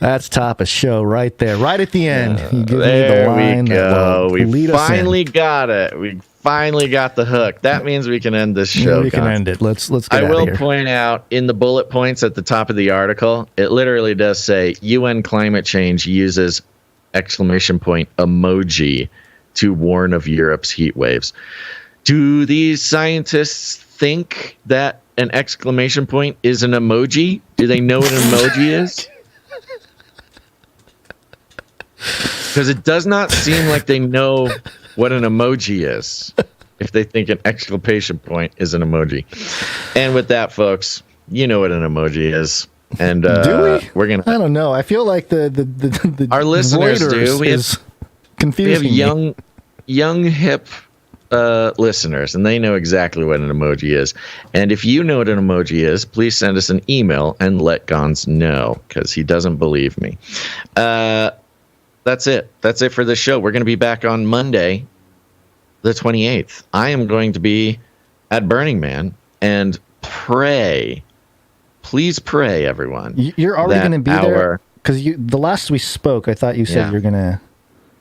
Speaker 3: That's top of show right there. Right at the end. You give
Speaker 1: there
Speaker 3: me the line
Speaker 1: we go. We finally
Speaker 3: us in.
Speaker 1: got it. We finally got the hook. That means we can end this show.
Speaker 3: We can end it. Let's get
Speaker 1: I
Speaker 3: out
Speaker 1: will
Speaker 3: of here.
Speaker 1: point out in the bullet points at the top of the article, it literally does say UN climate change uses exclamation point emoji to warn of Europe's heat waves. Do these scientists think that an exclamation point is an emoji? Do they know what an emoji is? Because it does not seem like they know what an emoji is if they think an exclamation point is an emoji. And with that, folks, you know what an emoji is. And
Speaker 3: do we?
Speaker 1: We're gonna.
Speaker 3: I don't know. I feel like the
Speaker 1: our listeners
Speaker 3: Reuters
Speaker 1: do.
Speaker 3: Is confusing.
Speaker 1: We have young, hip listeners, and they know exactly what an emoji is. And if you know what an emoji is, please send us an email and let Gons know, because he doesn't believe me. That's it. That's it for this show. We're going to be back on Monday, the 28th. I am going to be at Burning Man, and please pray, everyone.
Speaker 3: You're already going to be there? Because the last we spoke, I thought you said you're going to...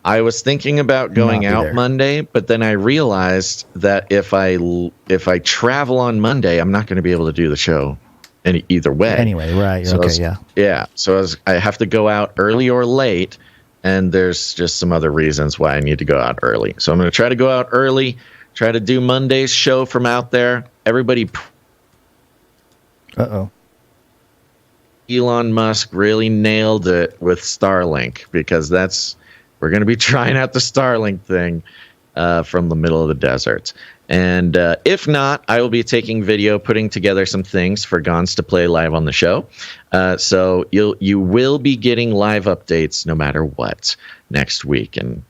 Speaker 1: I was thinking about going out Monday, but then I realized that if I travel on Monday, I'm not going to be able to do the show either way.
Speaker 3: Anyway, right.
Speaker 1: So
Speaker 3: okay,
Speaker 1: yeah. So I have to go out early or late, and there's just some other reasons why I need to go out early. So I'm going to try to go out early, try to do Monday's show from out there. Everybody.
Speaker 3: Uh-oh.
Speaker 1: Elon Musk really nailed it with Starlink, because we're going to be trying out the Starlink thing from the middle of the desert. And if not, I will be taking video, putting together some things for Gons to play live on the show. So you will be getting live updates no matter what next week, and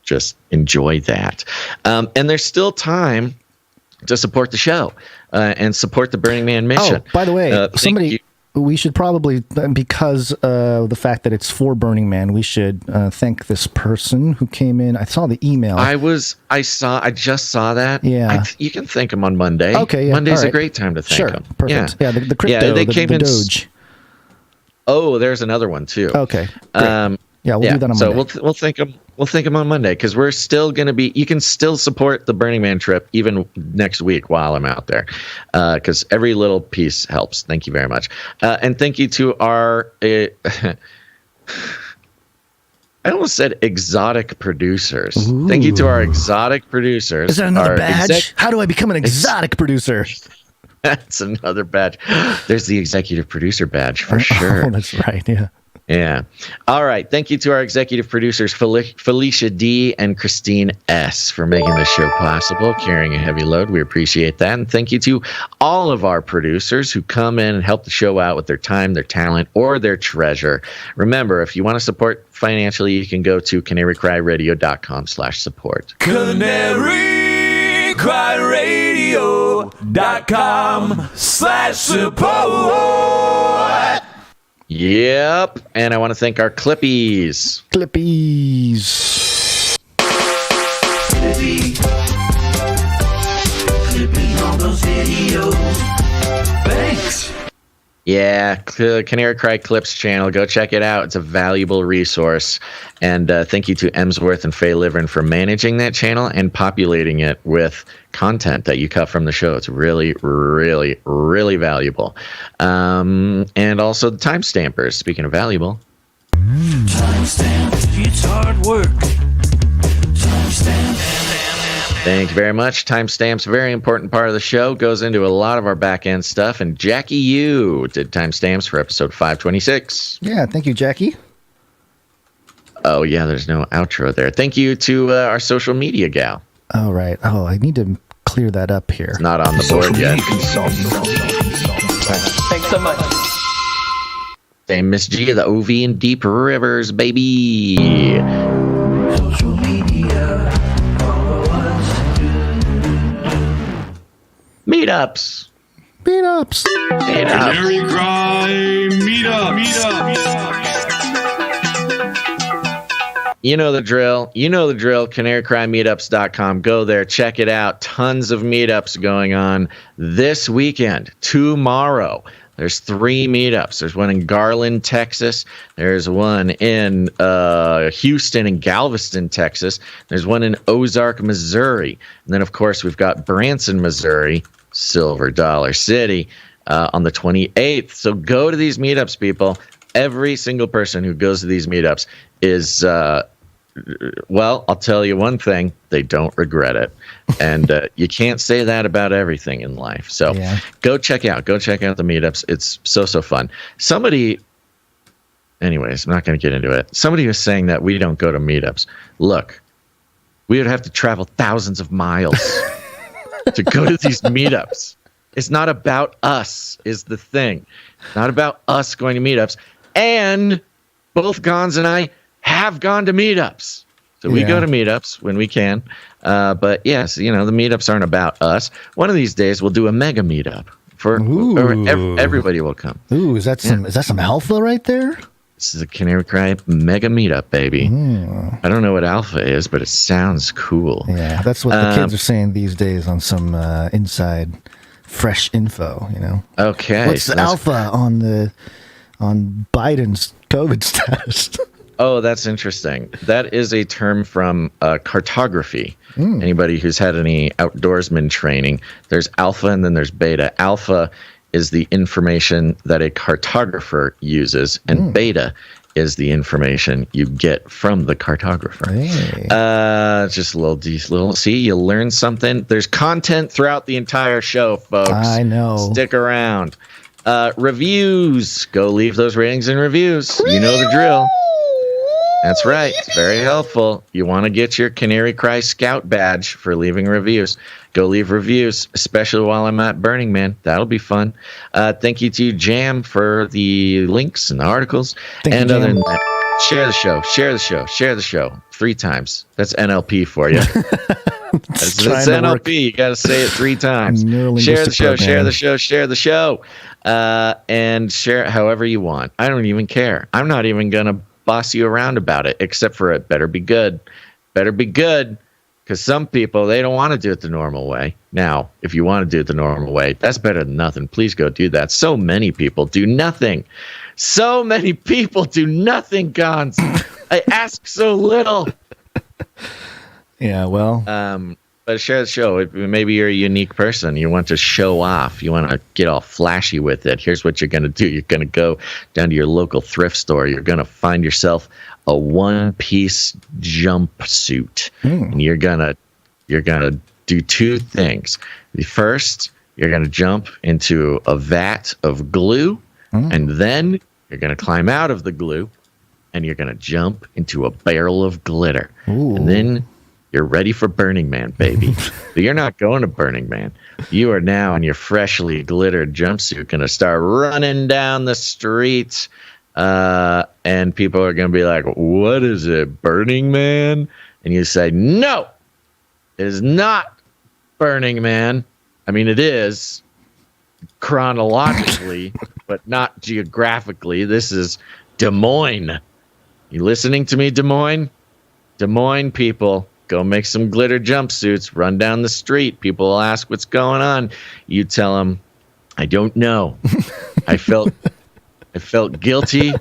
Speaker 1: just enjoy that. And there's still time to support the show and support the Burning Man mission.
Speaker 3: Oh, by the way, we should probably, because the fact that it's for Burning Man, we should thank this person who came in. I saw the email.
Speaker 1: I just saw that.
Speaker 3: Yeah.
Speaker 1: You can thank him on Monday.
Speaker 3: Okay, yeah.
Speaker 1: Monday's a great time to thank him.
Speaker 3: Perfect. Yeah, the crypto,
Speaker 1: they came
Speaker 3: the
Speaker 1: in.
Speaker 3: Doge.
Speaker 1: Oh, there's another one too.
Speaker 3: Okay.
Speaker 1: Yeah,
Speaker 3: Yeah, we'll do that on Monday.
Speaker 1: So we'll think them on Monday, because we're still going to be. You can still support the Burning Man trip even next week while I'm out there, because every little piece helps. Thank you very much, and thank you to our. I almost said exotic producers. Ooh. Thank you to our exotic producers.
Speaker 3: Is that another badge? How do I become an exotic producer?
Speaker 1: That's another badge. There's the executive producer badge for sure.
Speaker 3: Oh, that's right. Yeah.
Speaker 1: Yeah. All right. Thank you to our executive producers, Felicia D. and Christine S., for making this show possible, carrying a heavy load. We appreciate that. And thank you to all of our producers who come in and help the show out with their time, their talent, or their treasure. Remember, if you want to support financially, you can go to canarycryradio.com/support.
Speaker 6: canarycryradio.com/support.
Speaker 1: Yep. And I want to thank our Clippies.
Speaker 3: Clippy
Speaker 6: all those videos. Thanks.
Speaker 1: Yeah, Canary Cry Clips channel. Go check it out. It's a valuable resource. And thank you to Emsworth and Faye Livern for managing that channel and populating it with content that you cut from the show. It's really, really, really valuable. And also the timestampers. Speaking of valuable.
Speaker 6: Timestamp. It's hard work. Timestamp.
Speaker 1: Thank you very much. Timestamps, very important part of the show. Goes into a lot of our back-end stuff. And Jackie Yu did timestamps for episode 526.
Speaker 3: Yeah, thank you, Jackie.
Speaker 1: Oh, yeah, there's no outro there. Thank you to our social media gal.
Speaker 3: Oh, right. Oh, I need to clear that up here.
Speaker 1: It's not on the board yet.
Speaker 6: Thanks so much.
Speaker 1: Famous G of the OV and Deep Rivers, baby.
Speaker 6: Social media.
Speaker 1: Meetups.
Speaker 4: Canary Cry Meetup.
Speaker 1: You know the drill. canarycrymeetups.com. Go there. Check it out. Tons of meetups going on this weekend. Tomorrow. There's 3 meetups. There's one in Garland, Texas. There's one in Houston and Galveston, Texas. There's one in Ozark, Missouri. And then, of course, we've got Branson, Missouri, Silver Dollar City, on the 28th. So go to these meetups, people. Every single person who goes to these meetups is, well, I'll tell you one thing. They don't regret it. And you can't say that about everything in life. So go check out the meetups. It's so fun. Anyways, I'm not going to get into it. Somebody was saying that we don't go to meetups. Look, we would have to travel thousands of miles to go to these meetups. It's not about us, is the thing. Not about us going to meetups. And both Gons and I have gone to meetups. So we go to meetups when we can. But yes, the meetups aren't about us. One of these days we'll do a mega meetup everybody will come.
Speaker 3: Ooh, is that some alpha right there?
Speaker 1: This is a Canary Cry mega meetup, baby. I don't know what alpha is, but it sounds cool.
Speaker 3: Yeah, that's what the kids are saying these days on some inside fresh info,
Speaker 1: Okay.
Speaker 3: What's the alpha on Biden's COVID status?
Speaker 1: Oh, that's interesting. That is a term from cartography. Anybody who's had any outdoorsman training, there's alpha and then there's beta. Alpha is the information that a cartographer uses, and beta is the information you get from the cartographer.
Speaker 3: Hey.
Speaker 1: Just a little. See, you learn something. There's content throughout the entire show, folks.
Speaker 3: I know.
Speaker 1: Stick around. Reviews. Go leave those ratings and reviews. You know the drill. That's right. It's very helpful. You want to get your Canary Cry Scout badge for leaving reviews. Go leave reviews, especially while I'm at Burning Man. That'll be fun. Thank you to Jam for the links and the articles. And other than that, share the show 3 times. That's NLP for you. That's NLP. You got to say it 3 times. Share the show. And share it however you want. I don't even care. I'm not even going to boss you around about it, except for it better be good. Because some people, they don't want to do it the normal way. Now, if you want to do it the normal way, that's better than nothing. Please go do that. So many people do nothing. Gons. I ask so little.
Speaker 3: Yeah, well.
Speaker 1: But share the show. Maybe you're a unique person. You want to show off. You want to get all flashy with it. Here's what you're going to do. You're going to go down to your local thrift store. You're going to find yourself a one-piece jumpsuit. And you're going to do two things. The first, you're going to jump into a vat of glue, and then you're going to climb out of the glue, and you're going to jump into a barrel of glitter.
Speaker 3: Ooh.
Speaker 1: And then you're ready for Burning Man, baby. But you're not going to Burning Man. You are now in your freshly glittered jumpsuit going to start running down the streets. And people are going to be like, what is it, Burning Man? And you say, no, it is not Burning Man. I mean, it is chronologically, but not geographically. This is Des Moines. You listening to me, Des Moines? Des Moines people. Go make some glitter jumpsuits, run down the street. People will ask what's going on. You tell them, I don't know. I felt guilty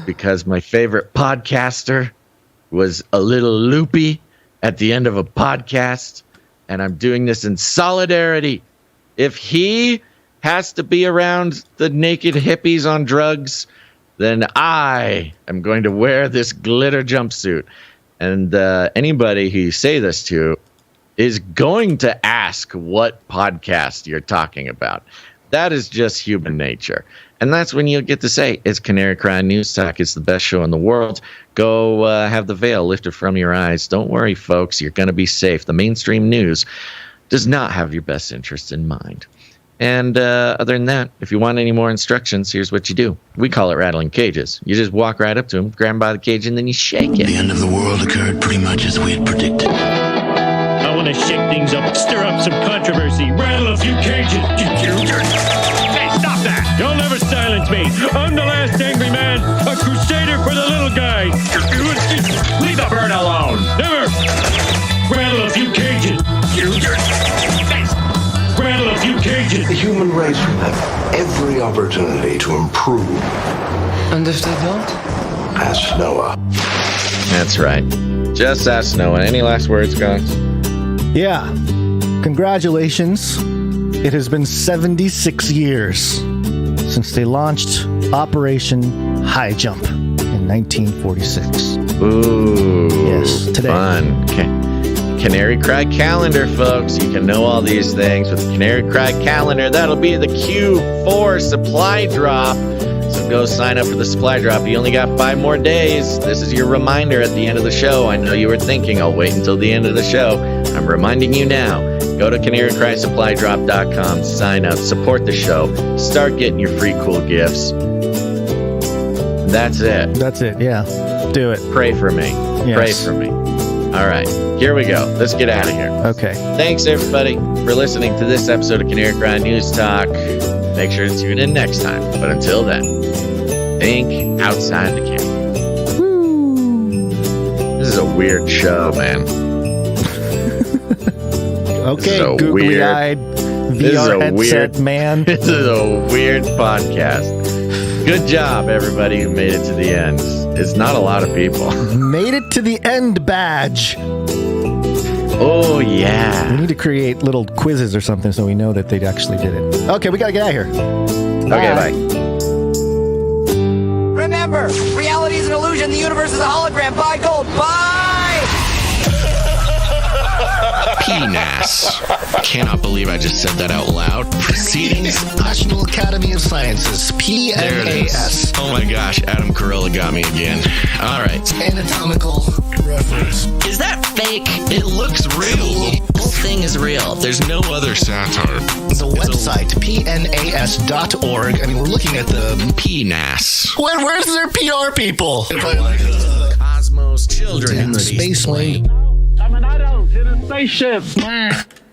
Speaker 1: because my favorite podcaster was a little loopy at the end of a podcast, and I'm doing this in solidarity. If he has to be around the naked hippies on drugs, then I am going to wear this glitter jumpsuit. And anybody who you say this to is going to ask what podcast you're talking about. That is just human nature. And that's when you'll get to say, it's Canary Cry News Talk. It's the best show in the world. Go have the veil lifted from your eyes. Don't worry, folks. You're going to be safe. The mainstream news does not have your best interests in mind. And other than that, if you want any more instructions, here's what you do. We call it rattling ages. You just walk right up to him, grab him by the cage, and then you shake it.
Speaker 7: The end of the world occurred pretty much as we had predicted.
Speaker 10: I want to shake things up, stir up some controversy, rattle a few cages. Hey, stop that! You'll never silence me. I'm the last angry man, a crusader for the little guy. Leave the bird alone. Never. Rattle a few cages. Rattle a few cages.
Speaker 7: The human race will have every opportunity to improve.
Speaker 23: And if they don't?
Speaker 7: Ask Noah.
Speaker 1: That's right. Just ask Noah. Any last words, guys?
Speaker 3: Yeah. Congratulations. It has been 76 years since they launched Operation High Jump in 1946.
Speaker 1: Ooh.
Speaker 3: Yes, today.
Speaker 1: Fun. Canary Cry Calendar, folks. You can know all these things with the Canary Cry Calendar. That'll be the Q4 supply drop. So go sign up for the supply drop. You only got 5 more days. This is your reminder at the end of the show. I know you were thinking, I'll wait until the end of the show. I'm reminding you now. Go to canarycrysupply.com, sign up, support the show, start getting your free cool gifts. That's it.
Speaker 3: That's it, yeah. Do it.
Speaker 1: Pray for me.
Speaker 3: Yes.
Speaker 1: Pray for me. All right, here we go. Let's get out of here.
Speaker 3: Okay.
Speaker 1: Thanks, everybody, for listening to this episode of Canary Cry News Talk. Make sure to tune in next time. But until then, think outside the can.
Speaker 3: Woo.
Speaker 1: This is a weird show, man.
Speaker 3: Okay, googly-eyed VR headset man.
Speaker 1: This is a weird podcast. Good job, everybody who made it to the end. It's not a lot of people.
Speaker 3: Made it to the end badge.
Speaker 1: Oh, yeah.
Speaker 3: We need to create little quizzes or something so we know that they actually did it. Okay, we got to get out of here.
Speaker 1: Okay, bye.
Speaker 8: Remember, reality is an illusion. The universe is a hologram. Buy gold. Buy!
Speaker 24: PNAS. Cannot believe I just said that out loud. Proceedings.
Speaker 7: National Academy of Sciences. PNAS.
Speaker 24: Oh my gosh, Adam Carolla got me again. All right.
Speaker 7: Anatomical reference.
Speaker 24: Is that fake? It looks real. The whole thing is real. There's no other satire.
Speaker 7: The website, pnas.org. I mean, we're looking at the
Speaker 24: PNAS.
Speaker 7: Where's their PR people?
Speaker 24: Cosmos Children
Speaker 7: in the space lane.
Speaker 10: I'm an adult in a spaceship.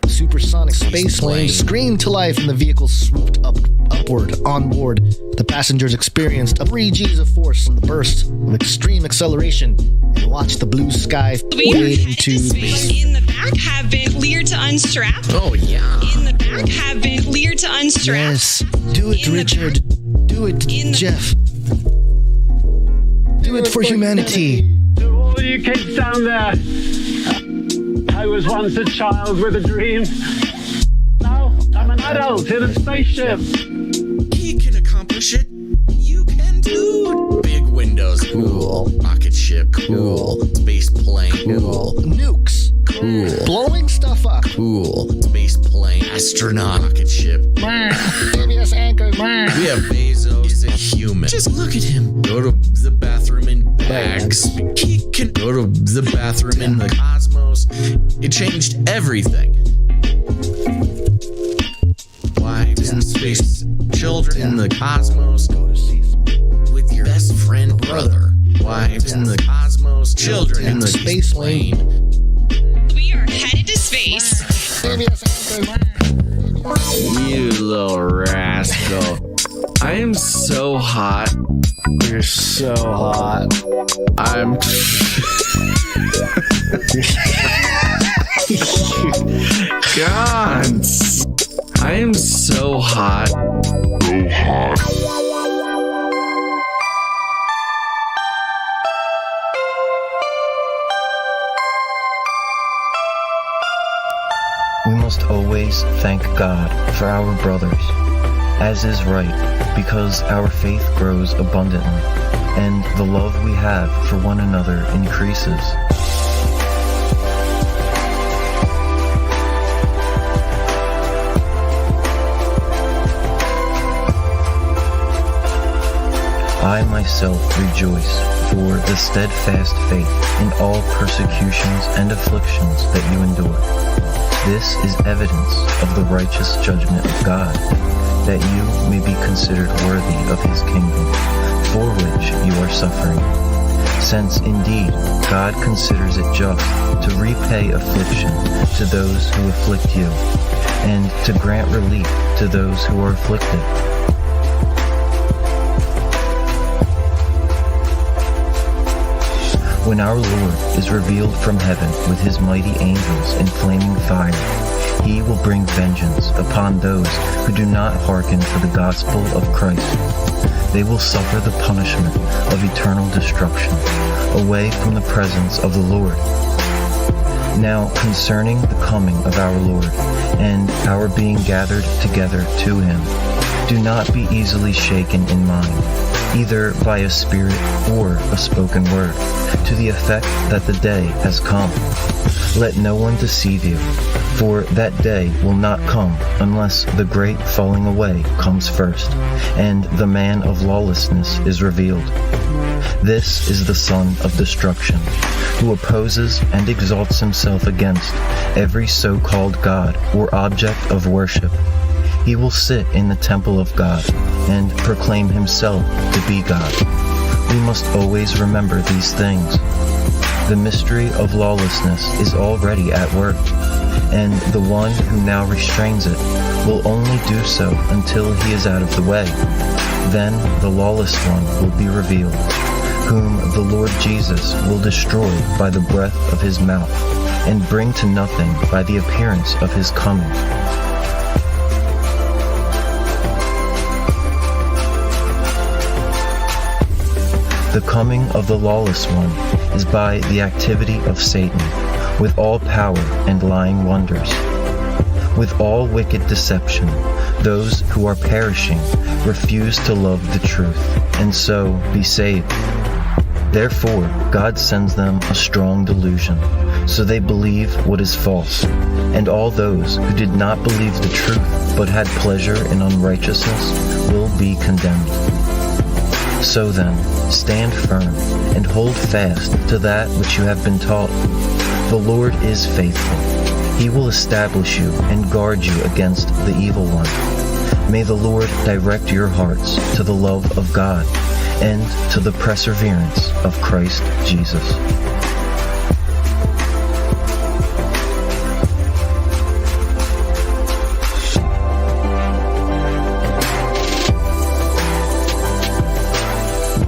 Speaker 3: Supersonic space lane screamed to life and the vehicle swooped upward on board. The passengers experienced 3 G's of force from the burst of extreme acceleration and watched the blue sky fade into space.
Speaker 25: In the back have been cleared to unstrap.
Speaker 24: Oh, yeah.
Speaker 25: In the back have been cleared to unstrap.
Speaker 3: Yes. Do it, Richard. Do it, Jeff. Do it for humanity.
Speaker 15: To all you kids down there, I was once a child with a dream. Now I'm an adult in a spaceship.
Speaker 24: He can accomplish it. You can too. Big windows, cool. Rocket ship, cool. Space plane, cool.
Speaker 3: Nukes,
Speaker 24: cool.
Speaker 3: Blowing stuff up,
Speaker 24: cool. Space plane, astronaut, rocket ship.
Speaker 3: Serious anchor.
Speaker 24: We have Bezos, a human. Just look at him. Go to the bathroom in bags. He can go to the bathroom in the cosmos. It changed everything. Wives in space, children in the cosmos. With your best friend brother. Wives in the cosmos, children in the space plane.
Speaker 25: We are headed to space.
Speaker 1: You little rascal. I am so hot.
Speaker 3: You're so hot.
Speaker 1: I'm... God. I am so hot. So hot.
Speaker 16: We must always thank God for our brothers, as is right, because our faith grows abundantly, and the love we have for one another increases. I myself rejoice for the steadfast faith in all persecutions and afflictions that you endure. This is evidence of the righteous judgment of God, that you may be considered worthy of his kingdom, for which you are suffering. Since indeed God considers it just to repay affliction to those who afflict you, and to grant relief to those who are afflicted. When our Lord is revealed from heaven with his mighty angels in flaming fire, he will bring vengeance upon those who do not hearken to the gospel of Christ. They will suffer the punishment of eternal destruction, away from the presence of the Lord. Now, concerning the coming of our Lord, and our being gathered together to him, do not be easily shaken in mind, either by a spirit or a spoken word, to the effect that the day has come. Let no one deceive you, for that day will not come unless the great falling away comes first, and the man of lawlessness is revealed. This is the son of destruction, who opposes and exalts himself against every so-called God or object of worship. He will sit in the temple of God and proclaim himself to be God. We must always remember these things. The mystery of lawlessness is already at work, and the one who now restrains it will only do so until he is out of the way. Then the lawless one will be revealed, whom the Lord Jesus will destroy by the breath of his mouth, and bring to nothing by the appearance of his coming. The coming of the lawless one is by the activity of Satan, with all power and lying wonders. With all wicked deception, those who are perishing refuse to love the truth, and so be saved. Therefore, God sends them a strong delusion, so they believe what is false, and all those who did not believe the truth, but had pleasure in unrighteousness, will be condemned. So then, stand firm and hold fast to that which you have been taught. The Lord is faithful. He will establish you and guard you against the evil one. May the Lord direct your hearts to the love of God and to the perseverance of Christ Jesus.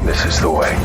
Speaker 14: This is the way.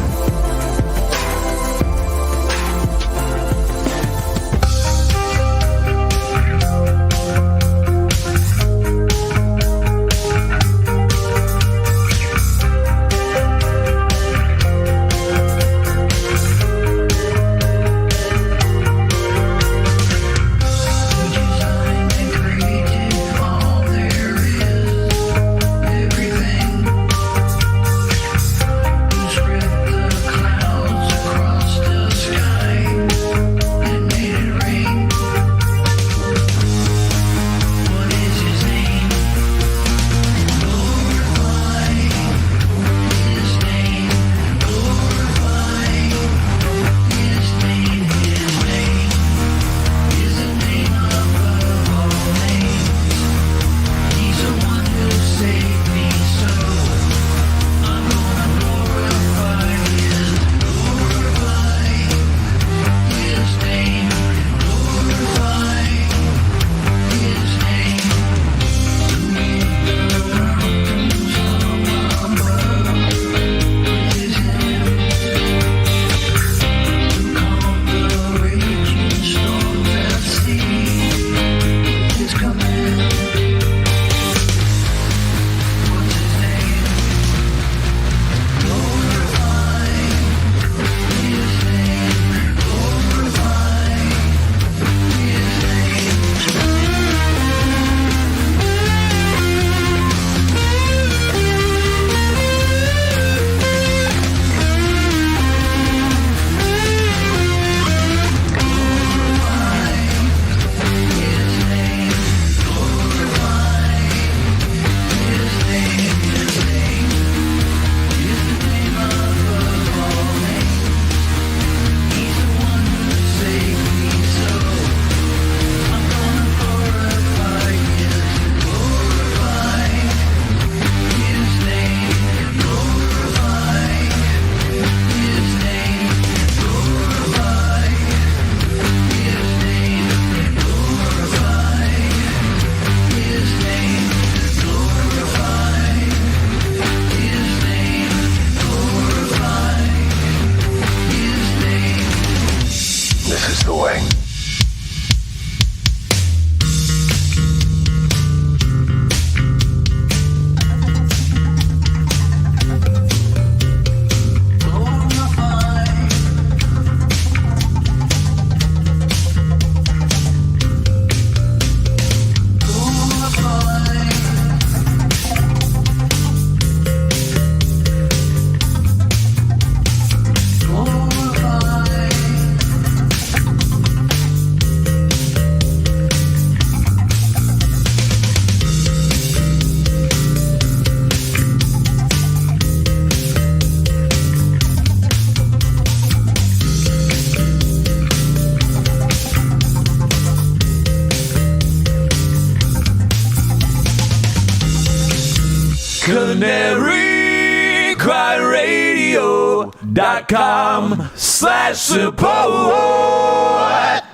Speaker 17: CanaryCryRadio.com/support.